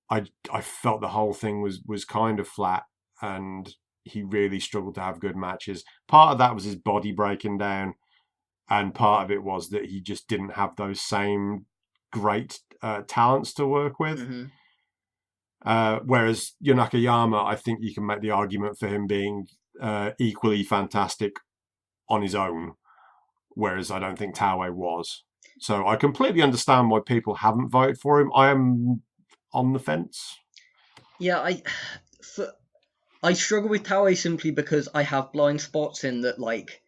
I felt the whole thing was kind of flat, and he really struggled to have good matches. Part of that was his body breaking down, and part of it was that he just didn't have those same great talents to work with. Whereas Yonakayama, I think you can make the argument for him being equally fantastic on his own, whereas I don't think Taue was. So I completely understand why people haven't voted for him. I am on the fence. Yeah, I struggle with Taue simply because I have blind spots in that, like,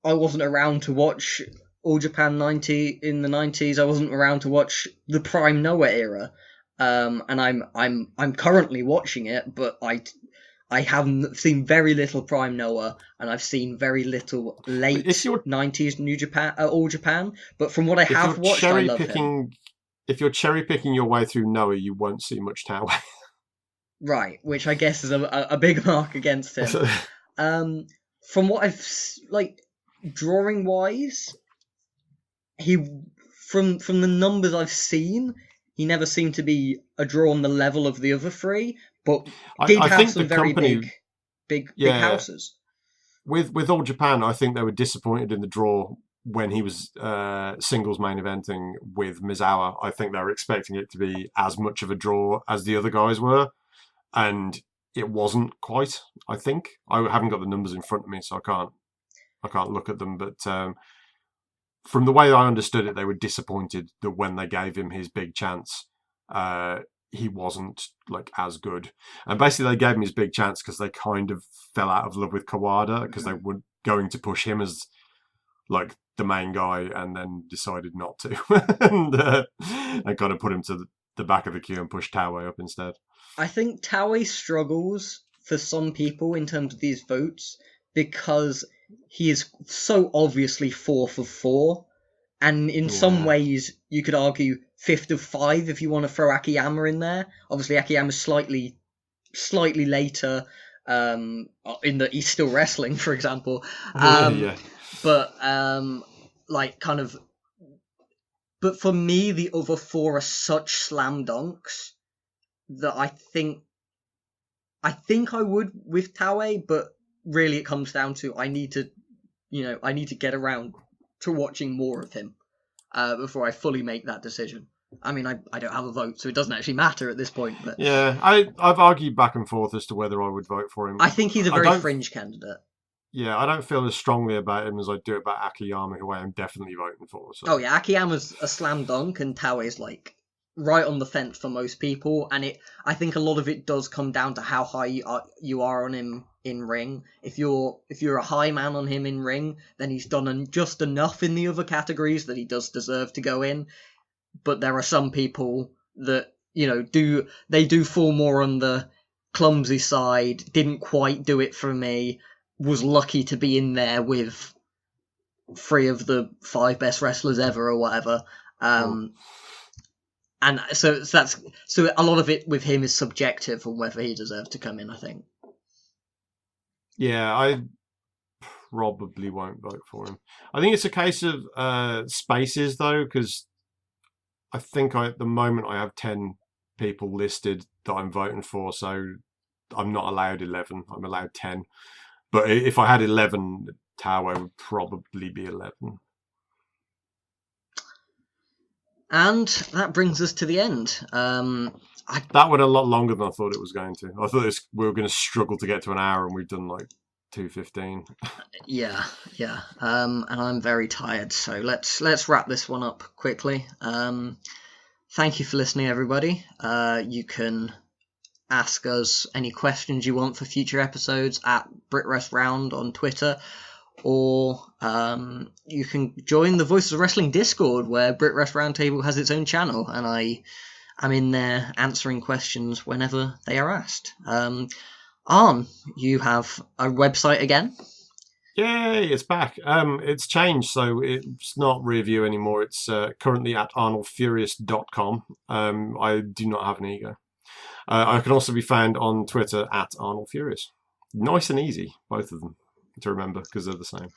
I wasn't around to watch All Japan 90 in the 90s. I wasn't around to watch the Prime Noah era, and I'm currently watching it, but I haven't seen very little Prime Noah, and I've seen very little late 90s New Japan, All Japan. But from what I have watched, I love him. If you're cherry picking your way through Noah, you won't see much Taue. Right, which I guess is a big mark against him. From what I've drawing wise, from the numbers I've seen, he never seemed to be a draw on the level of the other 3, but did have some very big houses. With All Japan, I think they were disappointed in the draw when he was singles main eventing with Misawa. I think they were expecting it to be as much of a draw as the other guys were, and it wasn't quite. I think I haven't got the numbers in front of me, so I can't look at them. But from the way I understood it, they were disappointed that when they gave him his big chance, he wasn't like as good. And basically, they gave him his big chance because they kind of fell out of love with Kawada because they were going to push him as like the main guy, and then decided not to, and kind of put him to the back of the queue and push Taue up instead. I think Taue struggles for some people in terms of these votes because he is so obviously 4th of 4, and in some ways you could argue 5th of 5 if you want to throw Akiyama in there. Obviously, Akiyama's slightly later, in that he's still wrestling, for example. But but for me, the other 4 are such slam dunks that I think I would with Taue, but really it comes down to I need to get around to watching more of him before I fully make that decision. I mean, I don't have a vote, so it doesn't actually matter at this point. But yeah, I've argued back and forth as to whether I would vote for him. I think he's a very fringe candidate. Yeah, I don't feel as strongly about him as I do about Akiyama, who I am definitely voting for. So. Oh yeah, Akiyama's a slam dunk, and Taue's like right on the fence for most people, and I think a lot of it does come down to how high you are on him in ring. If you're a high man on him in ring, then he's done just enough in the other categories that he does deserve to go in. But there are some people that do fall more on the clumsy side. Didn't quite do it for me. Was lucky to be in there with 3 of the 5 best wrestlers ever or whatever. And so a lot of it with him is subjective on whether he deserves to come in, I think. Yeah, I probably won't vote for him. I think it's a case of spaces, though, because I think at the moment I have 10 people listed that I'm voting for, so I'm not allowed 11. I'm allowed 10. But if I had 11, Taue would probably be 11. And that brings us to the end. That went a lot longer than I thought it was going to. I thought we were going to struggle to get to an hour, and we've done like 2:15. Yeah. And I'm very tired, so let's wrap this one up quickly. Thank you for listening, everybody. You can ask us any questions you want for future episodes at BritWres Round on Twitter, or you can join the Voices of Wrestling Discord, where BritWres Roundtable has its own channel, and I'm in there answering questions whenever they are asked. Arn, you have a website again? Yay, it's back. It's changed, so it's not review anymore. It's currently at arnoldfurious.com. I do not have an ego. I can also be found on Twitter at Arnold Furious. Nice and easy, both of them, to remember, because they're the same.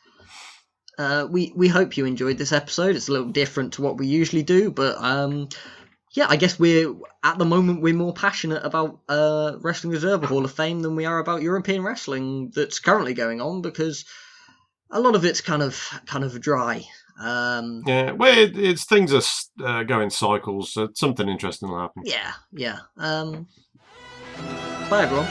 We hope you enjoyed this episode. It's a little different to what we usually do, but I guess at the moment we're more passionate about Wrestling Observer Hall of Fame than we are about European wrestling that's currently going on, because a lot of it's kind of dry. Yeah, well, it's things are go in cycles, so something interesting will happen. Yeah. Bye, everyone.